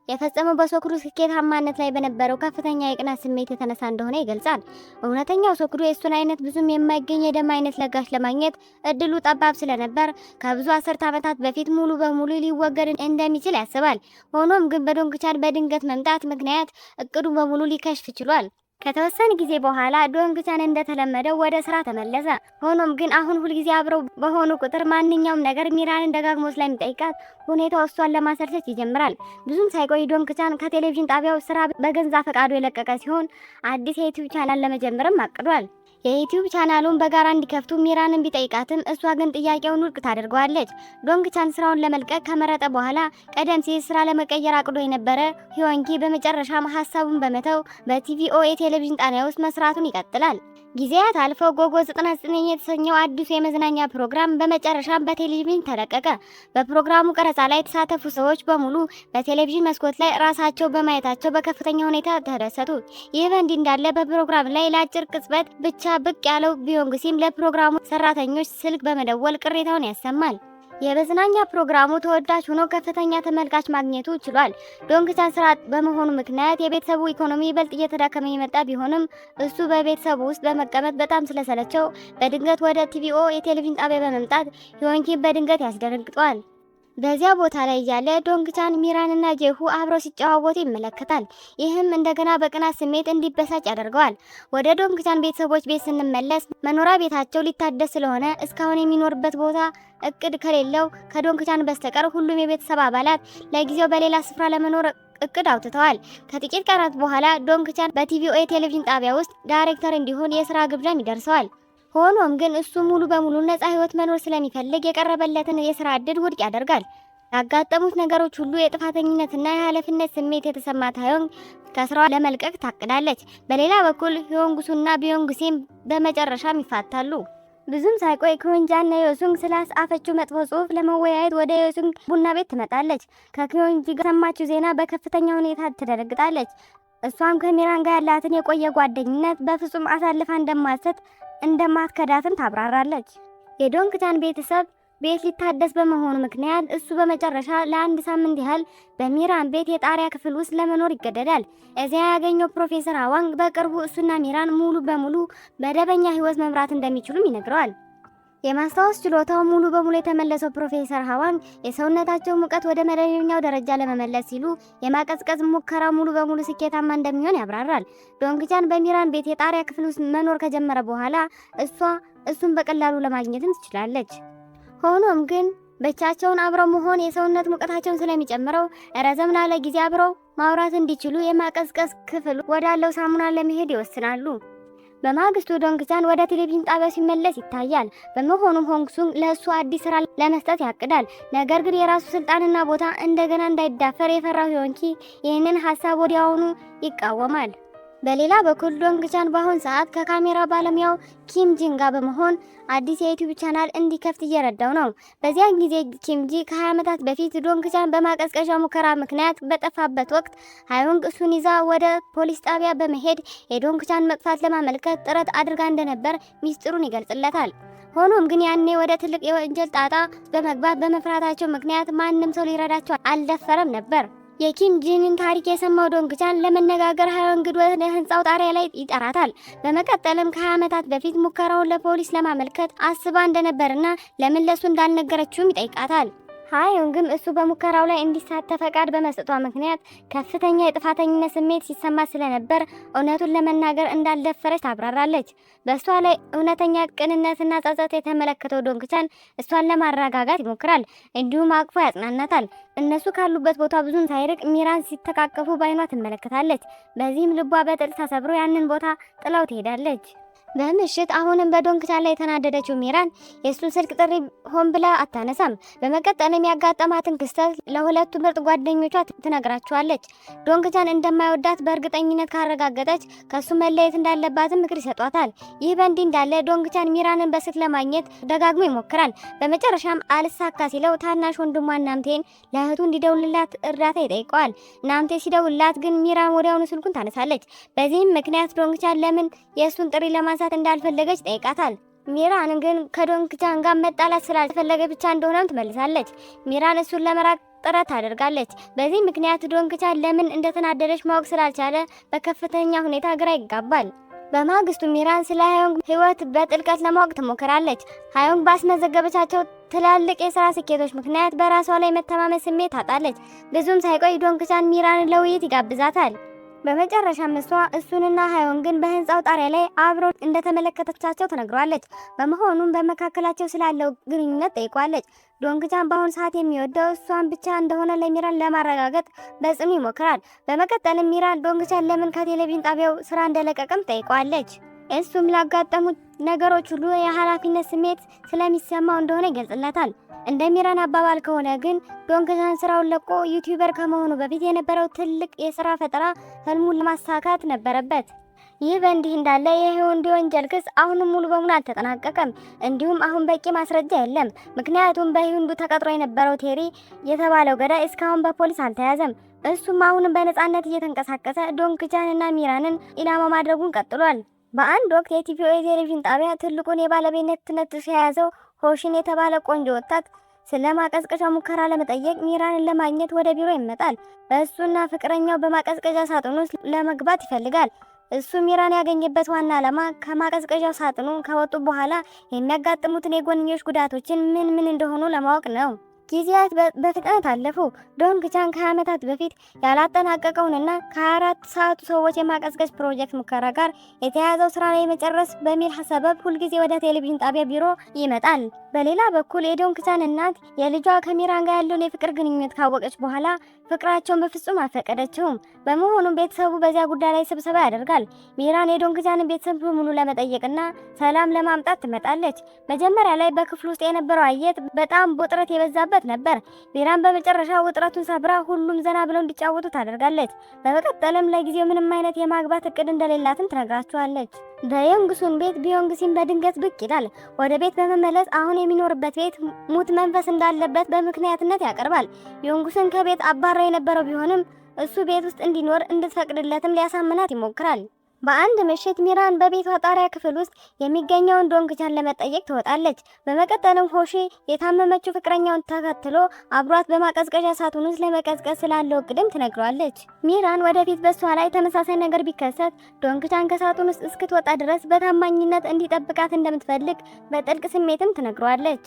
የፈጸመው በሶክዱ ስኬታማነት ላይ በነበረው ከፍተኛ የቅናት ስሜት የተነሳ እንደሆነ ይገልጻል። እውነተኛው ሶክዱ የእሱን አይነት ብዙም የማይገኝ የደም አይነት ለጋሽ ለማግኘት እድሉ ጠባብ ስለነበር ከብዙ አስርት ዓመታት በፊት ሙሉ በሙሉ ሊወገድ እንደሚችል ያስባል። ሆኖም ግን በዶንግቻን በድንገት መምጣት ምክንያት እቅዱ በሙሉ ሊከሽፍ ችሏል። ከተወሰነ ጊዜ በኋላ ዶንግቻን እንደተለመደው ወደ ስራ ተመለሰ። ሆኖም ግን አሁን ሁልጊዜ አብረው በሆኑ ቁጥር ማንኛውም ነገር ሚራንን ደጋግሞ ስለሚጠይቃት ሁኔታው እሷን ለማሰልቸት ይጀምራል። ብዙም ሳይቆይ ዶንግቻን ከቴሌቪዥን ጣቢያው ስራ በገንዛ ፈቃዱ የለቀቀ ሲሆን አዲስ የዩቲዩብ ቻናል ለመጀመርም አቅዷል። የዩቲዩብ ቻናሉን በጋራ እንዲከፍቱ ሚራንን ቢጠይቃትም እሷ ግን ጥያቄውን ውድቅ ታደርገዋለች። ዶንግቻን ስራውን ለመልቀቅ ከመረጠ በኋላ ቀደም ሲል ስራ ለመቀየር አቅዶ የነበረ ሂዮንጊ በመጨረሻም ሀሳቡን በመተው በቲቪኦ የቴሌቪዥን ጣቢያ ውስጥ መስራቱን ይቀጥላል። ጊዜያት አልፈው ጎጎ 99 የተሰኘው አዲሱ የመዝናኛ ፕሮግራም በመጨረሻም በቴሌቪዥን ተለቀቀ። በፕሮግራሙ ቀረጻ ላይ የተሳተፉ ሰዎች በሙሉ በቴሌቪዥን መስኮት ላይ ራሳቸው በማየታቸው በከፍተኛ ሁኔታ ተደሰቱ። ይህ በእንዲህ እንዳለ በፕሮግራም ላይ ለአጭር ቅጽበት ብቻ ብቅ ያለው ቢዮንግሲም ለፕሮግራሙ ሰራተኞች ስልክ በመደወል ቅሬታውን ያሰማል። የመዝናኛ ፕሮግራሙ ተወዳጅ ሆኖ ከፍተኛ ተመልካች ማግኘቱ ችሏል። ዶንግቻን ስራ በመሆኑ ምክንያት የቤተሰቡ ኢኮኖሚ ይበልጥ እየተዳከመ የመጣ ቢሆንም እሱ በቤተሰቡ ውስጥ በመቀመጥ በጣም ስለሰለቸው በድንገት ወደ ቲቪኦ የቴሌቪዥን ጣቢያ በመምጣት ሂዮንጊን በድንገት ያስደነግጠዋል። በዚያ ቦታ ላይ ያለ ዶንግቻን ሚራንና ጄሁ አብረው ሲጨዋወቱ ይመለከታል። ይህም እንደገና በቅናት ስሜት እንዲበሳጭ ያደርገዋል። ወደ ዶንግቻን ቤተሰቦች ቤት ስንመለስ መኖሪያ ቤታቸው ሊታደስ ስለሆነ እስካሁን የሚኖርበት ቦታ እቅድ ከሌለው ከዶንግቻን በስተቀር ሁሉም የቤተሰብ አባላት ለጊዜው በሌላ ስፍራ ለመኖር እቅድ አውጥተዋል። ከጥቂት ቀናት በኋላ ዶንግቻን በቲቪኦ የቴሌቪዥን ጣቢያ ውስጥ ዳይሬክተር እንዲሆን የስራ ግብዣም ይደርሰዋል። ሆኖም ግን እሱ ሙሉ በሙሉ ነፃ ህይወት መኖር ስለሚፈልግ የቀረበለትን የስራ እድል ውድቅ ያደርጋል። ያጋጠሙት ነገሮች ሁሉ የጥፋተኝነትና የኃላፊነት ስሜት የተሰማት ሂዮንግ ከስራዋ ለመልቀቅ ታቅዳለች። በሌላ በኩል ሂዮንግሱና ቢዮንግሲም በመጨረሻም ይፋታሉ። ብዙም ሳይቆይ ኩንጃና ዮሱንግ ስላስአፈችው መጥፎ ጽሑፍ ለመወያየት ወደ ዮሱንግ ቡና ቤት ትመጣለች። ከኩንጂ ጋር ሰማችው ዜና በከፍተኛ ሁኔታ ትደነግጣለች። እሷም ከሚራን ጋር ያላትን የቆየ ጓደኝነት በፍጹም አሳልፋ እንደማትከዳትም ታብራራለች። የዶንግቻን ቤተሰብ ቤት ሊታደስ በመሆኑ ምክንያት እሱ በመጨረሻ ለአንድ ሳምንት ያህል በሚራን ቤት የጣሪያ ክፍል ውስጥ ለመኖር ይገደዳል። እዚያ ያገኘው ፕሮፌሰር ሃዋንግ በቅርቡ እሱና ሚራን ሙሉ በሙሉ መደበኛ ህይወት መምራት እንደሚችሉም ይነግረዋል። የማስታወስ ችሎታው ሙሉ በሙሉ የተመለሰው ፕሮፌሰር ሃዋንግ የሰውነታቸው ሙቀት ወደ መደበኛው ደረጃ ለመመለስ ሲሉ የማቀዝቀዝ ሙከራ ሙሉ በሙሉ ስኬታማ እንደሚሆን ያብራራል። ዶንግቻን በሚራን ቤት የጣሪያ ክፍል ውስጥ መኖር ከጀመረ በኋላ እሱን በቀላሉ ለማግኘትም ትችላለች። ሆኖም ግን ብቻቸውን አብረው መሆን የሰውነት ሙቀታቸውን ስለሚጨምረው ረዘም ላለ ጊዜ አብረው ማውራት እንዲችሉ የማቀዝቀዝ ክፍል ወዳለው ሳሙና ለመሄድ ይወስናሉ። በማግስቱ ዶንግቻን ወደ ቴሌቪዥን ጣቢያ ሲመለስ ይታያል። በመሆኑም ሆንግሱንግ ለእሱ አዲስ ስራ ለመስጠት ያቅዳል። ነገር ግን የራሱ ስልጣንና ቦታ እንደገና እንዳይዳፈር የፈራው ሂዮንጊ ይህንን ሀሳብ ወዲያውኑ ይቃወማል። በሌላ በኩል ዶንግቻን በአሁን ሰዓት ከካሜራ ባለሙያው ኪም ጂን ጋር በመሆን አዲስ የዩቲዩብ ቻናል እንዲከፍት እየረዳው ነው። በዚያን ጊዜ ኪም ጂ ከ20 ዓመታት በፊት ዶንግቻን በማቀዝቀዣ ሙከራ ምክንያት በጠፋበት ወቅት ሂዮንግ እሱን ይዛ ወደ ፖሊስ ጣቢያ በመሄድ የዶንግቻን መጥፋት ለማመልከት ጥረት አድርጋ እንደነበር ሚስጥሩን ይገልጽለታል። ሆኖም ግን ያኔ ወደ ትልቅ የወንጀል ጣጣ በመግባት በመፍራታቸው ምክንያት ማንም ሰው ሊረዳቸው አልደፈረም ነበር። የኪም ጂንን ታሪክ የሰማው ዶንግቻን ለመነጋገር ሂዮንግ ወደ ህንጻው ጣሪያ ላይ ይጠራታል። በመቀጠልም ከ20 ዓመታት በፊት ሙከራውን ለፖሊስ ለማመልከት አስባ እንደነበርና ለምን ለሱ እንዳልነገረችውም ይጠይቃታል። ሂዮንግም እሱ በሙከራው ላይ እንዲሳተፍ ፈቃድ በመስጠቷ ምክንያት ከፍተኛ የጥፋተኝነት ስሜት ሲሰማ ስለነበር እውነቱን ለመናገር እንዳልደፈረች ታብራራለች። በእሷ ላይ እውነተኛ ቅንነትና ጸጸት የተመለከተው ዶንግቻን እሷን ለማረጋጋት ይሞክራል። እንዲሁም አቅፎ ያጽናናታል። እነሱ ካሉበት ቦታ ብዙም ሳይርቅ ሚራን ሲተቃቀፉ ባይኗ ትመለከታለች። በዚህም ልቧ በጥል ተሰብሮ ያንን ቦታ ጥላው ትሄዳለች። በምሽት አሁንም በዶንግቻን ላይ የተናደደችው ሚራን የእሱን ስልክ ጥሪ ሆን ብላ አታነሳም። በመቀጠልም ያጋጠማትን ክስተት ለሁለቱ ምርጥ ጓደኞቿ ትነግራቸዋለች። ዶንግቻን እንደማይወዳት በእርግጠኝነት ካረጋገጠች ከሱ መለየት እንዳለባትም ምክር ይሰጧታል። ይህ በእንዲህ እንዳለ ዶንግቻን ሚራንን በስልክ ለማግኘት ደጋግሞ ይሞክራል። በመጨረሻም አልሳካ ሲለው ታናሽ ወንድሟ ናምቴን ለእህቱ እንዲደውልላት እርዳታ ይጠይቀዋል። ናምቴ ሲደውልላት ግን ሚራን ወዲያውኑ ስልኩን ታነሳለች። በዚህም ምክንያት ዶንግቻን ለምን የእሱን ጥሪ ለማንሳት እንዳልፈለገች ጠይቃታል። ሚራን ግን ከዶንግቻን ጋር መጣላት ስላልፈለገ ብቻ እንደሆነም ትመልሳለች። ሚራን እሱን ለመራቅ ጥረት ታደርጋለች። በዚህ ምክንያት ዶንግቻን ለምን እንደተናደደች ማወቅ ስላልቻለ በከፍተኛ ሁኔታ ግራ ይጋባል። በማግስቱ ሚራን ስለ ሂዮንግ ህይወት በጥልቀት ለማወቅ ትሞክራለች። ሂዮንግ ባስመዘገበቻቸው ትላልቅ የስራ ስኬቶች ምክንያት በራሷ ላይ መተማመን ስሜት ታጣለች። ብዙም ሳይቆይ ዶንግቻን ሚራንን ለውይይት ይጋብዛታል። በመጨረሻም እሱንና ሃዮንግን በህንጻው ጣሪያ ላይ አብረው እንደተመለከተቻቸው ተነግሯለች። በመሆኑም በመካከላቸው ስላለው ግንኙነት ጠይቋለች። ዶንግቻን በአሁኑ ሰዓት የሚወደው እሷን ብቻ እንደሆነ ለሚራን ለማረጋገጥ በጽኑ ይሞክራል። በመቀጠልም ሚራን ዶንግቻን ለምን ከቴሌቪዥን ጣቢያው ስራ እንደለቀቀም ጠይቋለች። እሱም ላጋጠሙት ነገሮች ሁሉ የኃላፊነት ስሜት ስለሚሰማው እንደሆነ ይገልጽላታል። እንደ ሚራን አባባል ከሆነ ግን ዶንግቻን ስራውን ለቆ ዩቲዩበር ከመሆኑ በፊት የነበረው ትልቅ የስራ ፈጠራ ህልሙን ለማሳካት ነበረበት። ይህ በእንዲህ እንዳለ የህዮንዲ ወንጀል ክስ አሁንም ሙሉ በሙሉ አልተጠናቀቀም። እንዲሁም አሁን በቂ ማስረጃ የለም። ምክንያቱም በህንዱ ተቀጥሮ የነበረው ቴሪ የተባለው ገዳይ እስካሁን በፖሊስ አልተያዘም። እሱም አሁንም በነጻነት እየተንቀሳቀሰ ዶንግቻንና ሚራንን ኢላማ ማድረጉን ቀጥሏል። በአንድ ወቅት የቲቪኦ የቴሌቪዥን ጣቢያ ትልቁን የባለቤትነት ድርሻ የያዘው ሆሽን የተባለ ቆንጆ ወጣት ስለ ማቀዝቀዣ ሙከራ ለመጠየቅ ሚራንን ለማግኘት ወደ ቢሮ ይመጣል። እሱና ፍቅረኛው በማቀዝቀዣ ሳጥኑ ውስጥ ለመግባት ይፈልጋል። እሱ ሚራን ያገኘበት ዋና ዓላማ ከማቀዝቀዣው ሳጥኑ ከወጡ በኋላ የሚያጋጥሙትን የጎንዮሽ ጉዳቶችን ምን እንደሆኑ ለማወቅ ነው። ጊዜያት በፍጥነት አለፉ። ዶንግቻን ከዓመታት በፊት ያላጠናቀቀውንና ከ24 ሰዓቱ ሰዎች የማቀዝቀዝ ፕሮጀክት ሙከራ ጋር የተያዘው ስራ ላይ መጨረስ በሚል ሰበብ ሁልጊዜ ወደ ቴሌቪዥን ጣቢያ ቢሮ ይመጣል። በሌላ በኩል የዶንግቻን እናት የልጇ ከሚራን ጋር ያለውን የፍቅር ግንኙነት ካወቀች በኋላ ፍቅራቸውን በፍጹም አልፈቀደችውም። በመሆኑም ቤተሰቡ በዚያ ጉዳይ ላይ ስብሰባ ያደርጋል። ሚራን የዶንግቻንን ቤተሰብ በሙሉ ለመጠየቅና ሰላም ለማምጣት ትመጣለች። መጀመሪያ ላይ በክፍሉ ውስጥ የነበረው አየት በጣም ውጥረት የበዛበት ነበር። ሚራን በመጨረሻ ውጥረቱን ሰብራ ሁሉም ዘና ብለው እንዲጫወቱ ታደርጋለች። በመቀጠልም ለጊዜው ምንም አይነት የማግባት እቅድ እንደሌላትም ትነግራቸዋለች። በዮንግሱን ቤት ቢዮንግሲን በድንገት ብቅ ይላል። ወደ ቤት በመመለስ አሁን የሚኖርበት ቤት ሙት መንፈስ እንዳለበት በምክንያትነት ያቀርባል። ዮንግሱን ከቤት አባራ የነበረው ቢሆንም እሱ ቤት ውስጥ እንዲኖር እንድትፈቅድለትም ሊያሳምናት ይሞክራል። በአንድ ምሽት ሚራን በቤቷ ጣሪያ ክፍል ውስጥ የሚገኘውን ዶንግቻን ለመጠየቅ ትወጣለች። በመቀጠልም ሆሺ የታመመችው ፍቅረኛውን ተከትሎ አብሯት በማቀዝቀዣ ሳጥን ውስጥ ለመቀዝቀዝ ስላለው እቅድም ትነግሯለች። ሚራን ወደፊት በሷ ላይ ተመሳሳይ ነገር ቢከሰት ዶንግቻን ከሳጥን ውስጥ እስክትወጣ ድረስ በታማኝነት እንዲጠብቃት እንደምትፈልግ በጥልቅ ስሜትም ትነግሯለች።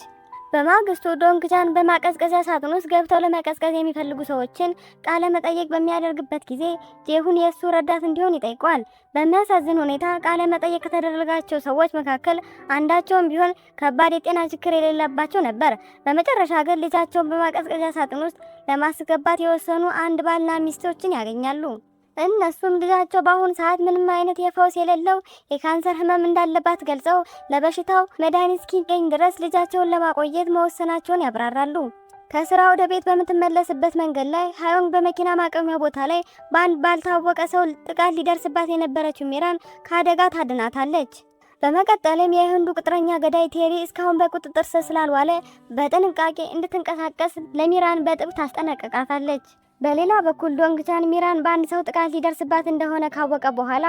በማግስቱ ዶንግቻን በማቀዝቀዣ ሳጥን ውስጥ ገብተው ለመቀዝቀዝ የሚፈልጉ ሰዎችን ቃለ መጠየቅ በሚያደርግበት ጊዜ ጄሁን የእሱ ረዳት እንዲሆን ይጠይቋል። በሚያሳዝን ሁኔታ ቃለ መጠየቅ ከተደረጋቸው ሰዎች መካከል አንዳቸውም ቢሆን ከባድ የጤና ችግር የሌለባቸው ነበር። በመጨረሻ ግን ልጃቸውን በማቀዝቀዣ ሳጥን ውስጥ ለማስገባት የወሰኑ አንድ ባልና ሚስቶችን ያገኛሉ። እነሱም ልጃቸው በአሁኑ ሰዓት ምንም አይነት የፈውስ የሌለው የካንሰር ህመም እንዳለባት ገልጸው ለበሽታው መድኃኒት እስኪገኝ ድረስ ልጃቸውን ለማቆየት መወሰናቸውን ያብራራሉ። ከስራ ወደ ቤት በምትመለስበት መንገድ ላይ ሃዮንግ በመኪና ማቆሚያ ቦታ ላይ በአንድ ባልታወቀ ሰው ጥቃት ሊደርስባት የነበረችው ሚራን ከአደጋ ታድናታለች። በመቀጠልም የህንዱ ቅጥረኛ ገዳይ ቴሪ እስካሁን በቁጥጥር ስር ስላልዋለ በጥንቃቄ እንድትንቀሳቀስ ለሚራን በጥብቅ ታስጠነቅቃታለች። በሌላ በኩል ዶንግቻን ሚራን በአንድ ሰው ጥቃት ሊደርስባት እንደሆነ ካወቀ በኋላ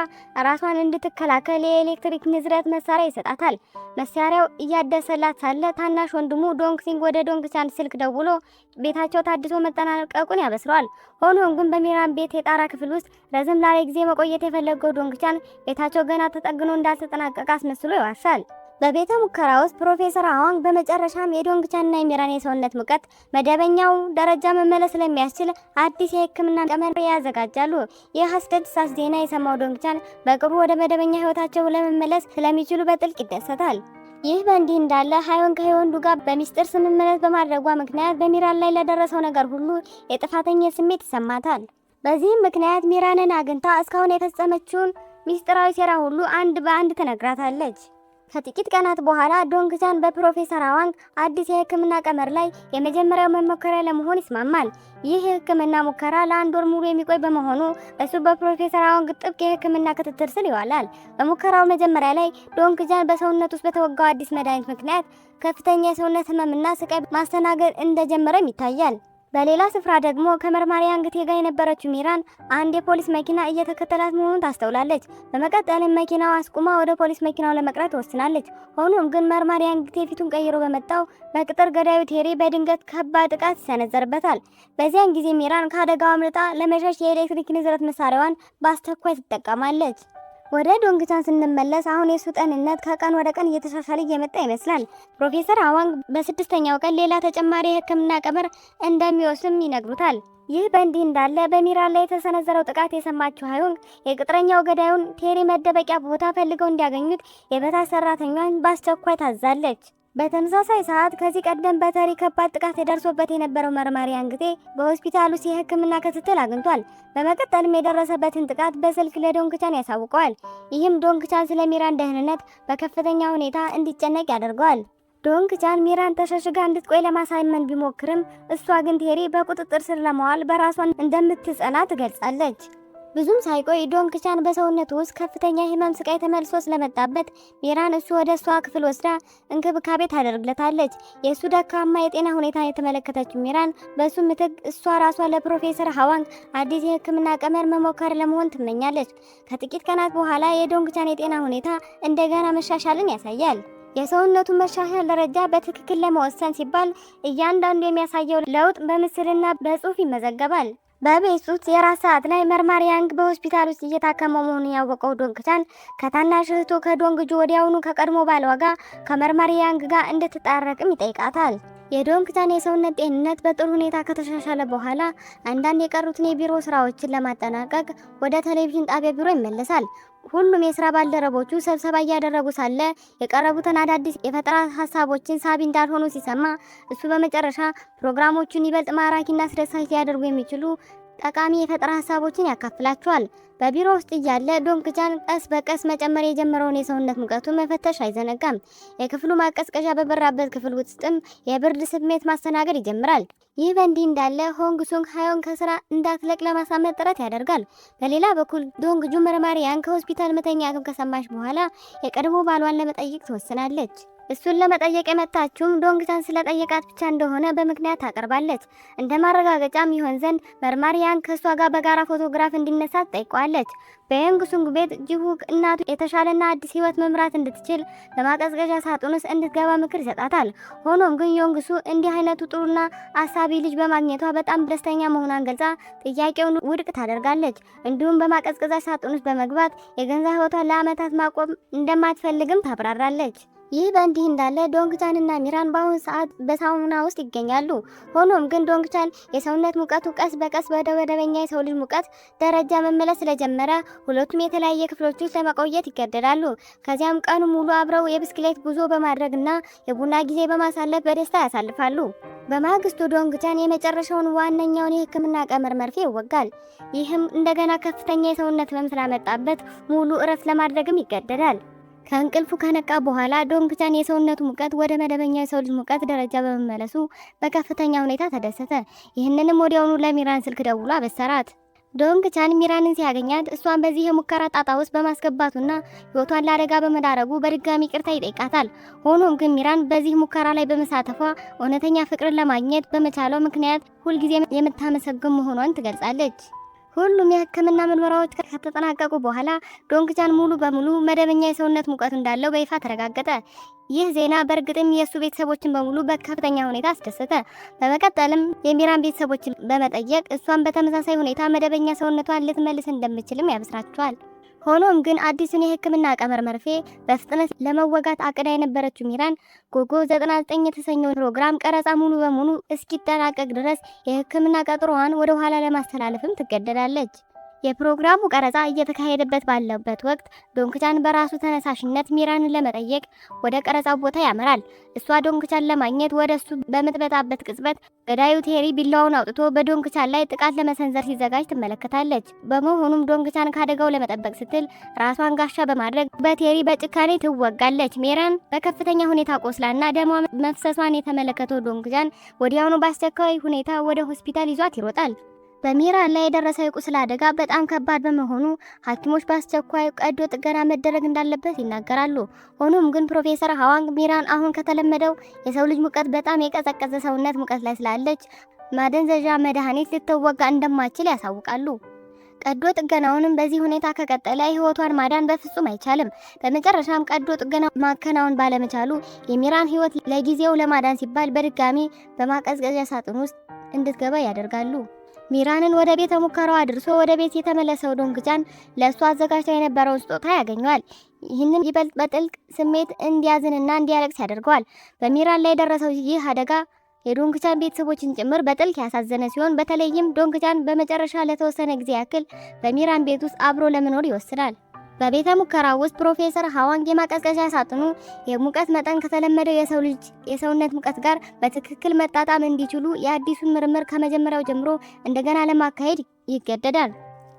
ራሷን እንድትከላከል የኤሌክትሪክ ንዝረት መሳሪያ ይሰጣታል። መሳሪያው እያደሰላት ሳለ ታናሽ ወንድሙ ዶንግሲንግ ወደ ዶንግቻን ስልክ ደውሎ ቤታቸው ታድሶ መጠናቀቁን ያበስረዋል። ሆኖም ግን በሚራን ቤት የጣራ ክፍል ውስጥ ረዘም ላለ ጊዜ መቆየት የፈለገው ዶንግቻን ቤታቸው ገና ተጠግኖ እንዳልተጠናቀቀ አስመስሎ ይዋሻል። በቤተ ሙከራ ውስጥ ፕሮፌሰር አዋንግ በመጨረሻም የዶንግቻንና የሚራን የሰውነት ሙቀት መደበኛው ደረጃ መመለስ ስለሚያስችል አዲስ የሕክምና ቀመር ያዘጋጃሉ። ይህ አስደሳች ዜና የሰማው ዶንግቻን በቅርቡ ወደ መደበኛ ህይወታቸው ለመመለስ ስለሚችሉ በጥልቅ ይደሰታል። ይህ በእንዲህ እንዳለ ሃዮንግ ከህዮንዱ ጋር በሚስጥር ስምምነት በማድረጓ ምክንያት በሚራን ላይ ለደረሰው ነገር ሁሉ የጥፋተኝነት ስሜት ይሰማታል። በዚህም ምክንያት ሚራንን አግኝታ እስካሁን የፈጸመችውን ሚስጥራዊ ሴራ ሁሉ አንድ በአንድ ትነግራታለች። ከጥቂት ቀናት በኋላ ዶንግቻን በፕሮፌሰር አዋንግ አዲስ የህክምና ቀመር ላይ የመጀመሪያው መሞከሪያ ለመሆን ይስማማል። ይህ የህክምና ሙከራ ለአንድ ወር ሙሉ የሚቆይ በመሆኑ እሱ በፕሮፌሰር አዋንግ ጥብቅ የህክምና ክትትል ስር ይዋላል። በሙከራው መጀመሪያ ላይ ዶንግቻን በሰውነት ውስጥ በተወጋው አዲስ መድኃኒት ምክንያት ከፍተኛ የሰውነት ህመምና ስቃይ ማስተናገድ እንደጀመረም ይታያል። በሌላ ስፍራ ደግሞ ከመርማሪ አንግቴ ጋር የነበረችው ሚራን አንድ የፖሊስ መኪና እየተከተላት መሆኑን ታስተውላለች። በመቀጠልም መኪናው አስቁማ ወደ ፖሊስ መኪናው ለመቅረት ትወስናለች። ሆኖም ግን መርማሪ አንግቴ ፊቱን ቀይሮ በመጣው በቅጥር ገዳዩ ቴሪ በድንገት ከባድ ጥቃት ይሰነዘርበታል። በዚያን ጊዜ ሚራን ከአደጋው አምልጣ ለመሸሽ የኤሌክትሪክ ንዝረት መሳሪያዋን በአስቸኳይ ትጠቀማለች። ወደ ዶንግቻን ስንመለስ አሁን የሱ ጤንነት ከቀን ወደ ቀን እየተሻሻለ እየመጣ ይመስላል። ፕሮፌሰር አዋንግ በስድስተኛው ቀን ሌላ ተጨማሪ የህክምና ቀመር እንደሚወስም ይነግሩታል። ይህ በእንዲህ እንዳለ በሚራን ላይ የተሰነዘረው ጥቃት የሰማችው ሃዮንግ የቅጥረኛው ገዳዩን ቴሪ መደበቂያ ቦታ ፈልገው እንዲያገኙት የበታች ሰራተኛዋን በአስቸኳይ ታዛለች። በተመሳሳይ ሰዓት ከዚህ ቀደም በተሪ ከባድ ጥቃት የደርሶበት የነበረው መርማሪ ያንግቴ በሆስፒታሉ የሕክምና ክትትል አግኝቷል። በመቀጠልም የደረሰበትን ጥቃት በስልክ ለዶንግቻን ያሳውቀዋል። ይህም ዶንግቻን ስለ ሚራን ደህንነት በከፍተኛ ሁኔታ እንዲጨነቅ ያደርገዋል። ዶንግቻን ሚራን ተሸሽጋ እንድትቆይ ለማሳመን ቢሞክርም እሷ ግን ቴሪ በቁጥጥር ስር ለማዋል በራሷን እንደምትጸና ትገልጻለች። ብዙም ሳይቆይ ዶንግቻን በሰውነቱ ውስጥ ከፍተኛ ህመም ስቃይ ተመልሶ ስለመጣበት ሚራን እሱ ወደ እሷ ክፍል ወስዳ እንክብካቤ ታደርግለታለች። የእሱ ደካማ የጤና ሁኔታ የተመለከተችው ሚራን በእሱ ምትክ እሷ ራሷ ለፕሮፌሰር ሃዋንግ አዲስ የህክምና ቀመር መሞከር ለመሆን ትመኛለች። ከጥቂት ቀናት በኋላ የዶንግቻን የጤና ሁኔታ እንደገና መሻሻልን ያሳያል። የሰውነቱ መሻሻል ደረጃ በትክክል ለመወሰን ሲባል እያንዳንዱ የሚያሳየው ለውጥ በምስልና በጽሁፍ ይመዘገባል። በቤት ውስጥ የራት ሰዓት ላይ መርማሪ ያንግ በሆስፒታል ውስጥ እየታከመ መሆኑን ያወቀው ዶንግቻን ከታናሽ እህቱ ከዶንግጁ ወዲያውኑ ከቀድሞ ባሏ ጋር ከመርማሪ ያንግ ጋር እንድትጣረቅም ይጠይቃታል። የዶንግቻን የሰውነት ጤንነት በጥሩ ሁኔታ ከተሻሻለ በኋላ አንዳንድ የቀሩትን የቢሮ ስራዎችን ለማጠናቀቅ ወደ ቴሌቪዥን ጣቢያ ቢሮ ይመለሳል። ሁሉም የስራ ባልደረቦቹ ስብሰባ እያደረጉ ሳለ የቀረቡትን አዳዲስ የፈጠራ ሀሳቦችን ሳቢ እንዳልሆኑ ሲሰማ እሱ በመጨረሻ ፕሮግራሞቹን ይበልጥ ማራኪና አስደሳች ሊያደርጉ የሚችሉ ጠቃሚ የፈጠራ ሀሳቦችን ያካፍላቸዋል። በቢሮ ውስጥ እያለ ዶንግቻን ቀስ በቀስ መጨመር የጀመረውን የሰውነት ሙቀቱን መፈተሽ አይዘነጋም። የክፍሉ ማቀዝቀዣ በበራበት ክፍል ውስጥም የብርድ ስሜት ማስተናገድ ይጀምራል። ይህ በእንዲህ እንዳለ ሆንግ ሱንግ ሃዮንግ ከስራ እንዳትለቅ ለማሳመን ጥረት ያደርጋል። በሌላ በኩል ዶንግጁ መርማሪ ያንግ ከሆስፒታል መተኛቱን ከሰማች በኋላ የቀድሞ ባሏን ለመጠየቅ ትወስናለች። እሱን ለመጠየቅ የመጣችውም ዶንግቻን ስለጠየቃት ብቻ እንደሆነ በምክንያት ታቀርባለች። እንደ ማረጋገጫም ይሆን ዘንድ መርማሪ ያንግ ከእሷ ጋር በጋራ ፎቶግራፍ እንዲነሳ ትጠይቀዋለች። በዮንግ ሱንግ ቤት ጂሁክ እናቱ የተሻለና አዲስ ህይወት መምራት እንድትችል በማቀዝቀዣ ሳጥን ውስጥ እንድትገባ ምክር ይሰጣታል። ሆኖም ግን ዮንግ ሱ እንዲህ አይነቱ ጥሩና አሳቢ ልጅ በማግኘቷ በጣም ደስተኛ መሆኗን ገልጻ ጥያቄውን ውድቅ ታደርጋለች። እንዲሁም በማቀዝቀዣ ሳጥን ውስጥ በመግባት የገንዘብ ህይወቷን ለአመታት ማቆም እንደማትፈልግም ታብራራለች። ይህ በእንዲህ እንዳለ ዶንግቻንና ሚራን በአሁኑ ሰዓት በሳውና ውስጥ ይገኛሉ። ሆኖም ግን ዶንግቻን የሰውነት ሙቀቱ ቀስ በቀስ ወደ መደበኛ የሰው ልጅ ሙቀት ደረጃ መመለስ ስለጀመረ ሁለቱም የተለያየ ክፍሎች ውስጥ ለመቆየት ይገደዳሉ። ከዚያም ቀኑ ሙሉ አብረው የብስክሌት ጉዞ በማድረግና የቡና ጊዜ በማሳለፍ በደስታ ያሳልፋሉ። በማግስቱ ዶንግቻን የመጨረሻውን ዋነኛውን የህክምና ቀመር መርፌ ይወጋል። ይህም እንደገና ከፍተኛ የሰውነት ህመም ስላመጣበት ሙሉ እረፍት ለማድረግም ይገደዳል። ከእንቅልፉ ከነቃ በኋላ ዶንግቻን የሰውነቱ ሙቀት ወደ መደበኛ የሰው ልጅ ሙቀት ደረጃ በመመለሱ በከፍተኛ ሁኔታ ተደሰተ። ይህንንም ወዲያውኑ ለሚራን ስልክ ደውሎ አበሰራት። ዶንግቻን ሚራንን ሲያገኛት እሷን በዚህ የሙከራ ጣጣ ውስጥ በማስገባቱና ህይወቷን ለአደጋ በመዳረጉ በድጋሚ ይቅርታ ይጠይቃታል። ሆኖም ግን ሚራን በዚህ ሙከራ ላይ በመሳተፏ እውነተኛ ፍቅርን ለማግኘት በመቻለው ምክንያት ሁልጊዜ የምታመሰግን መሆኗን ትገልጻለች። ሁሉም የህክምና ምርመራዎች ከተጠናቀቁ በኋላ ዶንግቻን ሙሉ በሙሉ መደበኛ የሰውነት ሙቀት እንዳለው በይፋ ተረጋገጠ። ይህ ዜና በእርግጥም የእሱ ቤተሰቦችን በሙሉ በከፍተኛ ሁኔታ አስደሰተ። በመቀጠልም የሚራን ቤተሰቦችን በመጠየቅ እሷን በተመሳሳይ ሁኔታ መደበኛ ሰውነቷን ልትመልስ እንደምትችልም ያበስራቸዋል። ሆኖም ግን አዲሱን የህክምና ቀመር መርፌ በፍጥነት ለመወጋት አቅዳ የነበረችው ሚራን ጎጎ 99 የተሰኘው ፕሮግራም ቀረጻ ሙሉ በሙሉ እስኪጠናቀቅ ድረስ የህክምና ቀጠሮዋን ወደ ኋላ ለማስተላለፍም ትገደዳለች። የፕሮግራሙ ቀረጻ እየተካሄደበት ባለበት ወቅት ዶንግቻን በራሱ ተነሳሽነት ሚራንን ለመጠየቅ ወደ ቀረጻው ቦታ ያመራል። እሷ ዶንግቻን ለማግኘት ወደ እሱ በምትመጣበት ቅጽበት ገዳዩ ቴሪ ቢላውን አውጥቶ በዶንግቻን ላይ ጥቃት ለመሰንዘር ሲዘጋጅ ትመለከታለች። በመሆኑም ዶንግቻን ካደጋው ለመጠበቅ ስትል ራሷን ጋሻ በማድረግ በቴሪ በጭካኔ ትወጋለች። ሚራን በከፍተኛ ሁኔታ ቆስላና ደሟ መፍሰሷን የተመለከተው ዶንግቻን ወዲያውኑ በአስቸኳይ ሁኔታ ወደ ሆስፒታል ይዟት ይሮጣል። በሚራን ላይ የደረሰው የቁስል አደጋ በጣም ከባድ በመሆኑ ሐኪሞች በአስቸኳይ ቀዶ ጥገና መደረግ እንዳለበት ይናገራሉ። ሆኖም ግን ፕሮፌሰር ሃዋንግ ሚራን አሁን ከተለመደው የሰው ልጅ ሙቀት በጣም የቀዘቀዘ ሰውነት ሙቀት ላይ ስላለች ማደንዘዣ መድኃኒት ልትወጋ እንደማትችል ያሳውቃሉ። ቀዶ ጥገናውንም በዚህ ሁኔታ ከቀጠለ ህይወቷን ማዳን በፍጹም አይቻልም። በመጨረሻም ቀዶ ጥገና ማከናወን ባለመቻሉ የሚራን ህይወት ለጊዜው ለማዳን ሲባል በድጋሚ በማቀዝቀዣ ሳጥን ውስጥ እንድትገባ ያደርጋሉ። ሚራንን ወደ ቤተ ሙከራው አድርሶ ወደ ቤት የተመለሰው ዶንግቻን ለእሱ አዘጋጅቶ የነበረውን ስጦታ ያገኘዋል። ይህንን ይበልጥ በጥልቅ ስሜት እንዲያዝንና እንዲያለቅስ ያደርገዋል። በሚራን ላይ የደረሰው ይህ አደጋ የዶንግቻን ቤተሰቦችን ጭምር በጥልቅ ያሳዘነ ሲሆን በተለይም ዶንግቻን በመጨረሻ ለተወሰነ ጊዜ ያክል በሚራን ቤት ውስጥ አብሮ ለመኖር ይወስናል። በቤተ ሙከራ ውስጥ ፕሮፌሰር ሃዋንግ የማቀዝቀዣ ሳጥኑ የሙቀት መጠን ከተለመደው የሰው ልጅ የሰውነት ሙቀት ጋር በትክክል መጣጣም እንዲችሉ የአዲሱን ምርምር ከመጀመሪያው ጀምሮ እንደገና ለማካሄድ ይገደዳል።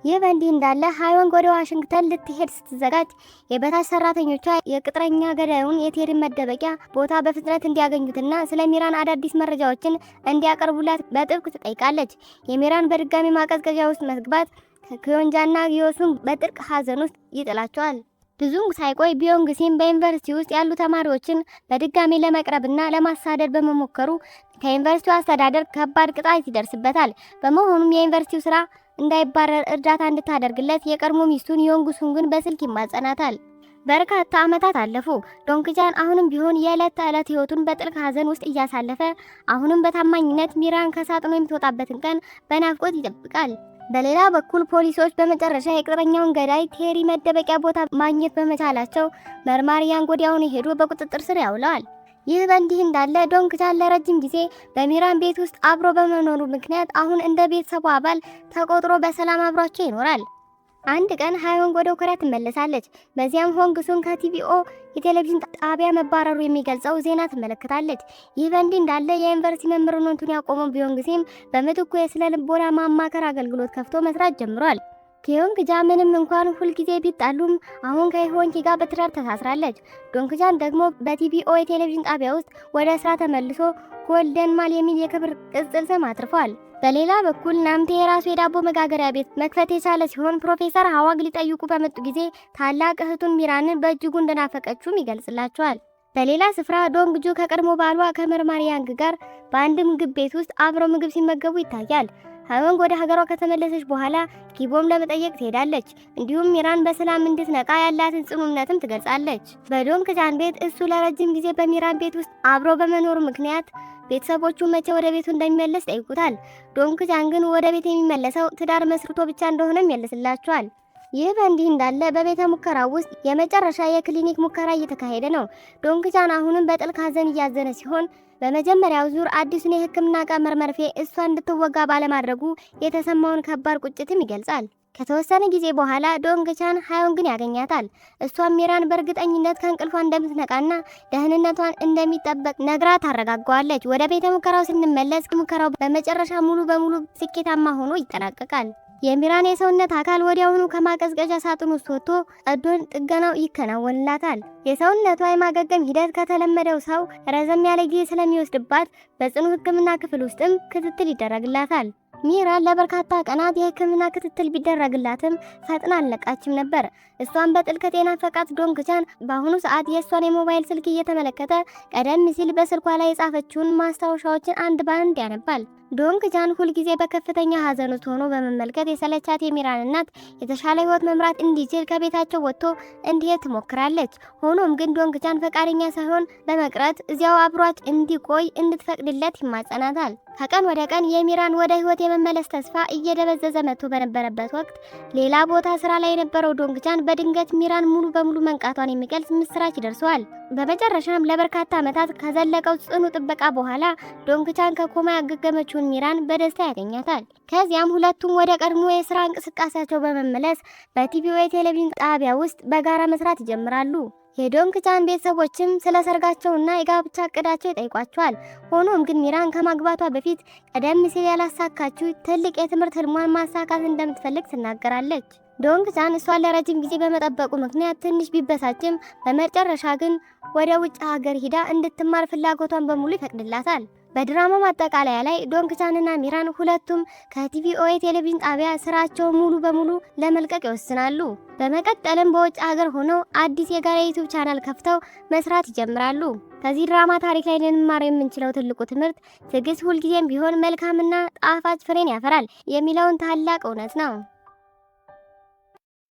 ይህ በእንዲህ እንዳለ ሃዋንግ ወደ ዋሽንግተን ልትሄድ ስትዘጋጅ የበታች ሰራተኞቿ የቅጥረኛ ገዳዩን የቴሪን መደበቂያ ቦታ በፍጥነት እንዲያገኙትና ስለ ሚራን አዳዲስ መረጃዎችን እንዲያቀርቡላት በጥብቅ ትጠይቃለች። የሚራን በድጋሚ ማቀዝቀዣ ውስጥ መግባት ኪዮንጃና ዮሱን በጥልቅ ሐዘን ውስጥ ይጥላቸዋል። ብዙም ሳይቆይ ቢዮንግ ሲም በዩኒቨርሲቲ ውስጥ ያሉ ተማሪዎችን በድጋሚ ለመቅረብና ለማሳደድ በመሞከሩ ከዩኒቨርሲቲው አስተዳደር ከባድ ቅጣት ይደርስበታል። በመሆኑም የዩኒቨርሲቲው ስራ እንዳይባረር እርዳታ እንድታደርግለት የቀድሞ ሚስቱን ዮንግ ሱንግን በስልክ ይማጸናታል። በርካታ ዓመታት አለፉ። ዶንግቻን አሁንም ቢሆን የዕለት ተዕለት ህይወቱን በጥልቅ ሐዘን ውስጥ እያሳለፈ አሁንም በታማኝነት ሚራን ከሳጥኑ የምትወጣበትን ቀን በናፍቆት ይጠብቃል። በሌላ በኩል ፖሊሶች በመጨረሻ የቅጥረኛውን ገዳይ ቴሪ መደበቂያ ቦታ ማግኘት በመቻላቸው መርማሪ ያንግ ወዲያውኑ ሄዶ በቁጥጥር ስር ያውለዋል። ይህ በእንዲህ እንዳለ ዶንግቻን ለረጅም ጊዜ በሚራን ቤት ውስጥ አብሮ በመኖሩ ምክንያት አሁን እንደ ቤተሰቡ አባል ተቆጥሮ በሰላም አብሯቸው ይኖራል። አንድ ቀን ሃዋንግ ወደ ኮሪያ ትመለሳለች። በዚያም ሆንግ ሱን ከቲቪኦ የቴሌቪዥን ጣቢያ መባረሩ የሚገልጸው ዜና ትመለከታለች። ይህ በእንዲህ እንዳለ የዩኒቨርሲቲ መምህርነቱን ያቆመው ቢዮንግ ሲም በምትኩ የስነ ልቦና ማማከር አገልግሎት ከፍቶ መስራት ጀምሯል። ኪዮንግጃ ምንም እንኳን ሁልጊዜ ቢጣሉም አሁን ከሆንኪ ጋር በትዳር ተሳስራለች። ዶንግቻን ደግሞ በቲቪኦ የቴሌቪዥን ጣቢያ ውስጥ ወደ ስራ ተመልሶ ጎልደን ማል የሚል የክብር ቅጽል ስም አትርፏል። በሌላ በኩል ናምቴ የራሱ የዳቦ መጋገሪያ ቤት መክፈት የቻለ ሲሆን ፕሮፌሰር ሃዋንግ ሊጠይቁ በመጡ ጊዜ ታላቅ እህቱን ሚራንን በእጅጉ እንደናፈቀችውም ይገልጽላቸዋል። በሌላ ስፍራ ዶንግጁ ከቀድሞ ባሏ ከመርማሪ ያንግ ጋር በአንድ ምግብ ቤት ውስጥ አብረው ምግብ ሲመገቡ ይታያል። ሃዋንግ ወደ ሀገሯ ከተመለሰች በኋላ ኪቦም ለመጠየቅ ትሄዳለች። እንዲሁም ሚራን በሰላም እንድትነቃ ያላትን ጽኑ እምነትም ትገልጻለች። በዶንግቻን ቤት እሱ ለረጅም ጊዜ በሚራን ቤት ውስጥ አብሮ በመኖሩ ምክንያት ቤተሰቦቹ መቼ ወደ ቤቱ እንደሚመለስ ጠይቁታል። ዶንግቻን ግን ወደ ቤት የሚመለሰው ትዳር መስርቶ ብቻ እንደሆነም ይመልስላቸዋል። ይህ በእንዲህ እንዳለ በቤተ ሙከራ ውስጥ የመጨረሻ የክሊኒክ ሙከራ እየተካሄደ ነው። ዶንግቻን አሁንም በጥልቅ ሐዘን እያዘነ ሲሆን በመጀመሪያው ዙር አዲሱን የሕክምና ቀመር መርፌ እሷ እንድትወጋ ባለማድረጉ የተሰማውን ከባድ ቁጭትም ይገልጻል። ከተወሰነ ጊዜ በኋላ ዶንግቻን ሃዋንግን ያገኛታል። እሷም ሚራን በእርግጠኝነት ከእንቅልፏ እንደምትነቃና ደህንነቷን እንደሚጠበቅ ነግራ ታረጋጋዋለች። ወደ ቤተ ሙከራው ስንመለስ ሙከራው በመጨረሻ ሙሉ በሙሉ ስኬታማ ሆኖ ይጠናቀቃል። የሚራን የሰውነት አካል ወዲያውኑ ከማቀዝቀዣ ሳጥን ውስጥ ወጥቶ ቀዶ ጥገናው ይከናወንላታል። የሰውነቷ የማገገም ሂደት ከተለመደው ሰው ረዘም ያለ ጊዜ ስለሚወስድባት በጽኑ ሕክምና ክፍል ውስጥም ክትትል ይደረግላታል። ሚራን ለበርካታ ቀናት የሕክምና ክትትል ቢደረግላትም ፈጥና አልነቃችም ነበር። እሷን በጥልቀት የናፈቃት ዶንግቻን በአሁኑ ሰዓት የእሷን የሞባይል ስልክ እየተመለከተ ቀደም ሲል በስልኳ ላይ የጻፈችውን ማስታወሻዎችን አንድ ባንድ ያነባል። ዶንግቻን ሁልጊዜ በከፍተኛ ሐዘን ውስጥ ሆኖ በመመልከት የሰለቻት የሚራን እናት የተሻለ ህይወት መምራት እንዲችል ከቤታቸው ወጥቶ እንዲሄድ ትሞክራለች። ሆኖም ግን ዶንግቻን ፈቃደኛ ሳይሆን በመቅረት እዚያው አብሯት እንዲቆይ እንድትፈቅድለት ይማጸናታል። ከቀን ወደ ቀን የሚራን ወደ ህይወት የመመለስ ተስፋ እየደበዘዘ መጥቶ በነበረበት ወቅት ሌላ ቦታ ስራ ላይ የነበረው ዶንግቻን በድንገት ሚራን ሙሉ በሙሉ መንቃቷን የሚገልጽ ምስራች ይደርሰዋል። በመጨረሻም ለበርካታ ዓመታት ከዘለቀው ጽኑ ጥበቃ በኋላ ዶንግቻን ከኮማ ያገገመችውን ሚራን በደስታ ያገኛታል። ከዚያም ሁለቱም ወደ ቀድሞ የስራ እንቅስቃሴያቸው በመመለስ በቲቪኦ የቴሌቪዥን ጣቢያ ውስጥ በጋራ መስራት ይጀምራሉ። የዶንግቻን ቤተሰቦችም ስለ ሰርጋቸውና የጋብቻ እቅዳቸው ይጠይቋቸዋል። ሆኖም ግን ሚራን ከማግባቷ በፊት ቀደም ሲል ያላሳካችው ትልቅ የትምህርት ህልሟን ማሳካት እንደምትፈልግ ትናገራለች። ዶንግቻን እሷን ለረጅም ጊዜ በመጠበቁ ምክንያት ትንሽ ቢበሳጭም በመጨረሻ ግን ወደ ውጭ ሀገር ሂዳ እንድትማር ፍላጎቷን በሙሉ ይፈቅድላታል። በድራማው ማጠቃለያ ላይ ዶንግቻንና ሚራን ሁለቱም ከቲቪኦ የቴሌቪዥን ጣቢያ ስራቸውን ሙሉ በሙሉ ለመልቀቅ ይወስናሉ። በመቀጠልም በውጭ ሀገር ሆነው አዲስ የጋራ ዩቲዩብ ቻናል ከፍተው መስራት ይጀምራሉ። ከዚህ ድራማ ታሪክ ላይ ልንማር የምንችለው ትልቁ ትምህርት ትዕግስት ሁልጊዜም ቢሆን መልካምና ጣፋጭ ፍሬን ያፈራል የሚለውን ታላቅ እውነት ነው።